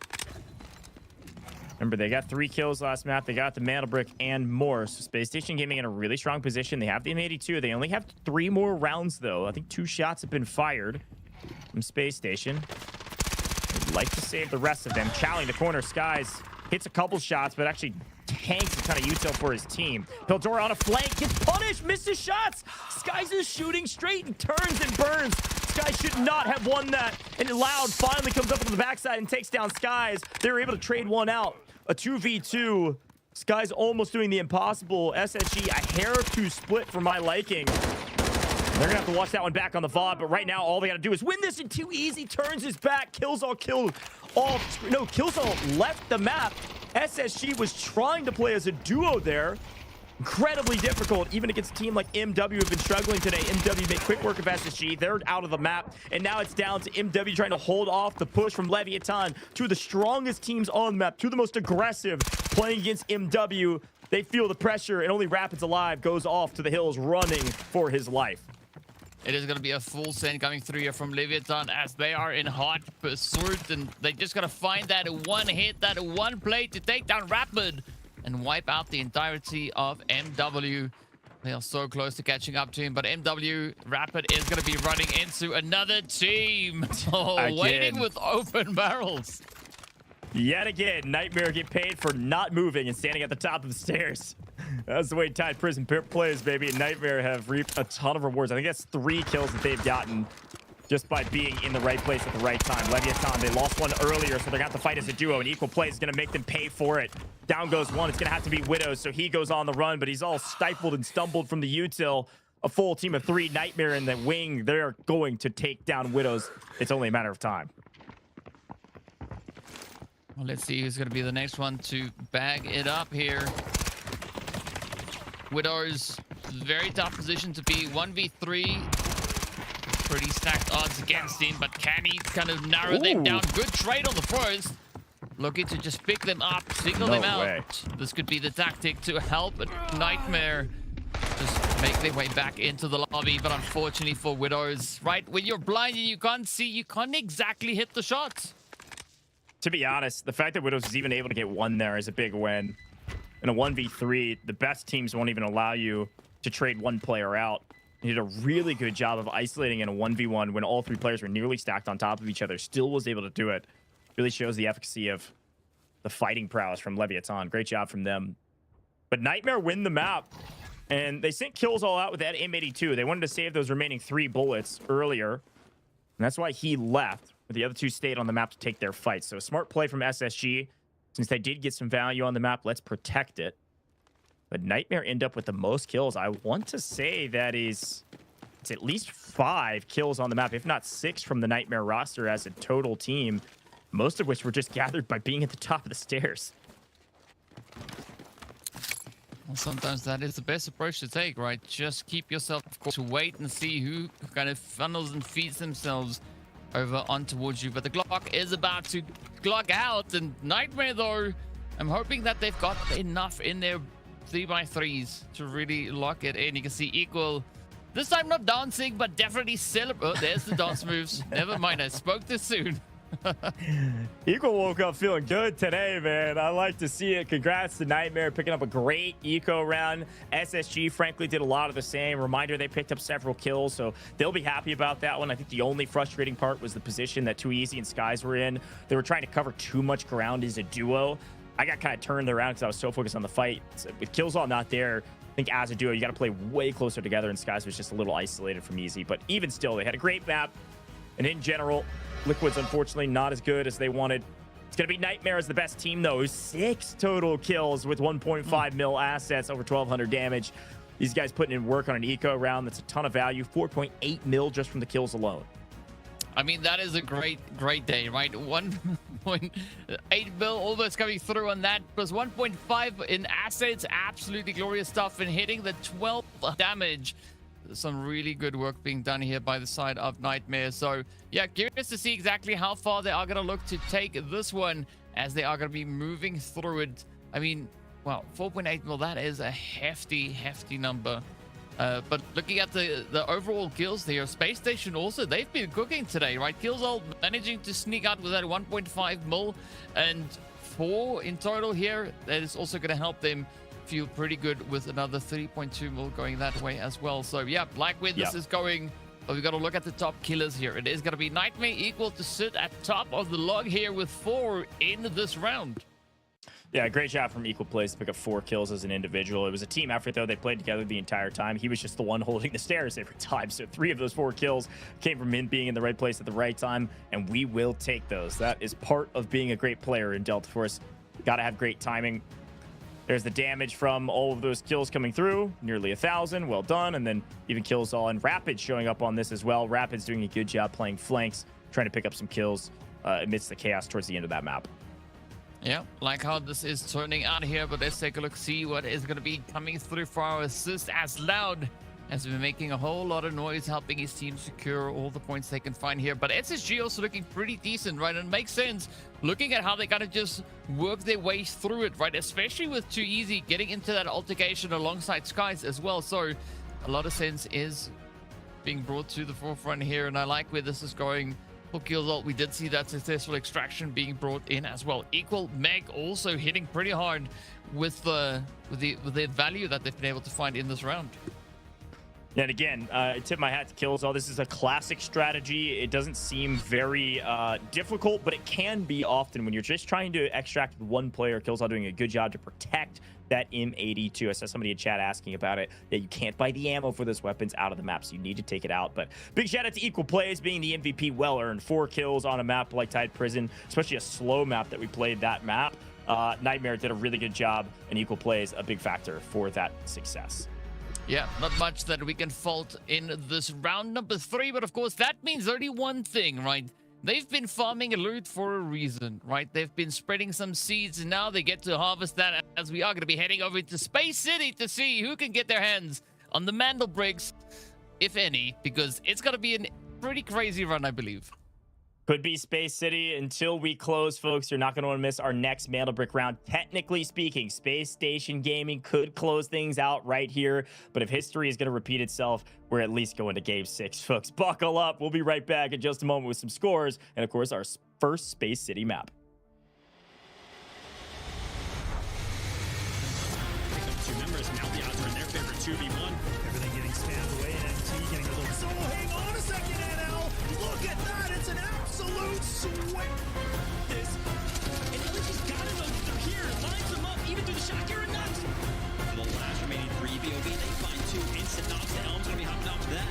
Remember, they got 3 kills last map. They got the Mantle Brick and more. So Spacestation Gaming in a really strong position. They have the M82. They only have 3 more rounds, though. I think 2 shots have been fired from Spacestation. They'd like to save the rest of them. Chowing the corner. Skies hits a couple shots, but actually tanks a ton of util for his team. Pildora on a flank. Gets punished. Misses shots. Skies is shooting straight and turns and burns. Skies should not have won that. And Loud finally comes up on the backside and takes down Skies. They were able to trade one out. A 2v2. Skies almost doing the impossible. SSG, a hair to split for my liking. They're gonna have to watch that one back on the VOD, but right now all they gotta do is win this in 2 easy. Turns his back. Killzall killed all. No, Killzall left the map. SSG was trying to play as a duo there. Incredibly difficult, even against a team like MW have been struggling today. MW made quick work of SSG. They're out of the map, and now it's down to MW trying to hold off the push from LEVIATAN, two of the strongest teams on the map, two of the most aggressive, playing against MW. They feel the pressure, and only Rapids Alive goes off to the hills running for his life. It is going to be a full send coming through here from LEVIATAN as they are in hot pursuit, and they just got to find that one hit, that one play to take down Rapid and wipe out the entirety of MW. They are so close to catching up to him, but MW Rapid is going to be running into another team. Oh, waiting with open barrels. Yet again, Nightmare get paid for not moving and standing at the top of the stairs. That's the way Tide Prison plays, baby. Nightmare have reaped a ton of rewards. I think that's 3 kills that they've gotten just by being in the right place at the right time. LEVIATAN, they lost one earlier, so they're going to have to fight as a duo, and equal play is going to make them pay for it. Down goes one. It's going to have to be Widows, so he goes on the run, but he's all stifled and stumbled from the util. A full team of 3. Nightmare in the wing. They're going to take down Widows. It's only a matter of time. Well, let's see who's going to be the next one to bag it up here. Widows, very tough position to be. 1v3. Pretty stacked odds against him, but can he kind of narrow them down? Good trade on the first. Looking to just pick them up, single them out. This could be the tactic to help Nightmare just make their way back into the lobby, but unfortunately for Widows, right, when you're blind and you can't see, you can't exactly hit the shots. To be honest, the fact that Widows is even able to get one there is a big win. In a 1v3, the best teams won't even allow you to trade one player out. He did a really good job of isolating in a 1v1 when all 3 players were nearly stacked on top of each other. Still was able to do it. Really shows the efficacy of the fighting prowess from LEVIATAN. Great job from them. But Nightmare win the map, and they sent Killzall out with that M82. They wanted to save those remaining 3 bullets earlier, and that's why he left. But the other 2 stayed on the map to take their fight. So smart play from SSG. Since they did get some value on the map, let's protect it. But Nightmare end up with the most kills. I want to say that it's at least 5 kills on the map, if not 6 from the Nightmare roster as a total team, most of which were just gathered by being at the top of the stairs. Well, sometimes that is the best approach to take, right? Just keep yourself to wait and see who kind of funnels and feeds themselves over on towards you. But the Glock is about to Glock out, and Nightmare, though, I'm hoping that they've got enough in their 3x3s to really lock it in. You can see Equal, this time not dancing, but definitely celebrate. Oh, there's the dance moves. Never mind, I spoke too soon. Equal woke up feeling good today, man. I like to see it. Congrats to Nightmare picking up a great eco round. SSG, frankly, did a lot of the same. Reminder, they picked up several kills, so they'll be happy about that one. I think the only frustrating part was the position that 2easy and Skies were in. They were trying to cover too much ground as a duo. I got kind of turned around because I was so focused on the fight. So with Killzall not there, I think as a duo, you got to play way closer together, and Skies was just a little isolated from easy. But even still, they had a great map. And in general, Liquid's unfortunately not as good as they wanted. It's going to be Nightmare as the best team, though. 6 total kills with 1.5 mil assets, over 1,200 damage. These guys putting in work on an eco round. That's a ton of value. 4.8 mil just from the kills alone. I mean, that is a great day, right? 1.8 mil almost coming through on that, plus 1.5 in assets. Absolutely glorious stuff, and hitting the 12 damage. Some really good work being done here by the side of Nightmare. So yeah, curious to see exactly how far they are going to look to take this one, as they are going to be moving through it. I mean, well, 4.8 mil, that is a hefty number. But looking at the overall kills there, Spacestation also, they've been cooking today, right? Kills all managing to sneak out with that 1.5 mil, and 4 in total here. That is also going to help them feel pretty good with another 3.2 mil going that way as well. So yeah, like where this is going, but we got to look at the top killers here. It is going to be Nightmare Equal to sit at top of the log here with 4 in this round. Yeah, great job from Equal Plays to pick up 4 kills as an individual. It was a team effort, though. They played together the entire time. He was just the one holding the stairs every time. So 3 of those 4 kills came from him being in the right place at the right time, and we will take those. That is part of being a great player in Delta Force. Got to have great timing. There's the damage from all of those kills coming through. Nearly 1,000. Well done. And then even kills all. And Rapid showing up on this as well. Rapid's doing a good job playing flanks, trying to pick up some kills amidst the chaos towards the end of that map. Yeah, like how this is turning out here, but let's take a look, see what is going to be coming through for our assist. As Loud has been making a whole lot of noise, helping his team secure all the points they can find here. But SSG also looking pretty decent, right? And it makes sense looking at how they got to just work their way through it, right? Especially with Too Easy getting into that altercation alongside Skies as well. So a lot of sense is being brought to the forefront here, and I like where this is going. We did see that successful extraction being brought in as well. Equal Meg also hitting pretty hard with the value that they've been able to find in this round. And again, I tip my hat to Killzall. This is a classic strategy. It doesn't seem very difficult, but it can be often when you're just trying to extract one player. Killzall doing a good job to protect that M82. I saw somebody in chat asking about it, that you can't buy the ammo for those weapons out of the map, so you need to take it out. But big shout out to Equal Plays being the MVP. Well earned. 4 kills on a map like Tide Prison, especially a slow map that we played that map. Nightmare did a really good job, and Equal Plays a big factor for that success. Yeah, not much that we can fault in this round number 3, but of course that means only one thing, right? They've been farming loot for a reason, right? They've been spreading some seeds, and now they get to harvest that, as we are going to be heading over to Space City to see who can get their hands on the Mandel bricks, if any, because it's going to be a pretty crazy run, I believe. Could be Space City until we close, folks. You're not going to want to miss our next Mandel Brick round. Technically speaking, Space Station Gaming could close things out right here. But if history is going to repeat itself, we're at least going to Game 6, folks. Buckle up. We'll be right back in just a moment with some scores. And, of course, our first Space City map. Two members, now the odds are in their favor, 2v1. Everything getting spammed away, and NT getting a little... So, hang on a second, NL! Look at that! It's an absolute swing! This... And LG's got to know that they're here! Lines them up, even through the shock, you're nuts! The last remaining 3 BOV, they find 2 instant knocks. The Helm's gonna be hopping off that.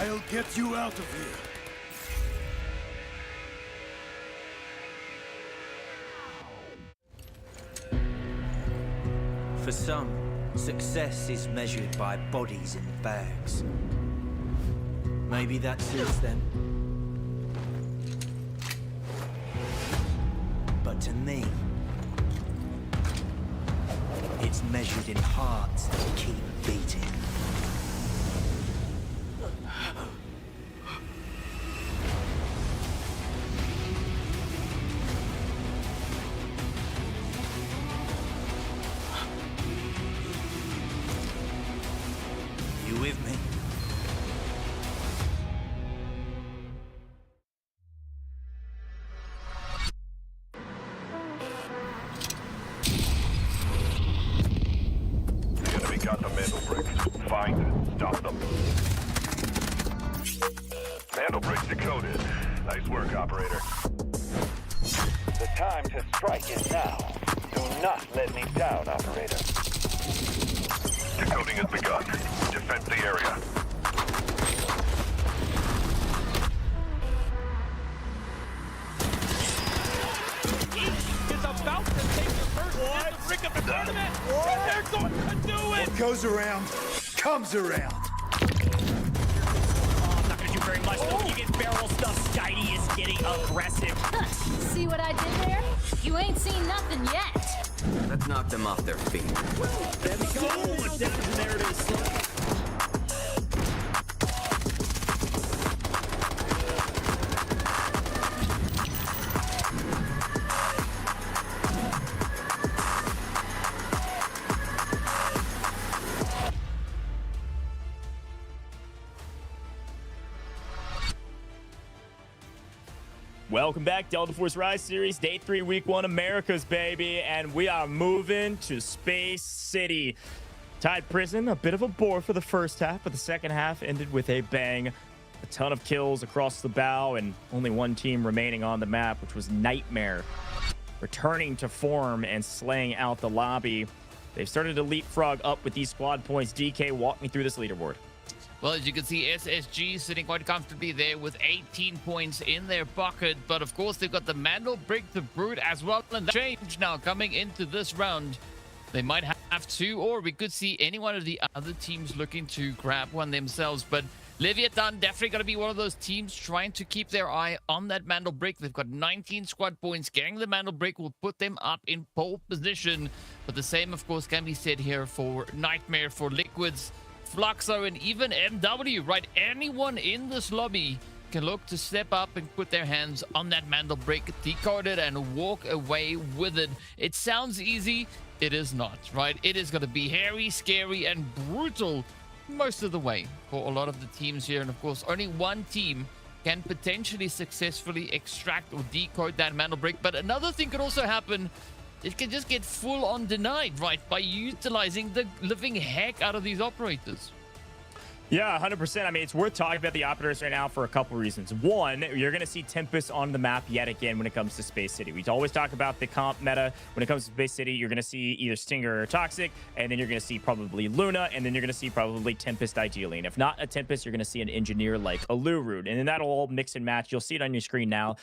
I'll get you out of here. For some, success is measured by bodies in bags. Maybe that suits them. But to me, it's measured in hearts that keep beating. You with me? The enemy got the Mandel bricks. Find it. Stop them. Mandel bricks decoded. Nice work, operator. The time to strike is now. Do not let me down, operator. Decoding has begun. Defend the area. Is about to take the first brick of the tournament. And they're going to do it. What goes around, comes around. Not gonna do very much though. You get barrel stuff. Skydie is getting aggressive. See what I did there? You ain't seen nothing yet. Let's knock them off their feet. There's so much damage in there. It is. Welcome back, Delta Force Rise Series, Day 3, Week 1, Americas, baby. And we are moving to Space City. Tide Prison, a bit of a bore for the first half, but the second half ended with a bang. A ton of kills across the bow, and only one team remaining on the map, which was Nightmare, returning to form and slaying out the lobby. They've started to leapfrog up with these squad points. DK, walk me through this leaderboard. Well, as you can see, SSG sitting quite comfortably there with 18 points in their pocket. But of course, they've got the Mandel Brick to Brute as well. And that change now coming into this round. They might have two, or we could see any one of the other teams looking to grab one themselves. But Leviathan definitely going to be one of those teams trying to keep their eye on that Mandel Brick. They've got 19 squad points. Getting the Mandel Brick will put them up in pole position. But the same, of course, can be said here for Nightmare, for Liquids, Fluxo, and even MW, right? Anyone in this lobby can look to step up and put their hands on that Mandel Brick, decode it, and walk away with it. It sounds easy. It is not, right? It is going to be hairy, scary, and brutal most of the way for a lot of the teams here. And of course, only one team can potentially successfully extract or decode that Mandel Brick. But another thing could also happen. It can just get full on denied, right? By utilizing the living heck out of these operators. Yeah, 100%. I mean, it's worth talking about the operators right now for a couple reasons. One, you're going to see Tempest on the map yet again when it comes to Space City. We always talk about the comp meta. When it comes to Space City, you're going to see either Stinger or Toxic, and then you're going to see probably Luna, and then you're going to see probably Tempest ideally. And if not a Tempest, you're going to see an Engineer like a Lurud. And then that'll all mix and match. You'll see it on your screen now.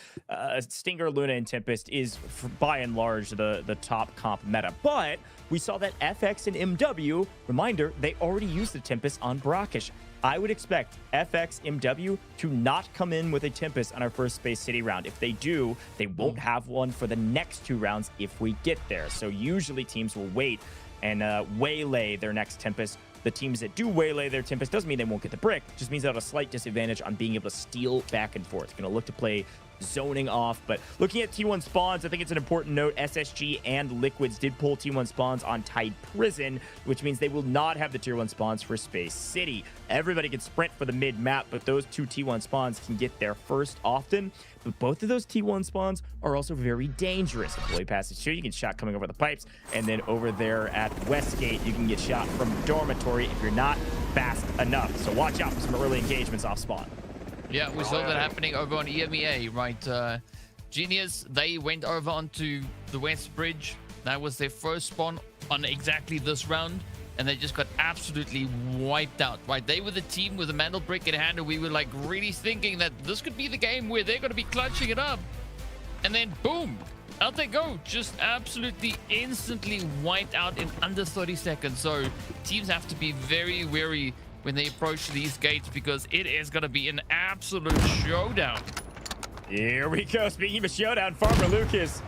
Stinger, Luna, and Tempest is, by and large, the top comp meta. But we saw that FX and MW, reminder, they already used the Tempest on Brakkesh. I would expect FX, MW to not come in with a Tempest on our first Space City round. If they do, they won't have one for the next two rounds if we get there. So usually teams will wait and waylay their next Tempest. The teams that do waylay their Tempest doesn't mean they won't get the brick. It just means they have a slight disadvantage on being able to steal back and forth. Going to look to play zoning off. But looking at T1 spawns, I think it's an important note. SSG and Liquids did pull T1 spawns on Tide Prison, which means they will not have the tier 1 spawns for Space City. Everybody can sprint for the mid map, but those two T1 spawns can get there first often. But both of those T1 spawns are also very dangerous. Employee Passage 2, you get shot coming over the pipes, and then over there at Westgate, you can get shot from Dormitory if you're not fast enough. So watch out for some early engagements off spawn. Yeah, we saw that happening over on EMEA, right? Genius, they went over onto the West Bridge. That was their first spawn on exactly this round. and they just got absolutely wiped out, right? They were the team with the Mandel Brick in hand, and we were like really thinking that this could be the game where they're going to be clutching it up. And then boom, out they go, just absolutely instantly wiped out in under 30 seconds. So teams have to be very wary when they approach these gates, because it is going to be an absolute showdown. Here we go. Speaking of a showdown, Farmer Lucas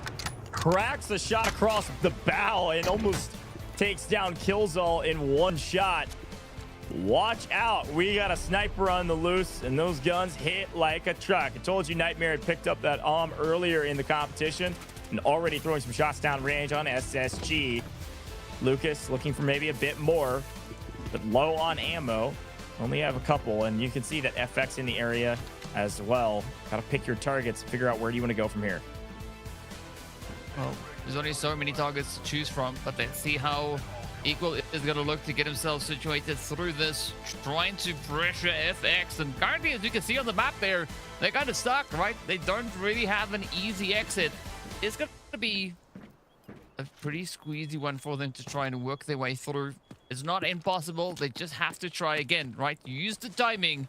cracks the shot across the bow and almost takes down Killzall in one shot. Watch out. We got a sniper on the loose, and those guns hit like a truck. I told you Nightmare had picked up that earlier in the competition and already throwing some shots down range on SSG. Lucas looking for maybe a bit more, but low on ammo. Only have a couple, and you can see that FX in the area as well. Gotta pick your targets, figure out where do you want to go from here. Well, there's only so many targets to choose from, but let's see how Equal is going to look to get himself situated through this, trying to pressure FX. And currently, as you can see on the map there, they're kind of stuck, right? They don't really have an easy exit. It's going to be a pretty squeezy one for them to try and work their way through. It's not impossible. They just have to try again, right? Use the timing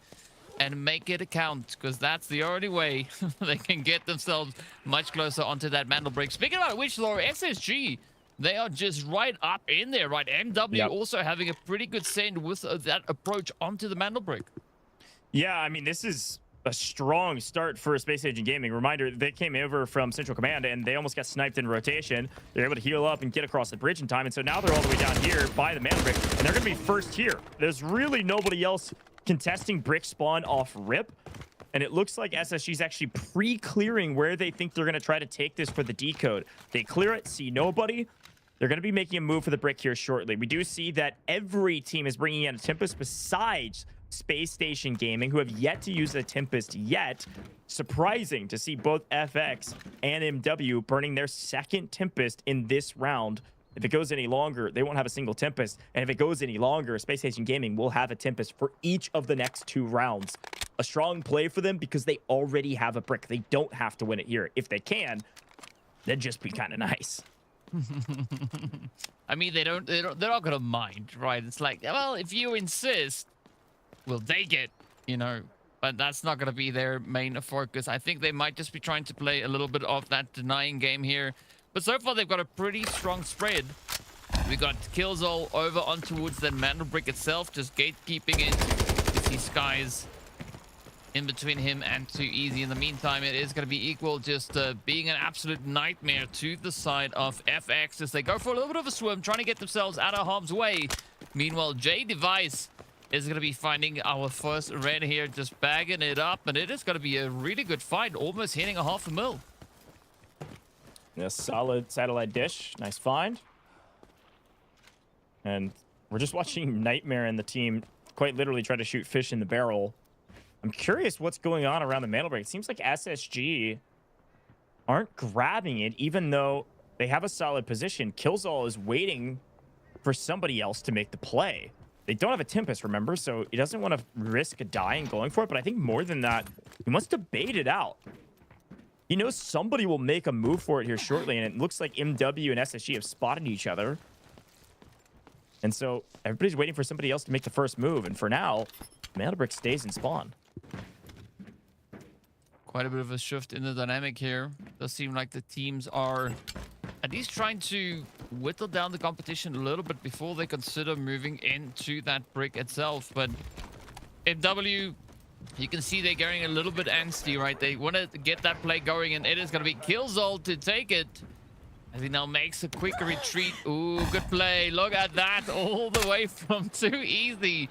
and make it count, because that's the only way they can get themselves much closer onto that Mandel Break. Speaking about which, though, SSG, they are just right up in there, right? MW also having a pretty good send with that approach onto the Mandel Break. Yeah, I mean, this is a strong start for Spacestation Gaming. Reminder, they came over from Central Command and they almost got sniped in rotation. They're able to heal up and get across the bridge in time, and so now they're all the way down here by the Mandel Break, and they're going to be first here. There's really nobody else contesting brick spawn off rip, and it looks like SSG's actually pre-clearing where they think they're going to try to take this for the decode. They clear it, see nobody. They're going to be making a move for the brick here shortly. We do see that every team is bringing in a Tempest besides Spacestation Gaming, who have yet to use a Tempest yet. Surprising to see both FX and MW burning their second Tempest in this round. If it goes any longer, they won't have a single Tempest. And if it goes any longer, Spacestation Gaming will have a Tempest for each of the next 2 rounds. A strong play for them because they already have a brick. They don't have to win it here. If they can, that'd just be kind of nice. I mean, they're not gonna mind, right? It's like, well, if you insist, we'll take it, you know. But that's not gonna be their main focus. I think they might just be trying to play a little bit of that denying game here. But so far, they've got a pretty strong spread. We got Killzall over on towards the Mandel Brick itself, just gatekeeping it. You see Skies in between him and Too Easy. In the meantime, it is going to be Equal, just being an absolute nightmare to the side of FX as they go for a little bit of a swim, trying to get themselves out of harm's way. Meanwhile, J Device is going to be finding our first red here, just bagging it up, and it is going to be a really good fight, almost hitting a 500,000. Yeah, solid satellite dish. Nice find. And we're just watching Nightmare and the team quite literally try to shoot fish in the barrel. I'm curious what's going on around the Mandel Break. It seems like SSG aren't grabbing it, even though they have a solid position. Killzall is waiting for somebody else to make the play. They don't have a Tempest, remember, so he doesn't want to risk a die and going for it. But I think more than that, he wants to bait it out. He knows somebody will make a move for it here shortly, and it looks like MW and SSG have spotted each other. And so everybody's waiting for somebody else to make the first move. And for now, Mandel Brick stays in spawn. Quite a bit of a shift in the dynamic here. Does seem like the teams are at least trying to whittle down the competition a little bit before they consider moving into that brick itself. But MW, you can see they're going a little bit angsty, right? They want to get that play going, and it is going to be Killzall to take it. As he now makes a quick retreat. Ooh, good play. Look at that. All the way from Too Easy.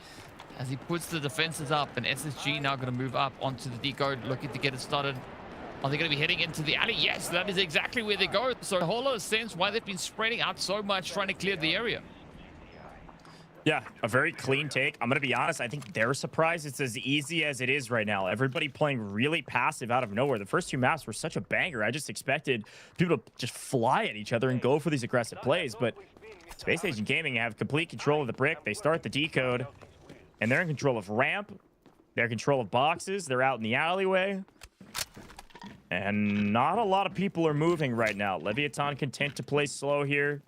As he puts the defenses up, and SSG now going to move up onto the decode, looking to get it started. Are they going to be heading into the alley? Yes, that is exactly where they go. So a whole lot of sense why they've been spreading out so much, trying to clear the area. Yeah, a very clean take. I'm going to be honest. I think they're surprised it's as easy as it is right now. Everybody playing really passive out of nowhere. The first 2 maps were such a banger. I just expected people to just fly at each other and go for these aggressive plays. But Spacestation Gaming have complete control of the brick. They start the decode, and they're in control of ramp. They're in control of boxes. They're out in the alleyway. And not a lot of people are moving right now. LEVIATAN content to play slow here.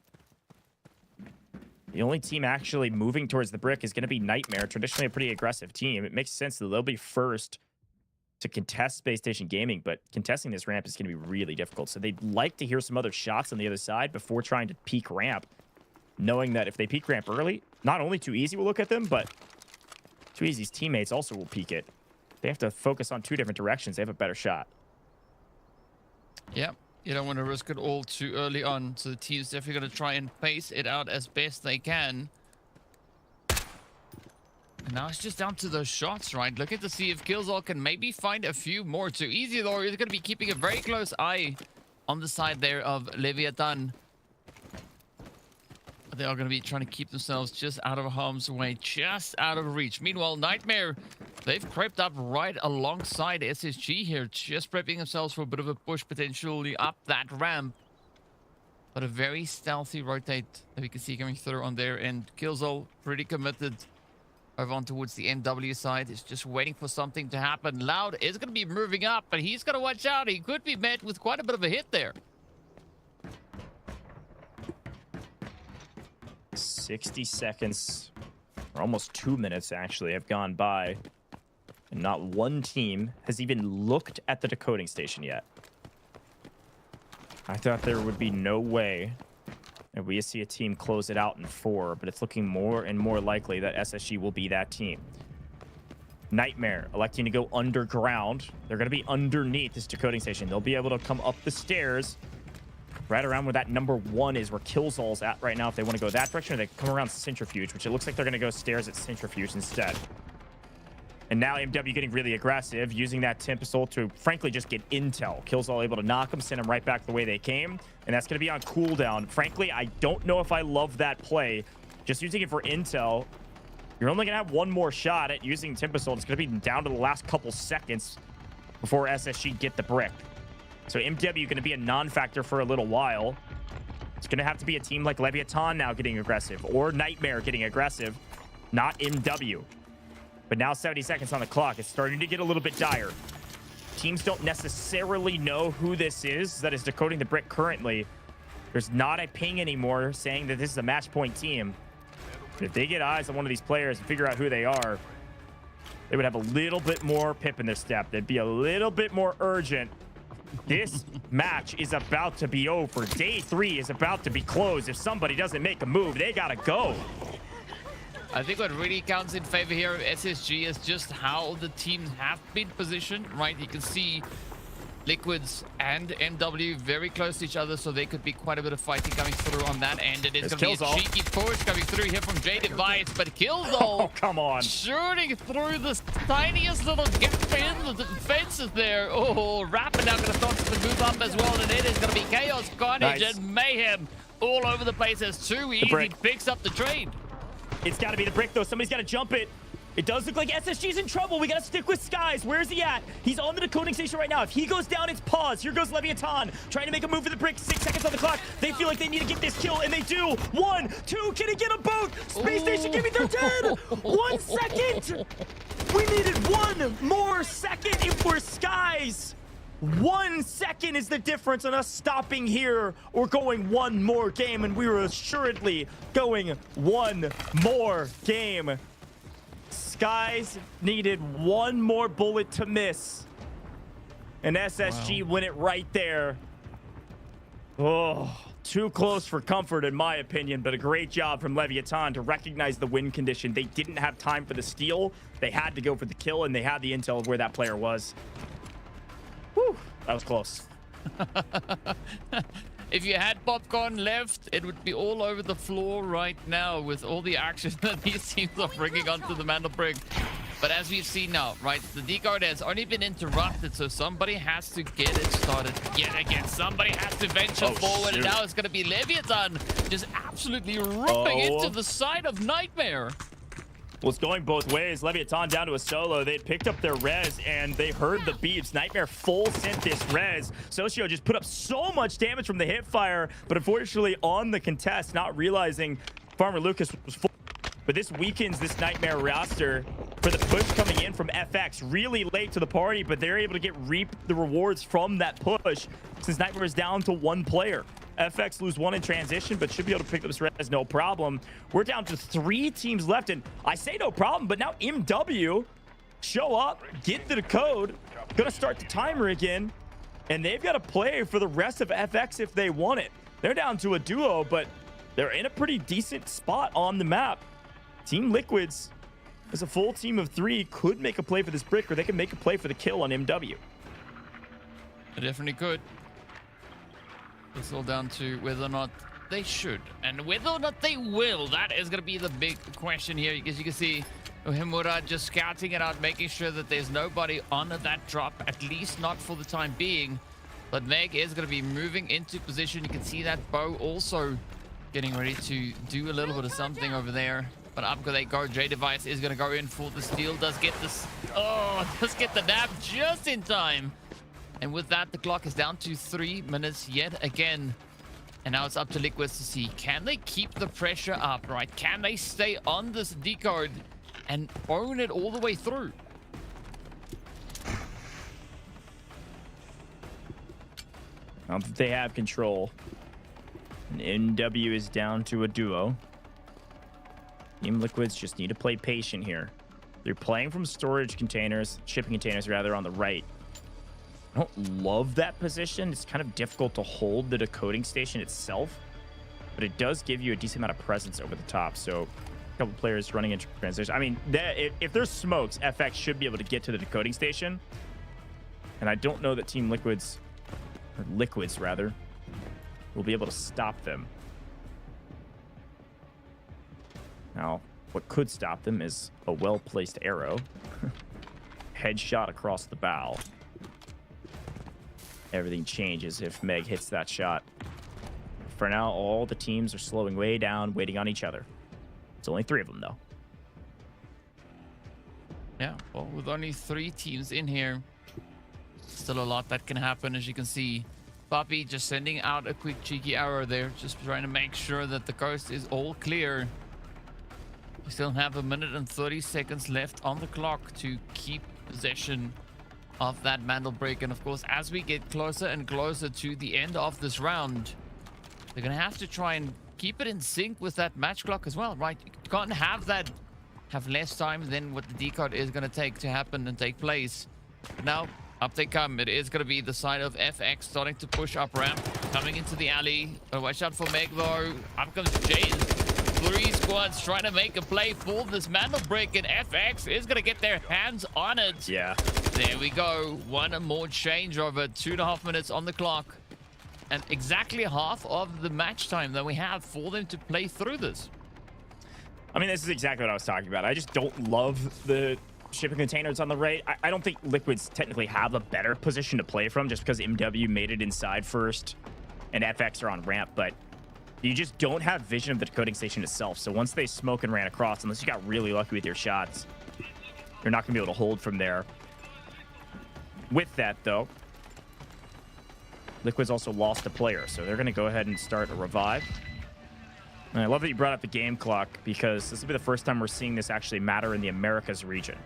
The only team actually moving towards the brick is going to be Nightmare, traditionally a pretty aggressive team. It makes sense that they'll be first to contest Space Station Gaming, but contesting this ramp is going to be really difficult. So they'd like to hear some other shots on the other side before trying to peek ramp, knowing that if they peek ramp early, not only 2easy will look at them, but 2easy's teammates also will peek it. They have to focus on two different directions. They have a better shot. Yeah, you don't want to risk it all too early on. So the team's definitely going to try and pace it out as best they can. And now it's just down to those shots, right? Looking to see if Killzall can maybe find a few more. Too easy, though. He's going to be keeping a very close eye on the side there of Leviathan. They are going to be trying to keep themselves just out of harm's way, just out of reach. Meanwhile, Nightmare, they've crept up right alongside SSG here, just prepping themselves for a bit of a push potentially up that ramp. But a very stealthy rotate that we can see coming through on there. And Killzall pretty committed over on towards the NW side. It's just waiting for something to happen. Loud is going to be moving up, but he's got to watch out. He could be met with quite a bit of a hit there. 60 seconds, or almost 2 minutes actually, have gone by, and not one team has even looked at the decoding station yet. I thought there would be no way that we see a team close it out in 4, but it's looking more and more likely that SSG will be that team. Nightmare electing to go underground. They're going to be underneath this decoding station. They'll be able to come up the stairs right around where that number 1 is, where Killzall's at right now. If they want to go that direction, or they come around Centrifuge, which it looks like they're going to go stairs at Centrifuge instead. And now MW getting really aggressive, using that Tempest to frankly just get intel. Killzall able to knock them, send them right back the way they came, and that's going to be on cooldown. Frankly, I don't know if I love that play. Just using it for intel, you're only going to have one more shot at using Tempest. It's going to be down to the last couple seconds before SSG get the brick. So MW going to be a non-factor for a little while. It's going to have to be a team like Leviathan now getting aggressive, or Nightmare getting aggressive, not MW. But now 70 seconds on the clock. It's starting to get a little bit dire. Teams don't necessarily know who this is that is decoding the brick currently. There's not a ping anymore saying that this is a match point team. But if they get eyes on one of these players and figure out who they are, they would have a little bit more pip in their step. They'd be a little bit more urgent. This match is about to be over. Day 3 is about to be closed. If somebody doesn't make a move, they gotta go. I think what really counts in favor here of SSG is just how the teams have been positioned, right? You can see Liquids and MW very close to each other, so there could be quite a bit of fighting coming through on that end. It is going to be a cheeky push coming through here from J-Device, but Killzall, oh, come on, shooting through the tiniest little gap in the fences there. Oh, Rapid now going to start to move up as well, and it is going to be chaos, carnage, and mayhem all over the place as 2easy picks up the trade. It's got to be the brick, though. Somebody's got to jump it. It does look like SSG's in trouble. We got to stick with Skies. Where's he at? He's on the decoding station right now. If he goes down, it's pause. Here goes Leviathan trying to make a move for the brick. 6 seconds on the clock. They feel like they need to get this kill, and they do. 1, 2, can he get a boat? Space Station, give me their 10. 1 second. We needed 1 more second if we're Skies. 1 second is the difference on us stopping here or going one more game, and we were assuredly going one more game. Skies needed 1 more bullet to miss, and SSG win it right there. Oh, too close for comfort in my opinion, but a great job from Leviathan to recognize the win condition. They didn't have time for the steal. They had to go for the kill, and they had the intel of where that player was. Whew, that was close. If you had popcorn left, it would be all over the floor right now with all the action that these teams are bringing onto the Mantle Brick. But as we've seen now, right, the decard has only been interrupted, so somebody has to get it started yet again. Somebody has to venture forward, and now it's going to be Leviathan just absolutely ripping into the side of Nightmare. Well, it's going both ways. Leviathan down to a solo. They picked up their res, and they heard the beeps. Nightmare full sent this res. Socio just put up so much damage from the hip fire, but unfortunately on the contest, not realizing Farmer Lucas was full. But this weakens this Nightmare roster for the push coming in from FX. Really late to the party, but they're able to reap the rewards from that push since Nightmare is down to 1 player. FX lose one in transition, but should be able to pick up this res no problem. We're down to 3 teams left, and I say no problem, but now MW show up, get the code, gonna start the timer again, and they've got to play for the rest of FX if they want it. They're down to a duo, but they're in a pretty decent spot on the map. Team Liquids, as a full team of 3, could make a play for this brick, or they can make a play for the kill on MW. They definitely could. It's all down to whether or not they should and whether or not they will. That is going to be the big question here, because you can see Ohimura just scouting it out, making sure that there's nobody on that drop, at least not for the time being. But Meg is going to be moving into position. You can see that Bo also getting ready to do a little bit of something over there. But up they go. J-Device is going to go in for the steal. Does get this. Oh, does get the nap just in time. And with that, the clock is down to 3 minutes yet again. And now it's up to Liquids to see, can they keep the pressure up, right? Can they stay on this decode and own it all the way through? Now that they have control, and NW is down to a duo. Team Liquids just need to play patient here. They're playing from storage containers, shipping containers rather, on the right. I don't love that position. It's kind of difficult to hold the decoding station itself, but it does give you a decent amount of presence over the top. So a couple players running into transition. I mean, if there's smokes, FX should be able to get to the decoding station. And I don't know that Team Liquids, or Liquids rather, will be able to stop them. Now, what could stop them is a well-placed arrow. Headshot across the bow. Everything changes if Meg hits that shot. For now, all the teams are slowing way down, waiting on each other. It's only 3 of them, though. Yeah, well, with only 3 teams in here, still a lot that can happen, as you can see. Puppy just sending out a quick cheeky arrow there, just trying to make sure that the coast is all clear. We still have 1 minute and 30 seconds left on the clock to keep possession of that mantle break. And of course, as we get closer and closer to the end of this round, they're gonna have to try and keep it in sync with that match clock as well, right? You can't have that have less time than what the decode is gonna take to happen and take place. But now up they come. It is gonna be the side of FX starting to push up ramp, coming into the alley. Watch out for Meg though. Up comes Jade. 3 squads trying to make a play for this mantle break, and FX is gonna get their hands on it. Yeah. There we go. 1 more changeover. 2.5 minutes on the clock. And exactly half of the match time that we have for them to play through this. I mean, this is exactly what I was talking about. I just don't love the shipping containers on the right. I don't think Liquids technically have a better position to play from just because MW made it inside first and FX are on ramp, but you just don't have vision of the decoding station itself. So once they smoke and ran across, unless you got really lucky with your shots, you're not going to be able to hold from there. With that, though, Liquids also lost a player, so they're going to go ahead and start a revive. And I love that you brought up the game clock, because this will be the first time we're seeing this actually matter in the Americas region.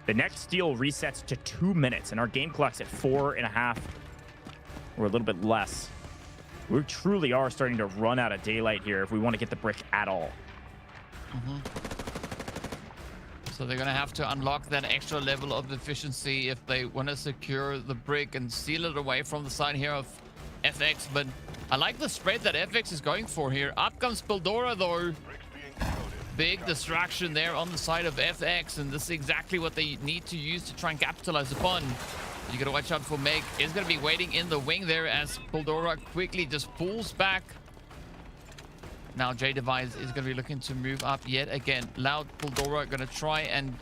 The next steal resets to 2 minutes, and our game clock's at 4.5, or a little bit less. We truly are starting to run out of daylight here if we want to get the brick at all. So they're going to have to unlock that extra level of efficiency if they want to secure the brick and steal it away from the side here of FX. But I like the spread that FX is going for here. Up comes Pildora, though. Big distraction there on the side of FX, and this is exactly what they need to use to try and capitalize upon. You got to watch out for Meg. Is going to be waiting in the wing there as Pildora quickly just pulls back. Now J-Device is going to be looking to move up yet again. Loud Pildora going to try and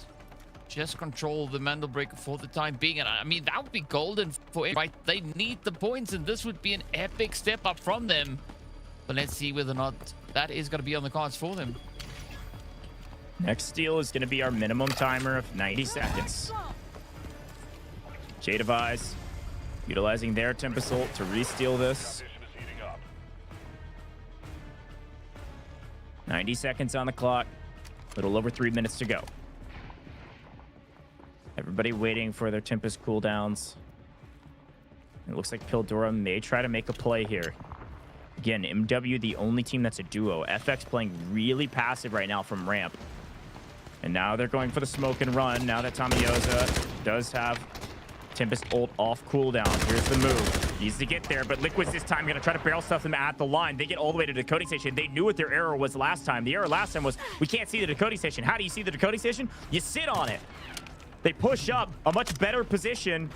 just control the mantle break for the time being. And I mean, that would be golden for it, right? They need the points, and this would be an epic step up from them. But let's see whether or not that is going to be on the cards for them. Next steal is going to be our minimum timer of 90 seconds. J-Device utilizing their Tempest ult to re-steal this. 90 seconds on the clock. A little over 3 minutes to go. Everybody waiting for their Tempest cooldowns. It looks like Pildora may try to make a play here. Again, MW, the only team that's a duo. FX playing really passive right now from ramp. And now they're going for the smoke and run. Now that Tamiyoza does have Tempest ult off cooldown. Here's the move. Needs to get there, but Liquid's this time going to try to barrel stuff them at the line. They get all the way to the decoding station. They knew what their error was last time. The error last time was, we can't see the decoding station. How do you see the decoding station? You sit on it. They push up a much better position.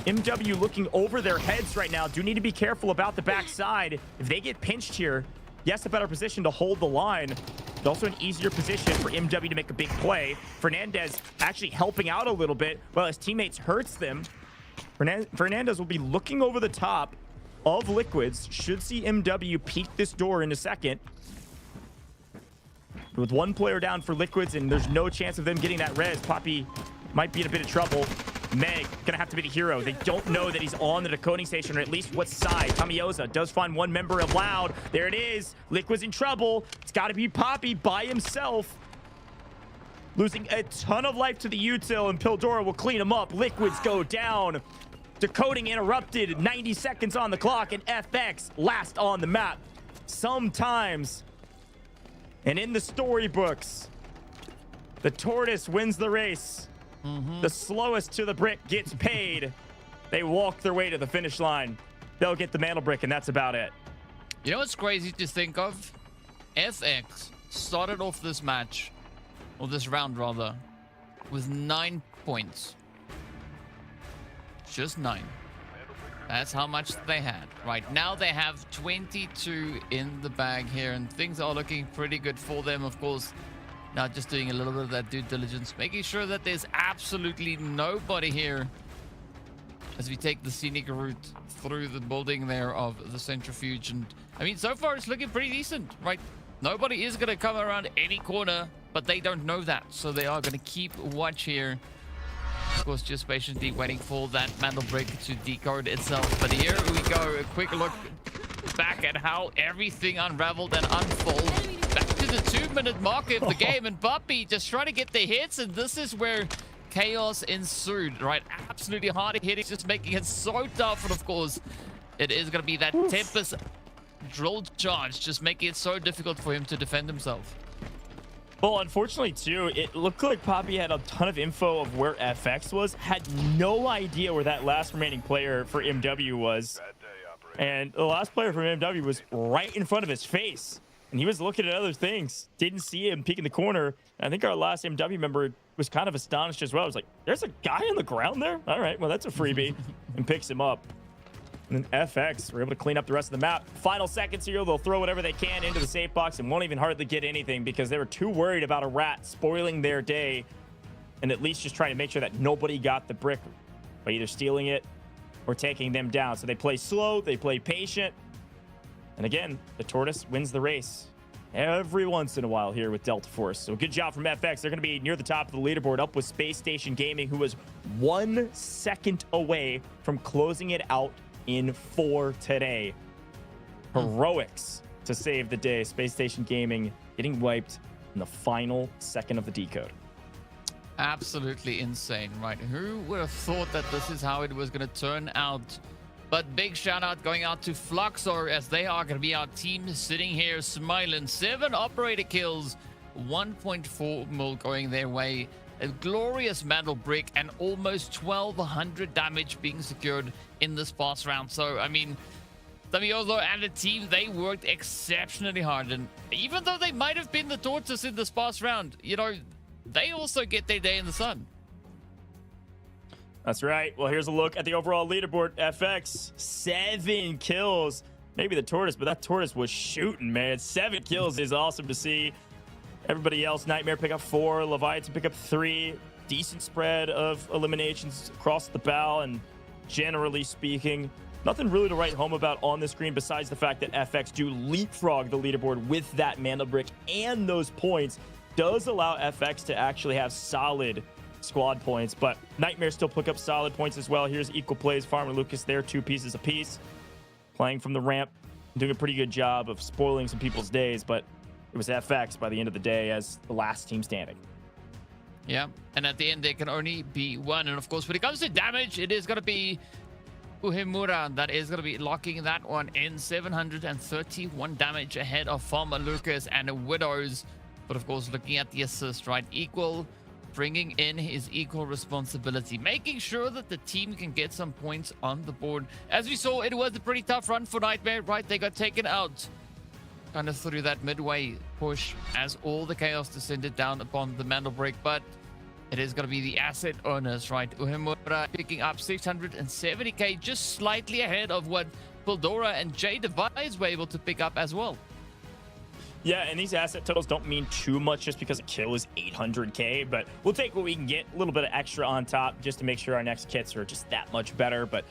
MW looking over their heads right now. Do need to be careful about the backside. If they get pinched here, yes, a better position to hold the line, but also an easier position for MW to make a big play. Fernandez actually helping out a little bit while his teammates hurts them. Fernandez will be looking over the top of Liquids. Should see MW peek this door in a second. With one player down for Liquids, and there's no chance of them getting that res. Poppy might be in a bit of trouble. Meg gonna have to be the hero. They don't know that he's on the decoding station, or at least what side. Tamiyoza does find one member of Loud. There it is. Liquid's in trouble. It's got to be Poppy by himself. Losing a ton of life to the util, and Pildora will clean him up. Liquids go down. Decoding interrupted. 90 seconds on the clock, and FX last on the map. Sometimes, and in the storybooks, the tortoise wins the race. The slowest to the brick gets paid. They walk their way to the finish line. They'll get the mantle brick, and that's about it. You know what's crazy to think of? FX started off this match, or this round rather, with 9 points. Just 9. That's how much they had. Right now they have 22 in the bag here, and things are looking pretty good for them, of course. Now just doing a little bit of that due diligence, making sure that there's absolutely nobody here as we take the scenic route through the building there of the centrifuge. And I mean, so far it's looking pretty decent, right? Nobody is going to come around any corner, but they don't know that, so they are going to keep watch here. Of course, just patiently waiting for that mantle brick to decode itself. But here we go, a quick look back at how everything unraveled and unfolded. Back to the 2-minute mark of the game, and Poppy just trying to get the hits, and this is where chaos ensued, right? Absolutely hard hitting, just making it so tough. And of course, it is going to be that Tempest drill charge, just making it so difficult for him to defend himself. Well, unfortunately, too, it looked like Poppy had a ton of info of where FX was, had no idea where that last remaining player for MW was. And the last player from MW was right in front of his face, and he was looking at other things. Didn't see him peek in the corner. And I think our last MW member was kind of astonished as well. I was like, there's a guy on the ground there? All right, well, that's a freebie. And picks him up. And then FX were able to clean up the rest of the map. Final seconds here, they'll throw whatever they can into the safe box and won't even hardly get anything because they were too worried about a rat spoiling their day, and at least just trying to make sure that nobody got the brick by either stealing it or taking them down. So they play slow, they play patient. And again, the tortoise wins the race every once in a while here with Delta Force. So good job from FX. They're going to be near the top of the leaderboard, up with Spacestation Gaming, who was 1 second away from closing it out in 4 today. Heroics to save the day. Spacestation Gaming getting wiped in the final second of the decode. Absolutely insane, right? Who would have thought that this is how it was going to turn out? But big shout out going out to Fluxo, as they are going to be our team sitting here smiling. 7 operator kills, 1.4 mil going their way. A glorious mantle brick and almost 1200 damage being secured in this past round. So, I mean, Tamiyoza and the team, they worked exceptionally hard. And even though they might have been the tortoise in this past round, you know, they also get their day in the sun. That's right. Well, here's a look at the overall leaderboard. FX, 7 kills. Maybe the tortoise, but that tortoise was shooting, man. 7 kills is awesome to see. Everybody else, Nightmare pick up 4, Leviathan pick up 3. Decent spread of eliminations across the bow, and generally speaking, nothing really to write home about on the screen besides the fact that FX do leapfrog the leaderboard with that mantle brick, and those points does allow FX to actually have solid squad points. But Nightmare still pick up solid points as well. Here's equal plays. Farmer Lucas there, 2 pieces apiece, playing from the ramp, doing a pretty good job of spoiling some people's days, but it was FX by the end of the day as the last team standing. Yeah, and at the end, there can only be one. And of course, when it comes to damage, it is going to be Uhemura that is going to be locking that one in. 731 damage ahead of Farmer Lucas and Widows. But of course, looking at the assist, right? Equal, bringing in his equal responsibility, making sure that the team can get some points on the board. As we saw, it was a pretty tough run for Nightmare, right? They got taken out kind of through that midway push as all the chaos descended down upon the Mandel break. But it is going to be the asset owners, right? Uhemura picking up 670k, just slightly ahead of what Pildora and J Devise were able to pick up as well. Yeah, and these asset totals don't mean too much just because a kill is 800k, but we'll take what we can get, a little bit of extra on top just to make sure our next kits are just that much better. But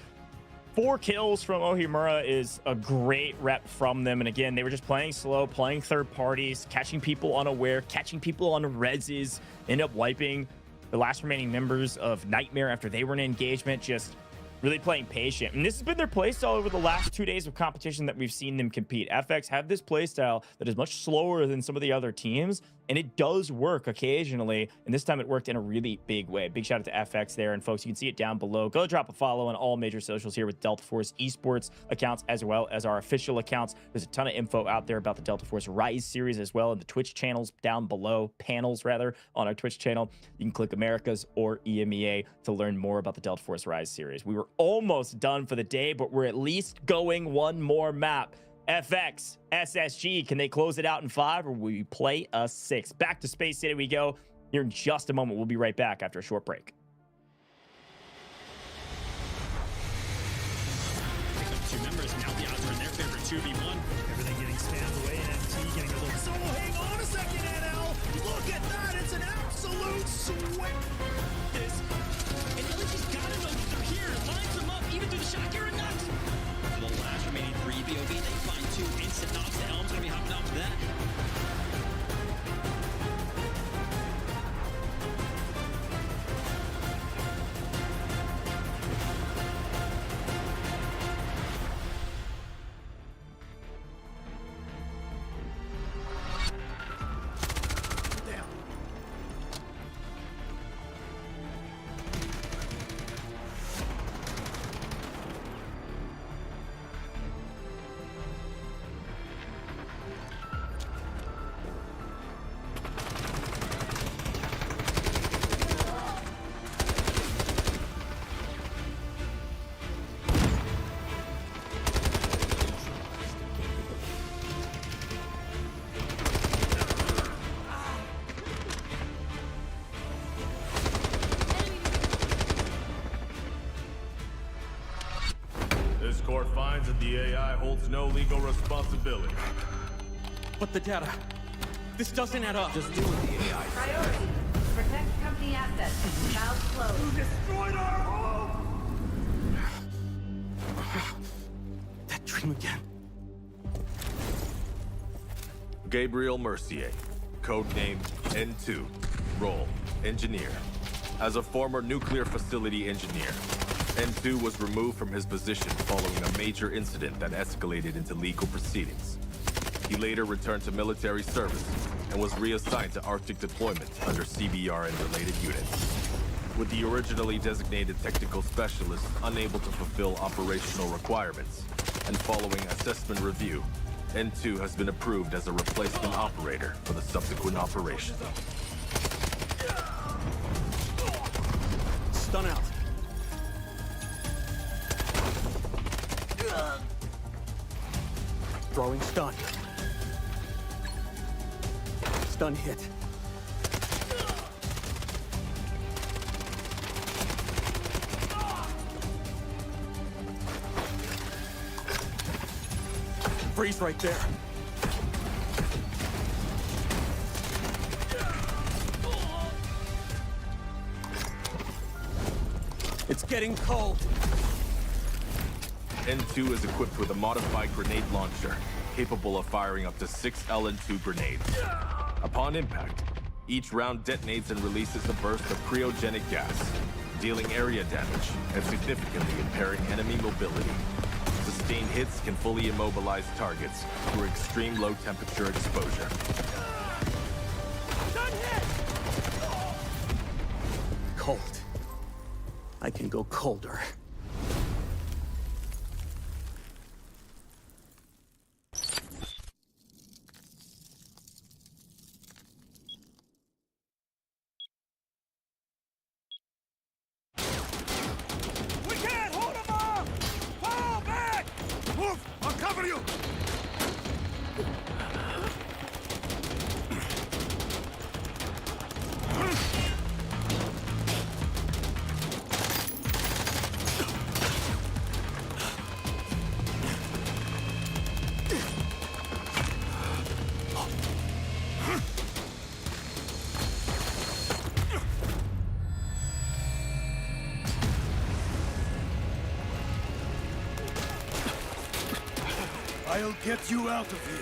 4 kills from Uhemura is a great rep from them. And again, they were just playing slow, playing third parties, catching people unaware, catching people on reses, end up wiping the last remaining members of Nightmare after they were in engagement, just really playing patient. And this has been their playstyle over the last 2 days of competition that we've seen them compete. FX have this playstyle that is much slower than some of the other teams, and it does work occasionally. And this time it worked in a really big way. Big shout out to FX there. And folks, you can see it down below. Go drop a follow on all major socials here with Delta Force eSports accounts, as well as our official accounts. There's a ton of info out there about the Delta Force Rise series as well, and the Twitch channels down below, panels rather, on our Twitch channel. You can click Americas or EMEA to learn more about the Delta Force Rise series. We were almost done for the day, but we're at least going one more map. FX, SSG, can they close it out in 5, or will we play a 6? Back to Space City we go here in just a moment. We'll be right back after a short break. Pick up 2 members. Now the odds are in their favor. 2v1. Everything getting spammed away. NT getting a little. So hang on a second, NL. Look at that. It's an absolute sweat. And LG's got to know that they're here. Lines them up, even through the shot. You're nuts. For the last remaining 3 BOV, they find 2 instant knocks. The Helm's going to be hopping off that. Court finds that the AI holds no legal responsibility. But the data, this doesn't add up. Just do what the AI says. Priority. Protect company assets. Valve closed. You destroyed our home! That dream again. Gabriel Mercier, codename N2, role engineer. As a former nuclear facility engineer, N2 was removed from his position following a major incident that escalated into legal proceedings. He later returned to military service and was reassigned to Arctic deployment under CBR and related units. With the originally designated technical specialist unable to fulfill operational requirements, and following assessment review, N2 has been approved as a replacement operator for the subsequent operation. Stun out. Throwing stun. Stun hit. Freeze right there. It's getting cold. N2 is equipped with a modified grenade launcher, capable of firing up to 6 LN2 grenades. Upon impact, each round detonates and releases a burst of cryogenic gas, dealing area damage and significantly impairing enemy mobility. Sustained hits can fully immobilize targets through extreme low temperature exposure. Cold. I can go colder. I'll get you out of here.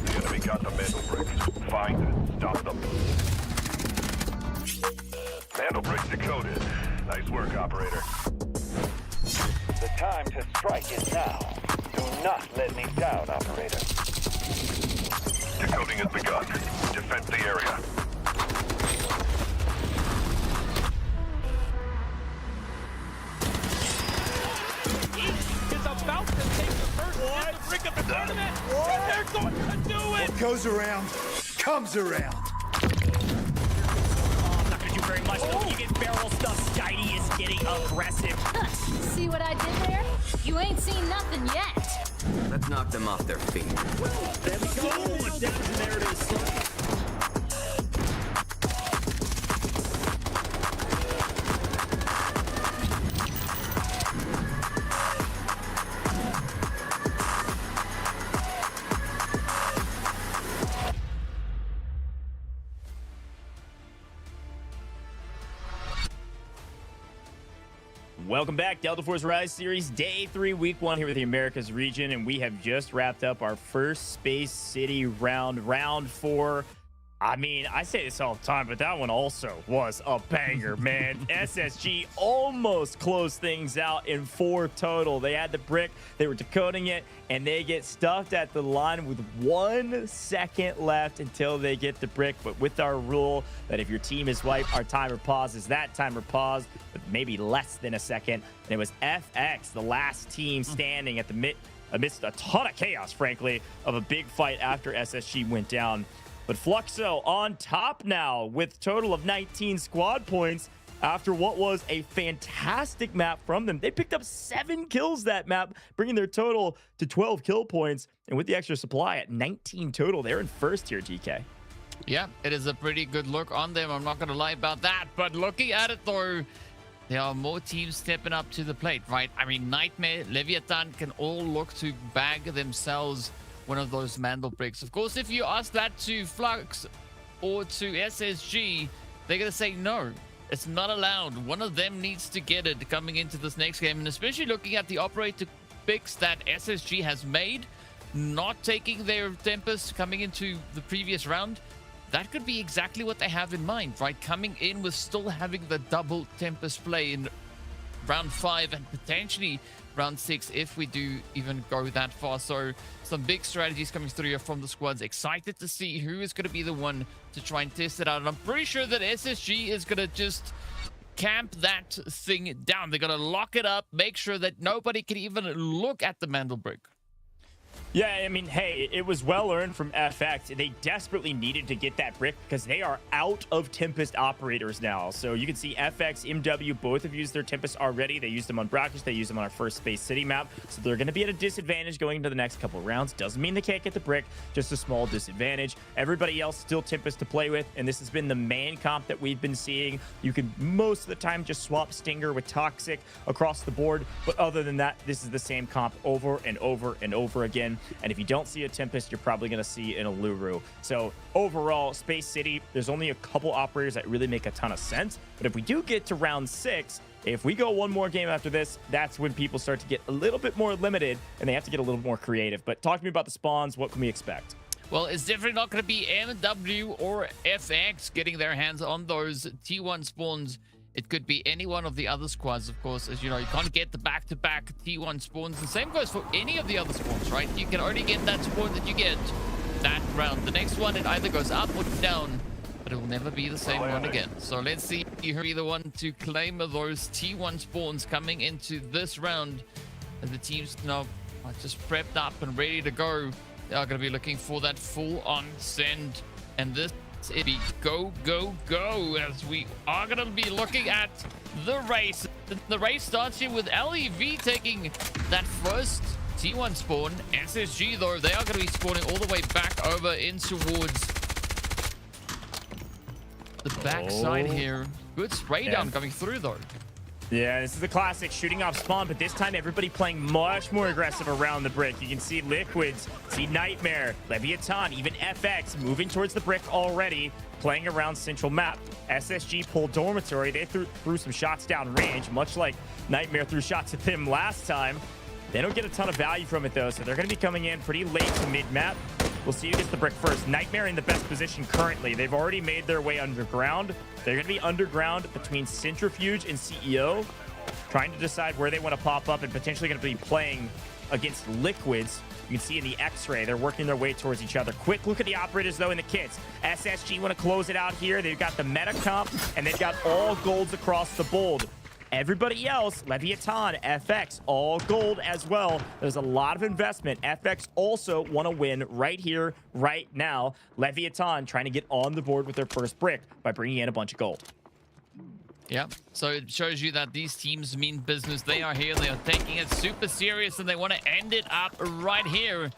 The enemy got the mantle bricks. Find and stop them. Mantle bricks decoded. Nice work, operator. The time to strike is now. Do not let me down, operator. Decoding has begun. Defend the area. Is about to take the first brick of the tournament, and they're going to do it! What goes around, comes around. Oh, I'm not gonna do very much. Though. You get barrel stuff. Skydie is getting aggressive. See what I did there? You ain't seen nothing yet. Let's knock them off their feet. There we go. Much damage, and there it is. Welcome back, Delta Force Rise Series, Day 3, Week 1 here with the Americas region, and we have just wrapped up our first Space City round, round 4. I mean, I say this all the time, but that one also was a banger, man. SSG almost closed things out in 4 total. They had the brick, they were decoding it, and they get stuffed at the line with 1 second left until they get the brick. But with our rule that if your team is wiped, our timer pauses, that timer paused with maybe less than a second. And it was FX, the last team standing at the amidst a ton of chaos, frankly, of a big fight after SSG went down. But Fluxo on top now with a total of 19 squad points after what was a fantastic map from them. They picked up 7 kills that map, bringing their total to 12 kill points. And with the extra supply at 19 total, they're in first here, GK. Yeah, it is a pretty good look on them. I'm not going to lie about that. But looking at it, though, there are more teams stepping up to the plate, right? I mean, Nightmare, Leviathan can all look to bag themselves one of those mantle bricks. Of course, if you ask that to Flux or to SSG, they're going to say no. It's not allowed. One of them needs to get it coming into this next game. And especially looking at the operator picks that SSG has made, not taking their Tempest coming into the previous round, that could be exactly what they have in mind, right? Coming in with still having the double Tempest play in round 5 and potentially round 6 if we do even go that far. So some big strategies coming through here from the squads. Excited to see who is going to be the one to try and test it out. And I'm pretty sure that SSG is going to just camp that thing down. They're going to lock it up, make sure that nobody can even look at the mantle brick. Yeah, I mean, hey, it was well earned from FX. They desperately needed to get that brick because they are out of Tempest operators now. So you can see FX, MW, both have used their Tempest already. They used them on Brakkesh. They used them on our first Space City map. So they're going to be at a disadvantage going into the next couple of rounds. Doesn't mean they can't get the brick, just a small disadvantage. Everybody else still Tempest to play with, and this has been the main comp that we've been seeing. You can most of the time just swap Stinger with Toxic across the board, but other than that, this is the same comp over and over and over again. And if you don't see a Tempest, you're probably going to see an Alluru. So overall, Space City, there's only a couple operators that really make a ton of sense. But if we do get to round 6, if we go one more game after this, that's when people start to get a little bit more limited and they have to get a little more creative. But talk to me about the spawns. What can we expect? Well, it's definitely not going to be MW or FX getting their hands on those T1 spawns. It could be any one of the other squads, of course. As you know, you can't get the back-to-back T1 spawns. The same goes for any of the other spawns, right? You can only get that spawn that you get that round. The next one, it either goes up or down, but it will never be the same one again. So let's see who will be the one to claim those T1 spawns coming into this round. And the teams now are just prepped up and ready to go. They are going to be looking for that full-on send. And this it be go, go, go, as we are going to be looking at the race. The race starts here with LEV taking that first T1 spawn. SSG, though, they are going to be spawning all the way back over in towards the backside here. Good spray down coming through, though. Yeah, this is the classic shooting off spawn, but this time everybody playing much more aggressive around the brick. You can see Liquids, see Nightmare, Leviathan, even FX moving towards the brick already, playing around central map. SSG pulled Dormitory. They threw some shots down range, much like Nightmare threw shots at them last time. They don't get a ton of value from it, though, so they're going to be coming in pretty late to mid-map. We'll see who gets the brick first. Nightmare in the best position currently. They've already made their way underground. They're going to be underground between Centrifuge and CEO, trying to decide where they want to pop up and potentially going to be playing against Liquids. You can see in the X-ray, they're working their way towards each other. Quick look at the operators, though, in the kits. SSG want to close it out here. They've got the meta comp, and they've got all golds across the board. Everybody else, Leviathan, FX, all gold as well. There's a lot of investment. FX also want to win right here, right now. Leviathan trying to get on the board with their first brick by bringing in a bunch of gold. Yeah, so it shows you that these teams mean business. They are here, they are taking it super serious, and they want to end it up right here.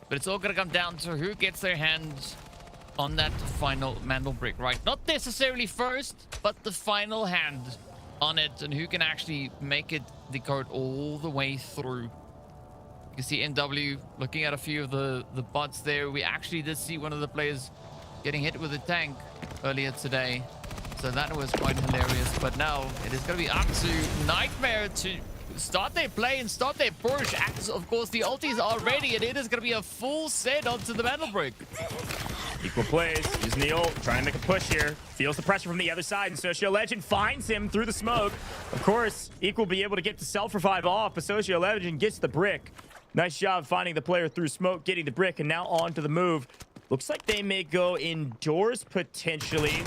But it's all going to come down to who gets their hands on that final mantle brick, right? Not necessarily first, but the final hand on it, and who can actually make it decode all the way through. You can see NW looking at a few of the bots there. We actually did see one of the players getting hit with a tank earlier today, so that was quite hilarious. But now it is going to be up to Nightmare to start their play and start their push, as of course the ultis are ready, and it is going to be a full set onto the mantle brick. Equal plays, using the ult, trying to make a push here. Feels the pressure from the other side, and Socio Legend finds him through the smoke. Of course, Equal will be able to get the self-revive off, but Socio Legend gets the brick. Nice job finding the player through smoke, getting the brick, and now on to the move. Looks like they may go indoors potentially,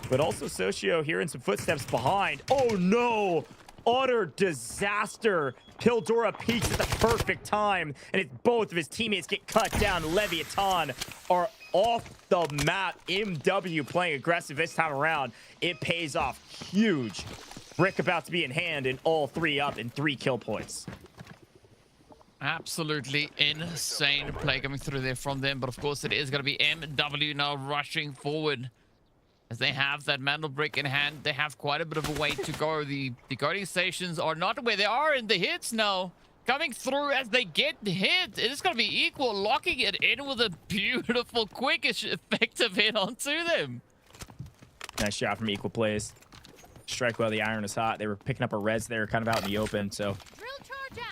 but also Socio hearing some footsteps behind. Oh no! Utter disaster. Pildora peaks at the perfect time, and it's both of his teammates get cut down. Leviathan are off the map. MW playing aggressive this time around. It pays off huge. Brick about to be in hand, and all three up in 3 kill points. Absolutely insane play coming through there from them, but of course it is going to be MW now rushing forward. As they have that mantle brick in hand, they have quite a bit of a way to go. The decoding stations are not where they are, and the hits now coming through as they get hit. It is going to be Equal locking it in with a beautiful, quickish, effective hit onto them. Nice shot from Equal plays. Strike while the iron is hot. They were picking up a res there, kind of out in the open, so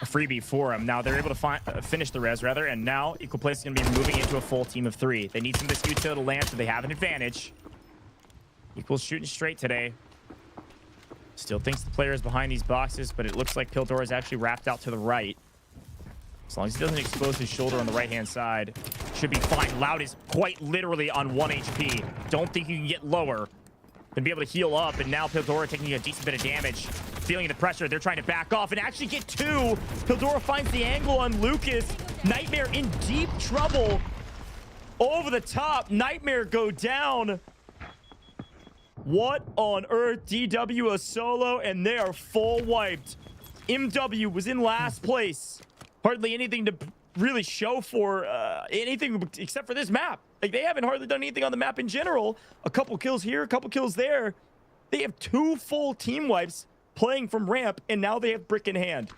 a freebie for them. Now they're able to finish the res, rather, and now Equal plays is going to be moving into a full team of 3. They need some of this util to land, so they have an advantage. Equal's shooting straight today. Still thinks the player is behind these boxes, but it looks like Pildora is actually wrapped out to the right. As long as he doesn't expose his shoulder on the right-hand side, should be fine. Loud is quite literally on 1 HP. Don't think you can get lower. Gonna be able to heal up, and now Pildora taking a decent bit of damage. Feeling the pressure, they're trying to back off and actually get 2. Pildora finds the angle on Lucas. Nightmare in deep trouble. Over the top, Nightmare go down. What on earth? DW a solo, and they are full wiped. MW was in last place. Hardly anything to really show for anything except for this map. Like, they haven't hardly done anything on the map in general. A couple kills here, a couple kills there. They have 2 full team wipes playing from ramp, and now they have brick in hand.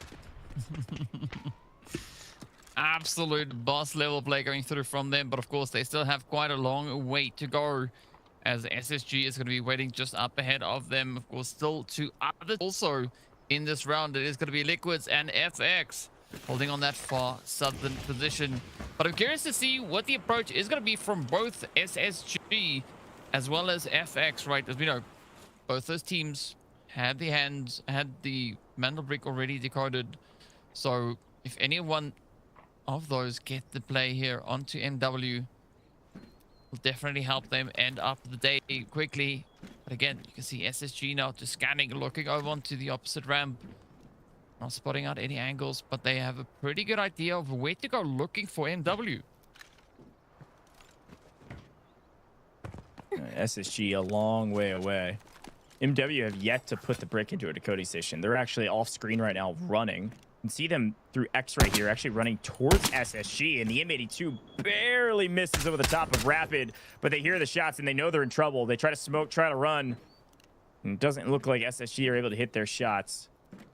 Absolute boss level play going through from them, but of course they still have quite a long way to go, as SSG is going to be waiting just up ahead of them. Of course, still 2 others also in this round. It is going to be Liquids and FX holding on that far southern position. But I'm curious to see what the approach is going to be from both SSG as well as FX, right? As we know, both those teams had the mantle brick already decoded. So if any one of those get the play here onto MW, will definitely help them end up the day quickly. But again, you can see SSG now just scanning, looking over onto the opposite ramp. Not spotting out any angles, but they have a pretty good idea of where to go looking for MW. SSG a long way away. MW have yet to put the brick into a decoding station. They're actually off screen right now running. You can see them through X right here, actually running towards SSG, and the M82 barely misses over the top of Rapid, but they hear the shots and they know they're in trouble. They try to smoke, try to run. And it doesn't look like SSG are able to hit their shots.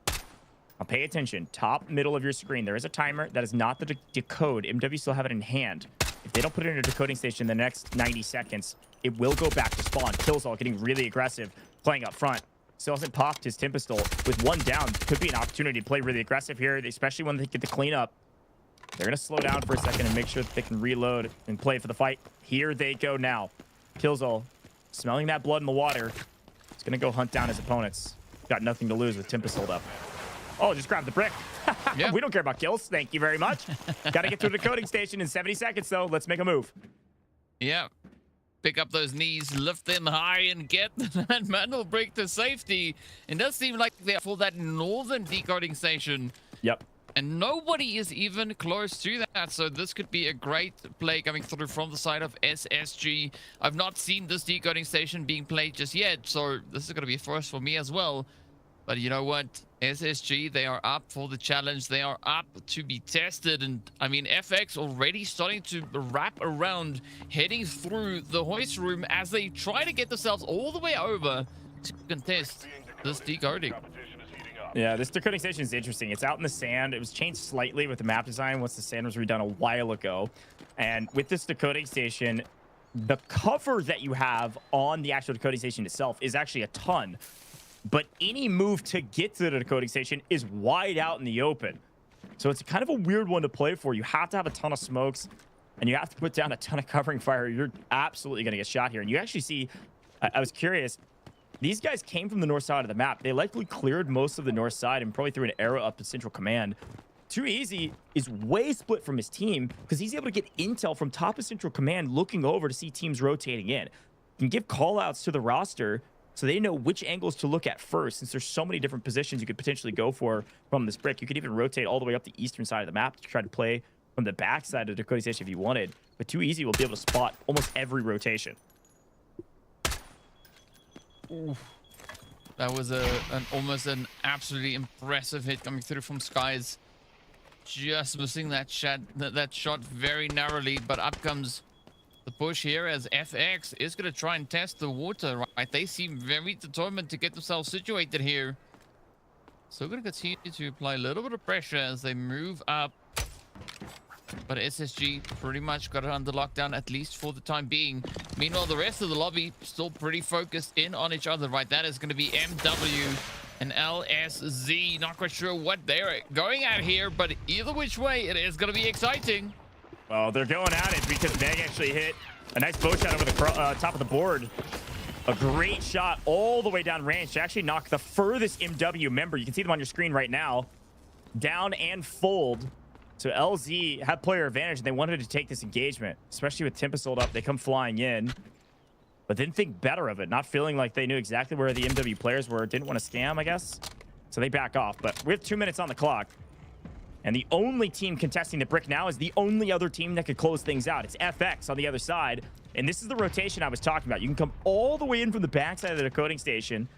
Now pay attention. Top middle of your screen. There is a timer. That is not the decode. MW still have it in hand. If they don't put it in a decoding station in the next 90 seconds, it will go back to spawn. Killzall getting really aggressive, playing up front. Still hasn't popped his Tim pistol. With one down, could be an opportunity to play really aggressive here, especially when they get the cleanup. They're going to slow down for a second and make sure that they can reload and play for the fight. Here they go now. Killzall, smelling that blood in the water. He's going to go hunt down his opponents. Got nothing to lose with Tim pistol up. Oh, just grab the brick. Yeah. We don't care about kills. Thank you very much. Got to get to a decoding station in 70 seconds, though. Let's make a move. Yeah. Pick up those knees, lift them high, and get that mantle break to safety. It does seem like they're for that northern decoding station. Yep. And nobody is even close to that. So this could be a great play coming through from the side of SSG. I've not seen this decoding station being played just yet. So this is going to be a first for me as well. But you know what? SSG, they are up for the challenge. They are up to be tested. And I mean, FX already starting to wrap around, heading through the hoist room as they try to get themselves all the way over to contest this decoding. Yeah, this decoding station is interesting. It's out in the sand. It was changed slightly with the map design once the sand was redone a while ago. And with this decoding station, the cover that you have on the actual decoding station itself is actually a ton. But any move to get to the decoding station is wide out in the open. So it's kind of a weird one to play for. You have to have a ton of smokes, and you have to put down a ton of covering fire. You're absolutely going to get shot here. And you actually see, I was curious, these guys came from the north side of the map. They likely cleared most of the north side and probably threw an arrow up to Central Command. Too Easy is way split from his team because he's able to get intel from top of Central Command looking over to see teams rotating in. He can give call-outs to the roster so they know which angles to look at first, since there's so many different positions you could potentially go for from this brick. You could even rotate all the way up the eastern side of the map to try to play from the back side of the decoding station if you wanted. But Too Easy will be able to spot almost every rotation. Oof. That was almost an absolutely impressive hit coming through from Skies. Just missing that shot very narrowly, but up comes the push here as FX is going to try and test the water, right? They seem very determined to get themselves situated here. So we're going to continue to apply a little bit of pressure as they move up. But SSG pretty much got it under lockdown, at least for the time being. Meanwhile, the rest of the lobby still pretty focused in on each other, right? That is going to be MW and LSZ. Not quite sure what they're going at here, but either which way, it is going to be exciting. Well, they're going at it because Meg actually hit a nice bow shot over the top of the board. A great shot all the way down range to actually knock the furthest MW member. You can see them on your screen right now. Down and fold. So LZ had player advantage, and they wanted to take this engagement, especially with Tempest sold up. They come flying in, but didn't think better of it, not feeling like they knew exactly where the MW players were. Didn't want to scam, I guess. So they back off, but we have 2 minutes on the clock. And the only team contesting the brick now is the only other team that could close things out. It's FX on the other side. And this is the rotation I was talking about. You can come all the way in from the backside of the decoding station,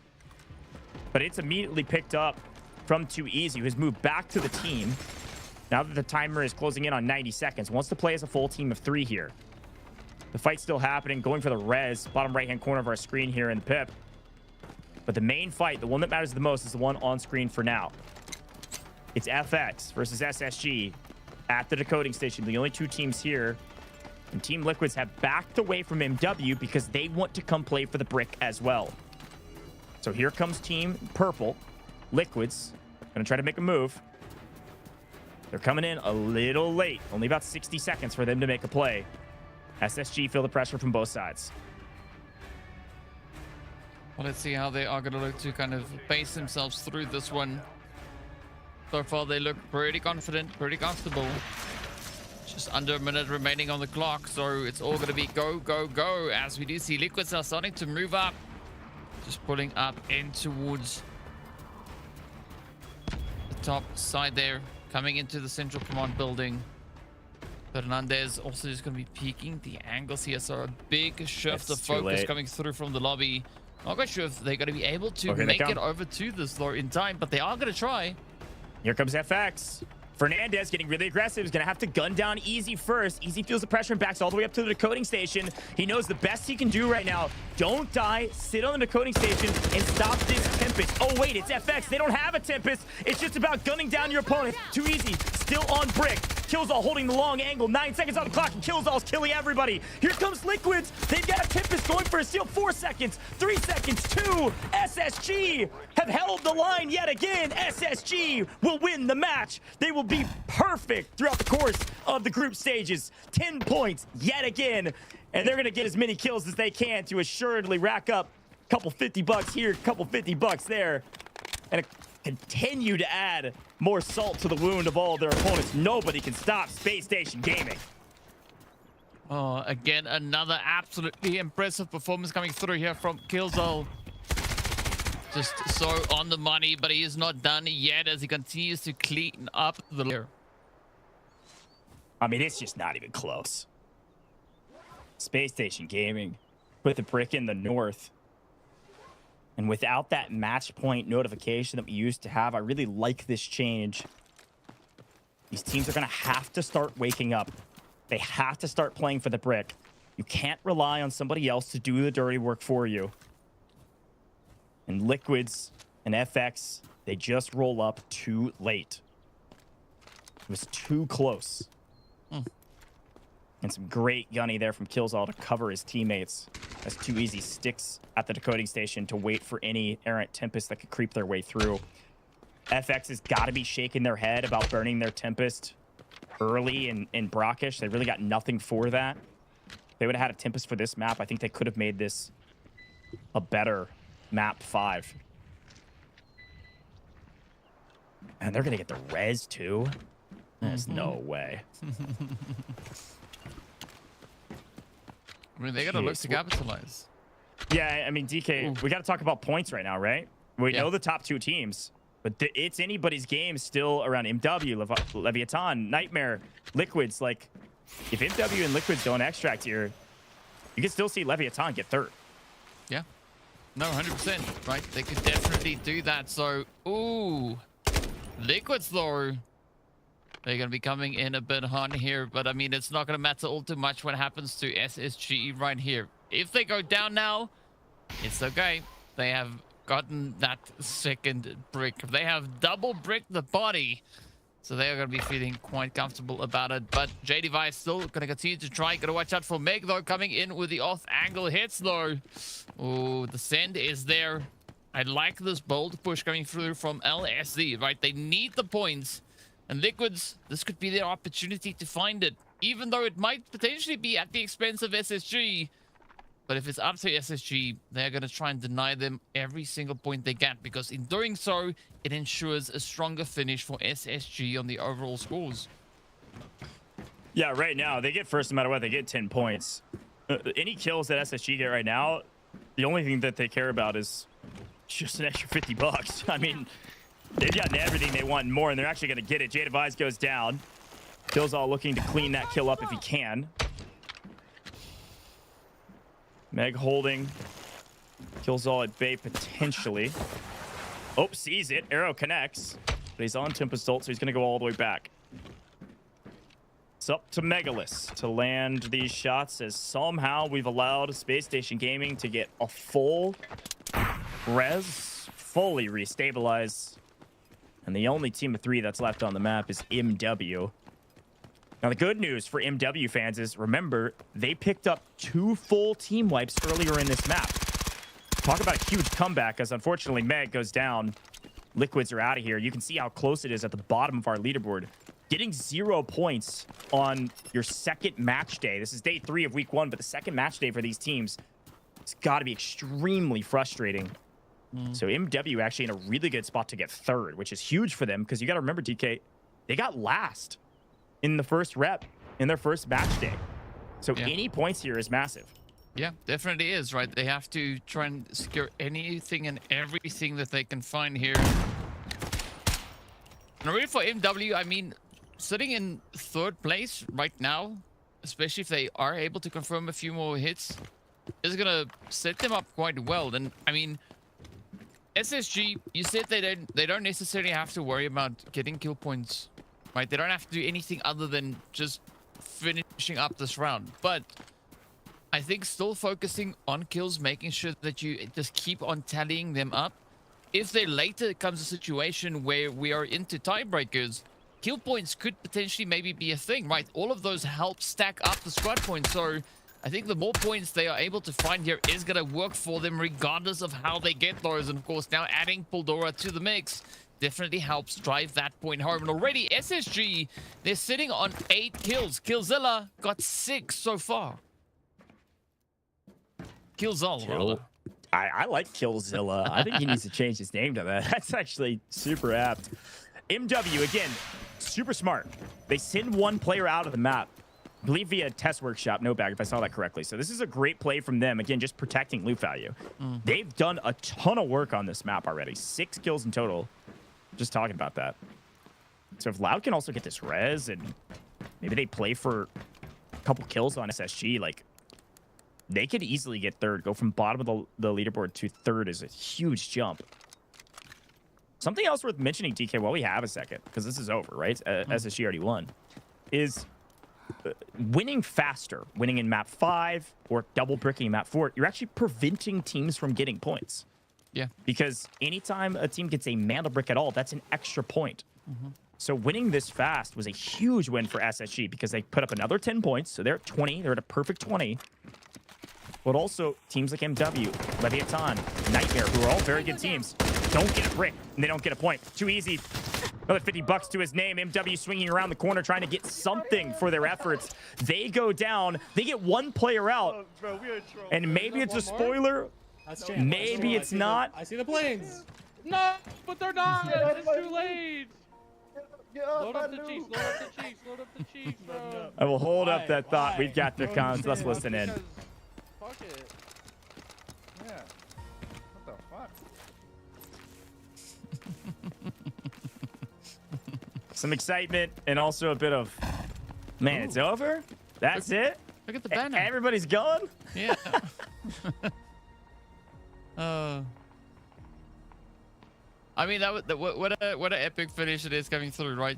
but it's immediately picked up from Too Easy, who has moved back to the team. Now that the timer is closing in on 90 seconds, wants to play as a full team of 3 here. The fight's still happening, going for the res, bottom right-hand corner of our screen here in the pip. But the main fight, the one that matters the most, is the one on screen for now. It's FX versus SSG at the decoding station. The only 2 teams here. And Team Liquids have backed away from MW because they want to come play for the brick as well. So here comes Team Purple. Liquids gonna try to make a move. They're coming in a little late. Only about 60 seconds for them to make a play. SSG feel the pressure from both sides. Well, let's see how they are going to look to kind of pace themselves through this one. So far, they look pretty confident, pretty comfortable. Just under a minute remaining on the clock, so it's all going to be go, go, go. As we do see Liquids are starting to move up. Just pulling up in towards the top side there. Coming into the Central Command building. Fernandez also is going to be peeking the angles here. So a big shift of focus coming through from the lobby. Not quite sure if they're going to be able to make it over to this floor in time, but they are going to try. Here comes FX. Fernandez getting really aggressive. He's going to have to gun down Easy first. Easy feels the pressure and backs all the way up to the decoding station. He knows the best he can do right now. Don't die. Sit on the decoding station and stop this Tempest. Oh, wait, it's FX. They don't have a Tempest. It's just about gunning down your opponent. Too easy. Still on Brick. Killzall holding the long angle. 9 seconds on the clock, and Killzall's killing everybody. Here comes Liquids. They've got a Tempest going for a steal. 4 seconds. 3 seconds. 2. SSG have held the line yet again. SSG will win the match. They will be perfect throughout the course of the group stages. 10 points yet again. And they're going to get as many kills as they can to assuredly rack up a couple $50 here, a couple $50 there. And continue to add more salt to the wound of all their opponents. Nobody can stop Space Station Gaming. Oh, again, another absolutely impressive performance coming through here from Killzall. Just so on the money, but he is not done yet as he continues to clean up the layer. I mean, it's just not even close. Space Station Gaming with the Brick in the north. And without that match point notification that we used to have, I really like this change. These teams are going to have to start waking up. They have to start playing for the Brick. You can't rely on somebody else to do the dirty work for you. And Liquids and FX, they just roll up too late. It was too close. And some great gunny there from Killzall to cover his teammates. That's too easy. Sticks at the decoding station to wait for any errant Tempest that could creep their way through. FX has got to be shaking their head about burning their Tempest early in Brakkesh. They really got nothing for that. If they would have had a Tempest for this map, I think they could have made this a better map 5. And they're going to get the res too? There's no way. I mean, they got to look to capitalize. Yeah, I mean, DK, we got to talk about points right now, right? We know the top 2 teams, but it's anybody's game still around MW, Leviathan, Nightmare, Liquids. Like, if MW and Liquids don't extract here, you can still see Leviathan get 3rd. Yeah. No, 100%, right? They could definitely do that. So, ooh, Liquids, though. They're going to be coming in a bit hard here, but I mean, it's not going to matter all too much what happens to SSG right here. If they go down now, it's okay. They have gotten that second brick. They have double brick the body, so they are going to be feeling quite comfortable about it. But JDevice still going to continue to try. Got to watch out for Meg, though, coming in with the off-angle hits, though. Oh, the send is there. I like this bold push coming through from LSD, right? They need the points. And Liquids, this could be their opportunity to find it, even though it might potentially be at the expense of SSG. But if it's up to SSG, they're going to try and deny them every single point they get, because in doing so, it ensures a stronger finish for SSG on the overall scores. Yeah, right now, they get first no matter what. They get 10 points. Any kills that SSG get right now, the only thing that they care about is just an extra $50. I mean, they've gotten everything they want and more, and they're actually going to get it. JDevice goes down. Killzall looking to clean that kill up if he can. Meg holding. Killzall at bay potentially. Oh, sees it. Arrow connects. But he's on Tempest ult, so he's going to go all the way back. It's up to Megalith to land these shots, as somehow we've allowed Space Station Gaming to get a full res, fully restabilize. And the only team of 3 that's left on the map is MW. Now, the good news for MW fans is, remember, they picked up 2 full team wipes earlier in this map. Talk about a huge comeback, as unfortunately Meg goes down. Liquids are out of here. You can see how close it is at the bottom of our leaderboard. Getting 0 points on your second match day. This is day 3 of week 1, but the second match day for these teams, it's got to be extremely frustrating. So MW actually in a really good spot to get 3rd, which is huge for them, because you got to remember, DK, they got last in the first rep in their first match day. So any points here is massive. Yeah, definitely is, right? They have to try and secure anything and everything that they can find here. And really for MW, I mean, sitting in 3rd place right now, especially if they are able to confirm a few more hits, is going to set them up quite well. And I mean, SSG, you said they don't necessarily have to worry about getting kill points right? They don't have to do anything other than just finishing up this round. But I think still focusing on kills, making sure that you just keep on tallying them up. If there later comes a situation where we are into tiebreakers, kill points could potentially maybe be a thing, right? All of those help stack up the squad points. So I think the more points they are able to find here is going to work for them regardless of how they get those. And of course, now adding Puldora to the mix definitely helps drive that point home. And already SSG, they're sitting on 8 kills. Killzilla got 6 so far. Killzilla. I like Killzilla. I think he needs to change his name to that. That's actually super apt. MW, again, super smart. They send one player out of the map. I believe via test workshop, no bag, if I saw that correctly. So this is a great play from them. Again, just protecting loot value. They've done a ton of work on this map already. 6 kills in total. Just talking about that. So if Loud can also get this res and maybe they play for a couple kills on SSG, like they could easily get third. Go from bottom of the leaderboard to third is a huge jump. Something else worth mentioning, DK, while we have a second, because this is over, right? SSG already won, is winning faster, winning in map 5 or double bricking map 4, you're actually preventing teams from getting points. Yeah. Because anytime a team gets a mantle brick at all, that's an extra point. So winning this fast was a huge win for SSG because they put up another 10 points. So they're at 20. They're at a perfect 20. But also teams like MW, LEVIATAN, Nightmare, who are all very good teams, don't get a brick and they don't get a point. Too easy. Another 50 bucks to his name. MW swinging around the corner trying to get something for their efforts. They go down. They get one player out. And maybe it's a spoiler. Maybe it's not. I see the planes. No, but they're not. It's too late. Load up the Chiefs. Load up the Chiefs. Load up the Chiefs, bro. I will hold up that thought. We've got the cons. Let's listen in. Fuck it. Yeah. What the fuck? Some excitement and also a bit of, man, it's over? That's it? Look at the banner. Everybody's gone? Yeah. I mean, what an epic finish it is coming through, right?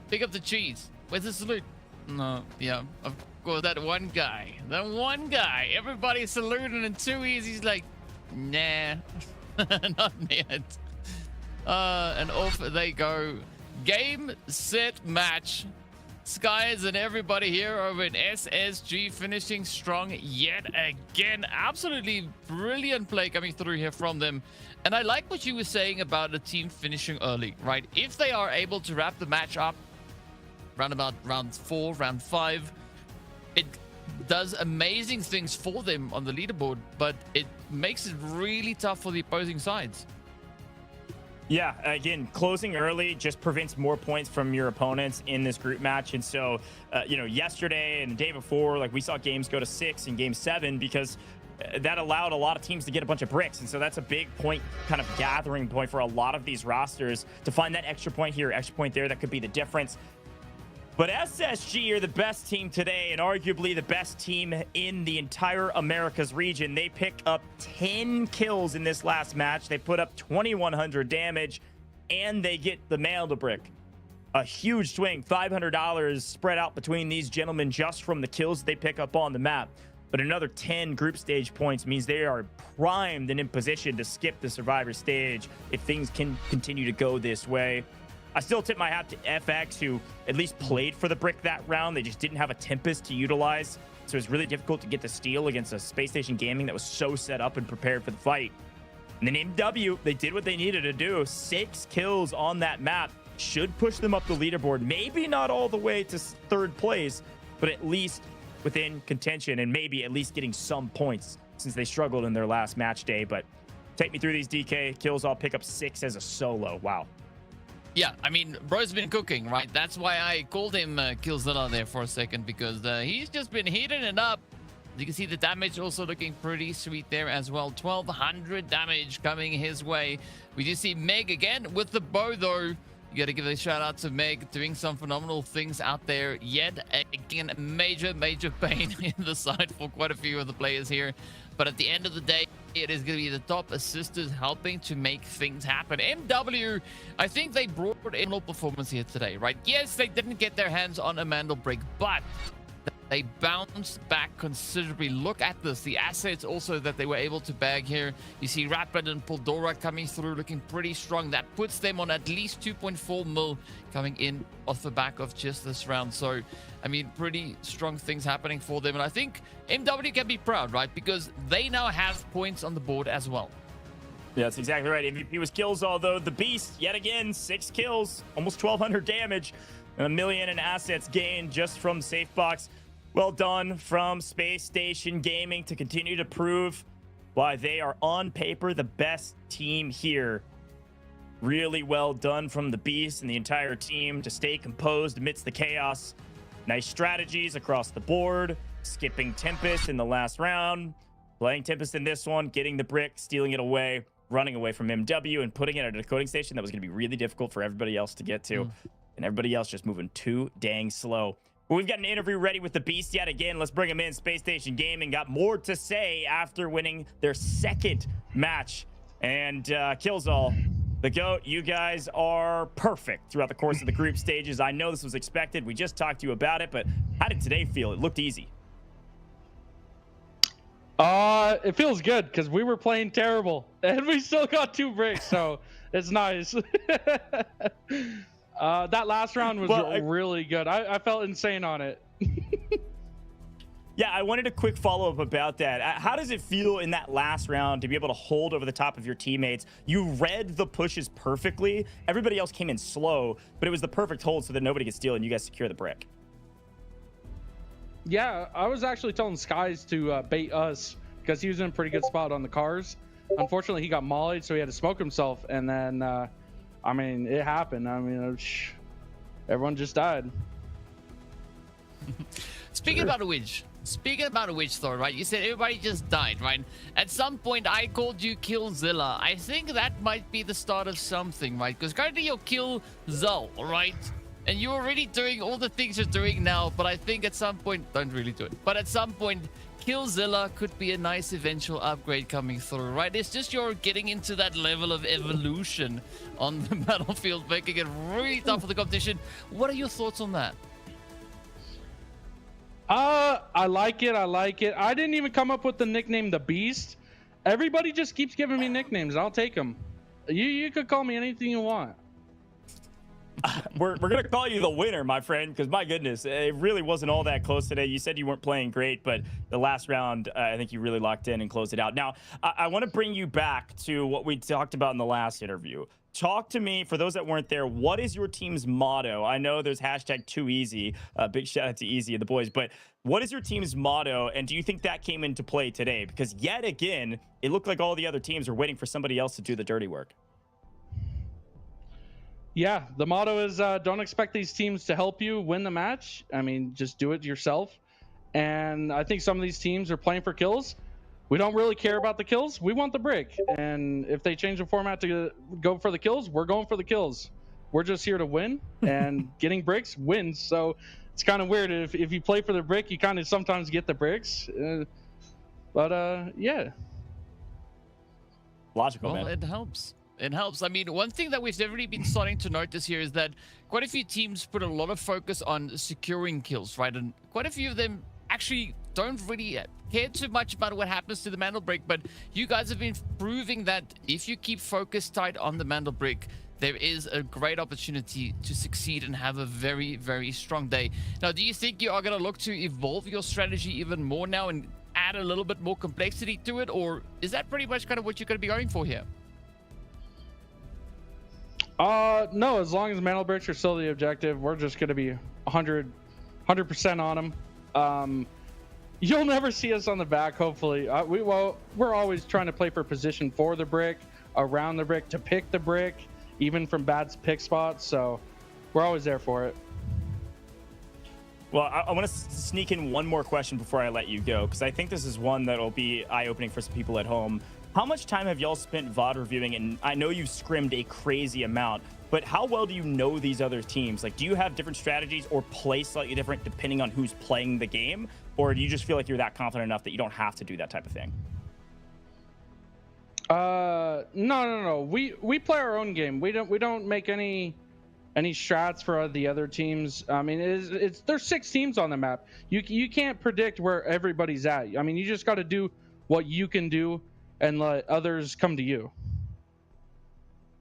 Pick up the cheese. Where's the salute? No, yeah, of course, that one guy. Everybody's saluting and too easy. He's like, nah, not yet. And off they go. Game, set, match. Skies and everybody here over in SSG finishing strong yet again. Absolutely brilliant play coming through here from them. And I like what you were saying about the team finishing early, right? If they are able to wrap the match up round about round 4, round 5, it does amazing things for them on the leaderboard, but it makes it really tough for the opposing sides. Yeah, again, closing early just prevents more points from your opponents in this group match. And so, yesterday and the day before, like we saw games go to 6 in game 7 because that allowed a lot of teams to get a bunch of bricks. And so that's a big point, kind of gathering point for a lot of these rosters to find that extra point here, extra point there. That could be the difference. But SSG are the best team today and arguably the best team in the entire Americas region. They pick up 10 kills in this last match. They put up 2,100 damage and they get the mantle brick. A huge swing, $500 spread out between these gentlemen just from the kills they pick up on the map. But another 10 group stage points means they are primed and in position to skip the survivor stage if things can continue to go this way. I still tip my hat to FX, who at least played for the brick that round. They just didn't have a Tempest to utilize, so it's really difficult to get the steal against a Spacestation Gaming that was so set up and prepared for the fight. And then MW, they did what they needed to do. 6 kills on that map should push them up the leaderboard. Maybe not all the way to 3rd place, but at least within contention and maybe at least getting some points since they struggled in their last match day. But take me through these, DK. Kills, I'll pick up 6 as a solo. Wow. Yeah, I mean, bro's been cooking, right? That's why I called him Killzilla there for a second, because he's just been heating it up. You can see the damage also looking pretty sweet there as well. 1,200 damage coming his way. We do see Meg again with the bow, though. You got to give a shout out to Meg, doing some phenomenal things out there. Yet again, major pain in the side for quite a few of the players here. But at the end of the day, it is going to be the top assisters helping to make things happen. MW, I think they brought in a performance here today, right? Yes, they didn't get their hands on a Mandel Break, but they bounced back considerably. Look at this. The assets also that they were able to bag here. You see Rapid and Poldora coming through looking pretty strong. That puts them on at least 2.4 mil coming in off the back of just this round. So, I mean, pretty strong things happening for them. And I think MW can be proud, right? Because they now have points on the board as well. Yeah, that's exactly right. MVP was kills, although the Beast, yet again, 6 kills, almost 1,200 damage, and $1 million in assets gained just from Safebox. Well done from Spacestation Gaming to continue to prove why they are on paper the best team here. Really well done from the Beast and the entire team to stay composed amidst the chaos. Nice strategies across the board. Skipping Tempest in the last round. Playing Tempest in this one. Getting the brick. Stealing it away. Running away from MW and putting it at a decoding station that was going to be really difficult for everybody else to get to. And everybody else just moving too dang slow. Well, we've got an interview ready with the Beast yet again. Let's bring him in. Spacestation Gaming got more to say after winning their second match. And Killzall, the GOAT, you guys are perfect throughout the course of the group stages. I know this was expected. We just talked to you about it, but how did today feel? It looked easy. It feels good because we were playing terrible and we still got 2 breaks, so it's nice. That last round was really good. I felt insane on it. Yeah, I wanted a quick follow-up about that. How does it feel in that last round to be able to hold over the top of your teammates? You read the pushes perfectly. Everybody else came in slow, but it was the perfect hold so that nobody could steal and you guys secure the brick. Yeah, I was actually telling Skies to bait us because he was in a pretty good spot on the cars. Unfortunately, he got mollied, so he had to smoke himself, and then I mean, it happened. I mean, everyone just died. Speaking about a witch though, right? You said everybody just died, right? At some point, I called you Killzilla. I think that might be the start of something, right? Because currently you're Killzall, right? And you're already doing all the things you're doing now, but I think at some point, don't really do it. But at some point, Killzilla could be a nice eventual upgrade coming through, right? It's just you're getting into that level of evolution on the battlefield, making it really tough for the competition. What are your thoughts on that? I like it. I didn't even come up with the nickname The Beast. Everybody just keeps giving me nicknames. I'll take them. You could call me anything you want. We're going to call you the winner, my friend, because my goodness, it really wasn't all that close today. You said you weren't playing great, but the last round, I think you really locked in and closed it out. Now, I want to bring you back to what we talked about in the last interview. Talk to me, for those that weren't there, what is your team's motto? I know there's hashtag too easy. Big shout out to Easy and the boys, but what is your team's motto, and do you think that came into play today? Because yet again, it looked like all the other teams are waiting for somebody else to do the dirty work. Yeah, the motto is don't expect these teams to help you win the match. I mean, just do it yourself. And I think some of these teams are playing for kills. We don't really care about the kills. We want the brick. And if they change the format to go for the kills, we're going for the kills. We're just here to win, and getting bricks wins. So it's kind of weird. If you play for the brick, you kind of sometimes get the bricks. But yeah. Logical, well, man. It helps. It helps. I mean, one thing that we've definitely been starting to notice here is that quite a few teams put a lot of focus on securing kills, right? And quite a few of them actually don't really care too much about what happens to the Mandel Brick, but you guys have been proving that if you keep focused tight on the Mandel Brick, there is a great opportunity to succeed and have a very, very strong day. Now, do you think you are going to look to evolve your strategy even more now and add a little bit more complexity to it, or is that pretty much kind of what you're going to be going for here? No, as long as Mandel Bricks are still the objective, we're just going to be 100% on them. You'll never see us on the back, hopefully. We're always trying to play for position for the brick, around the brick, to pick the brick, even from bad pick spots. So we're always there for it. Well, I want to sneak in one more question before I let you go, because I think this is one that will be eye-opening for some people at home. how much time have y'all spent VOD reviewing? And I know you've scrimmed a crazy amount, but how well do you know these other teams? Like, do you have different strategies or play slightly different depending on who's playing the game? Or do you just feel like you're that confident enough that you don't have to do that type of thing? No. We play our own game. We don't make any strats for the other teams. I mean, there's 6 teams on the map. You can't predict where everybody's at. I mean, you just got to do what you can do and let others come to you.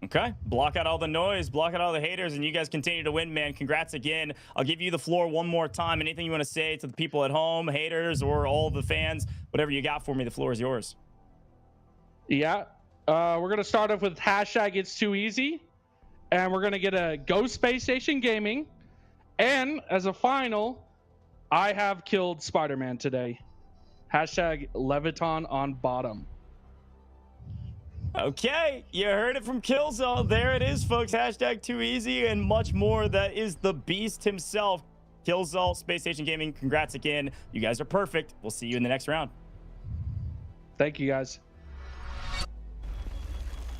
Okay, block out all the noise, block out all the haters, and you guys continue to win, man. Congrats again. I'll give you the floor one more time. Anything you want to say to the people at home, haters, or all the fans, whatever you got for me, the floor is yours. Yeah, we're gonna start off with #It'sTooEasy, and we're gonna get a Go Spacestation Gaming, and as a final, I have killed Spider-Man today. #LEVIATAN on bottom. Okay, you heard it from Killzall. There it is, folks. #TooEasy and much more. That is the beast himself. Killzall, Spacestation Gaming, congrats again. You guys are perfect. We'll see you in the next round. Thank you, guys.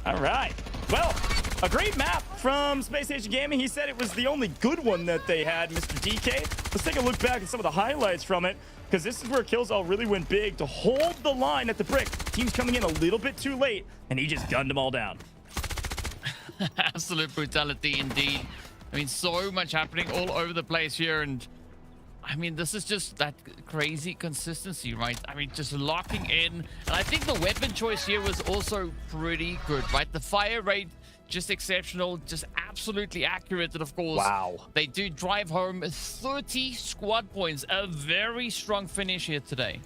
All right. Well, a great map from Spacestation Gaming. He said it was the only good one that they had, Mr. DK. Let's take a look back at some of the highlights from it, because this is where Killzall really went big to hold the line at the brick. Team's coming in a little bit too late, and he just gunned them all down. Absolute brutality indeed. I mean, so much happening all over the place here, and I mean, this is just that crazy consistency, right? I mean, just locking in, and I think the weapon choice here was also pretty good, right? The fire rate, just exceptional, just absolutely accurate, and of course, wow, they do drive home 30 squad points. A very strong finish here today.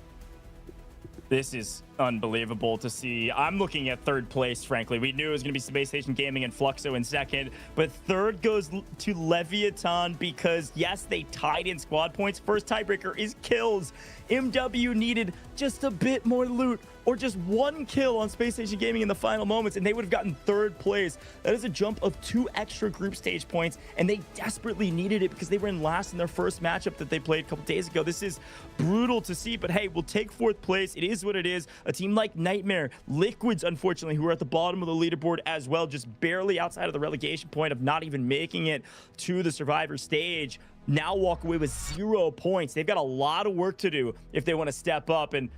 This is unbelievable to see. I'm looking at third place, frankly. We knew it was going to be Spacestation Gaming and Fluxo in second, but third goes to Leviathan because, yes, they tied in squad points. First tiebreaker is kills. MW needed just a bit more loot or just one kill on Spacestation Gaming in the final moments, and they would have gotten third place. That is a jump of 2 extra group stage points, and they desperately needed it because they were in last in their first matchup that they played a couple days ago. This is brutal to see, but hey, we'll take fourth place. It is what it is. A team like Nightmare, Liquids, unfortunately, who are at the bottom of the leaderboard as well, just barely outside of the relegation point of not even making it to the Survivor stage, now walk away with 0 points. They've got a lot of work to do if they want to step up, and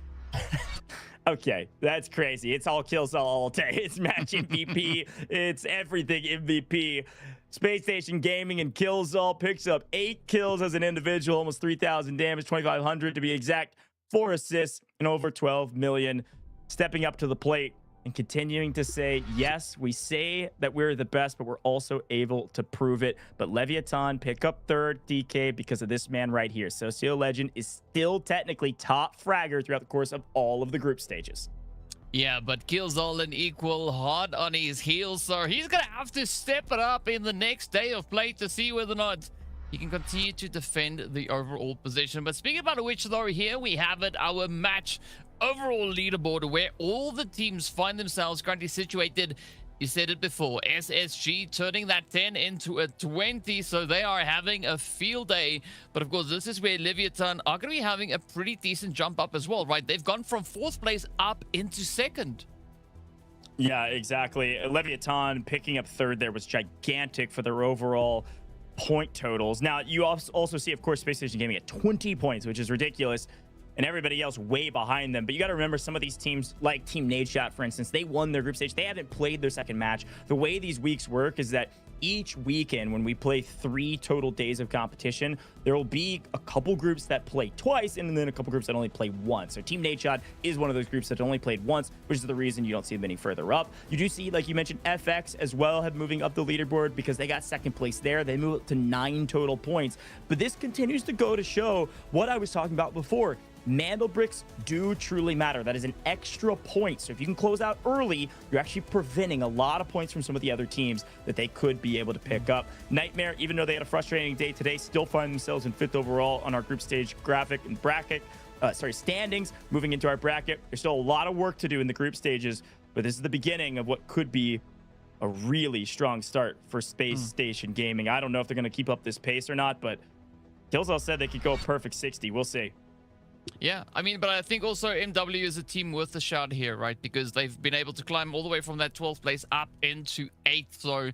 okay, that's crazy. It's all Killzall all day. It's match MVP. It's everything MVP. Spacestation Gaming and Killzall picks up 8 kills as an individual, almost 3,000 damage, 2,500 to be exact, 4 assists, and over 12 million. Stepping up to the plate and continuing to say, yes, we say that we're the best, but we're also able to prove it. But Leviathan pick up third, DK, because of this man right here. Socio Legend is still technically top fragger throughout the course of all of the group stages. Yeah, but Killzall an equal hard on his heels, so he's gonna have to step it up in the next day of play to see whether or not he can continue to defend the overall position. But speaking about which, though, here we have it, our match overall leaderboard, where all the teams find themselves currently situated. You said it before, SSG turning that 10 into a 20, so they are having a field day. But of course, this is where Leviathan are going to be having a pretty decent jump up as well, right? They've gone from 4th place up into 2nd. Yeah, exactly. Leviathan picking up 3rd there was gigantic for their overall point totals. Now, you also see, of course, Spacestation Gaming at 20 points, which is ridiculous, and everybody else way behind them. But you got to remember, some of these teams, like Team Nadeshot, for instance, they won their group stage. They haven't played their second match. The way these weeks work is that each weekend, when we play 3 total days of competition, there will be a couple groups that play twice and then a couple groups that only play once. So Team Nadeshot is one of those groups that only played once, which is the reason you don't see them any further up. You do see, like you mentioned, FX as well have moving up the leaderboard because they got 2nd place there. They move up to 9 total points. But this continues to go to show what I was talking about before. Mandel bricks do truly matter. That is an extra point. So if you can close out early, you're actually preventing a lot of points from some of the other teams that they could be able to pick up. Nightmare, even though they had a frustrating day today, still find themselves in 5th overall on our group stage graphic and bracket. Standings. Moving into our bracket, there's still a lot of work to do in the group stages, but this is the beginning of what could be a really strong start for Spacestation Gaming. I don't know if they're going to keep up this pace or not, but Killzall said they could go perfect 60. We'll see. Yeah, I mean, but I think also MW is a team worth a shout here, right? Because they've been able to climb all the way from that 12th place up into 8th. So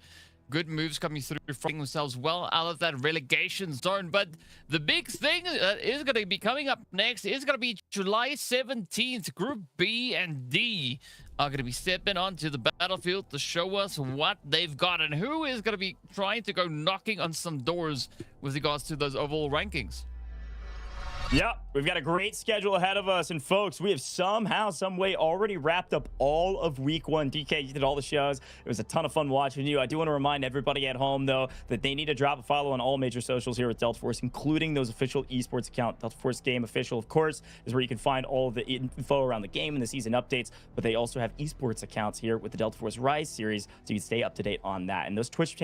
good moves coming through, finding themselves well out of that relegation zone. But the big thing that is going to be coming up next is going to be July 17th. Group B and D are going to be stepping onto the battlefield to show us what they've got and who is going to be trying to go knocking on some doors with regards to those overall rankings. Yep, we've got a great schedule ahead of us. And folks, we have somehow, some way already wrapped up all of week 1. DK, you did all the shows. It was a ton of fun watching you. I do want to remind everybody at home, though, that they need to drop a follow on all major socials here at Delta Force, including those official esports account. Delta Force Game Official, of course, is where you can find all of the info around the game and the season updates. But they also have esports accounts here with the Delta Force Rise series, so you can stay up to date on that. And those Twitch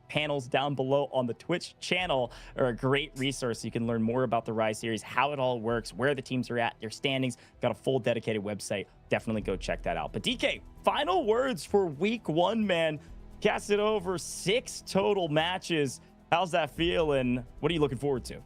panels down below on the Twitch channel are a great resource. You can learn more about the Rise series, how it all works, where the teams are at, their standings. Got a full dedicated website. Definitely go check that out. But DK, final words for week 1, man. Casted over 6 total matches. How's that feel, and what are you looking forward to?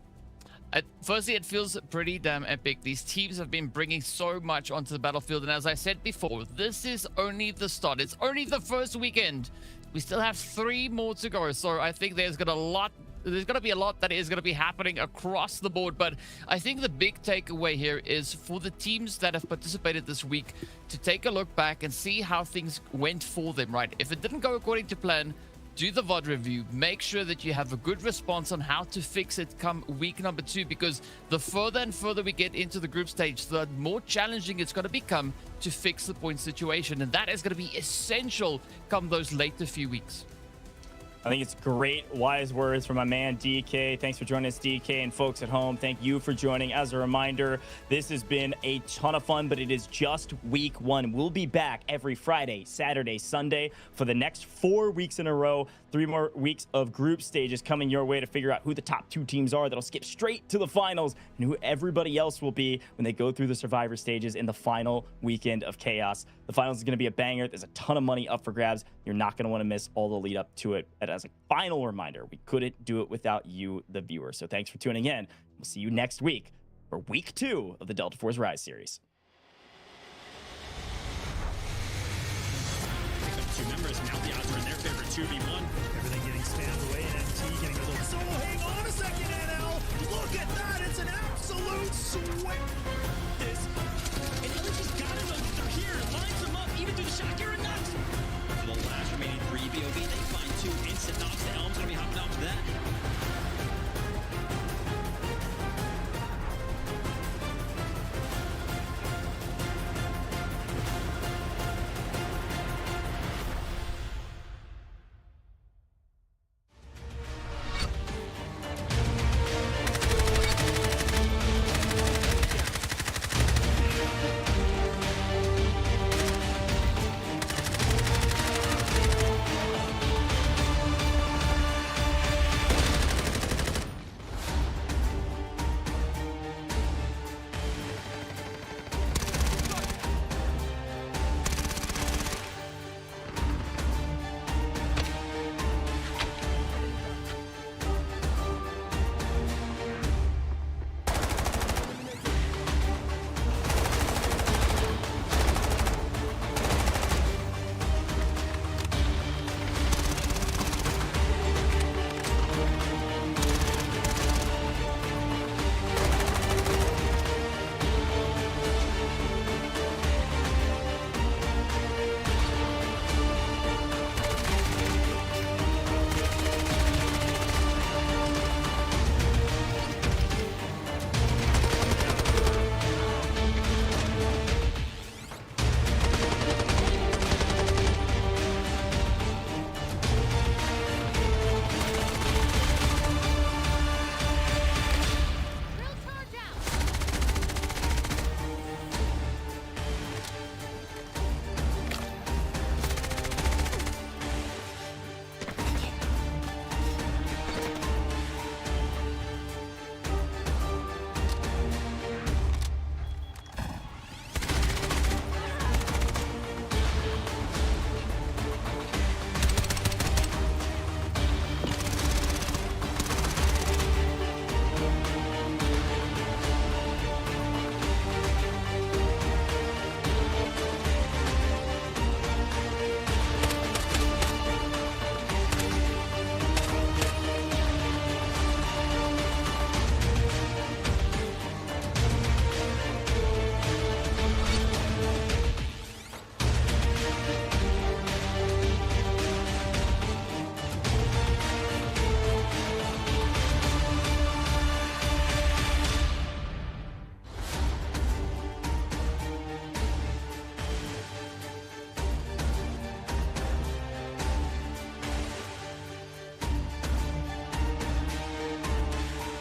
Firstly, it feels pretty damn epic. These teams have been bringing so much onto the battlefield, and as I said before, this is only the start. It's only the first weekend. We still have 3 more to go, so I think there's going to be a lot that is going to be happening across the board. But I think the big takeaway here is for the teams that have participated this week to take a look back and see how things went for them, right? If it didn't go according to plan, do the VOD review. Make sure that you have a good response on how to fix it come week number 2, because the further and further we get into the group stage, the more challenging it's going to become to fix the point situation. And that is going to be essential come those later few weeks. I think it's great, wise words from my man, DK. Thanks for joining us, DK. And folks at home, thank you for joining. As a reminder, this has been a ton of fun, but it is just week 1. We'll be back every Friday, Saturday, Sunday for the next 4 weeks in a row. 3 more weeks of group stages coming your way to figure out who the top 2 teams are that'll skip straight to the finals and who everybody else will be when they go through the survivor stages in the final weekend of chaos. The finals is going to be a banger. There's a ton of money up for grabs. You're not going to want to miss all the lead up to it. And as a final reminder, we couldn't do it without you, the viewer. So thanks for tuning in. We'll see you next week for week 2 of the Delta Force Rise series. 2 members, now the odds are in their favor, 2v1. Everything getting spammed away.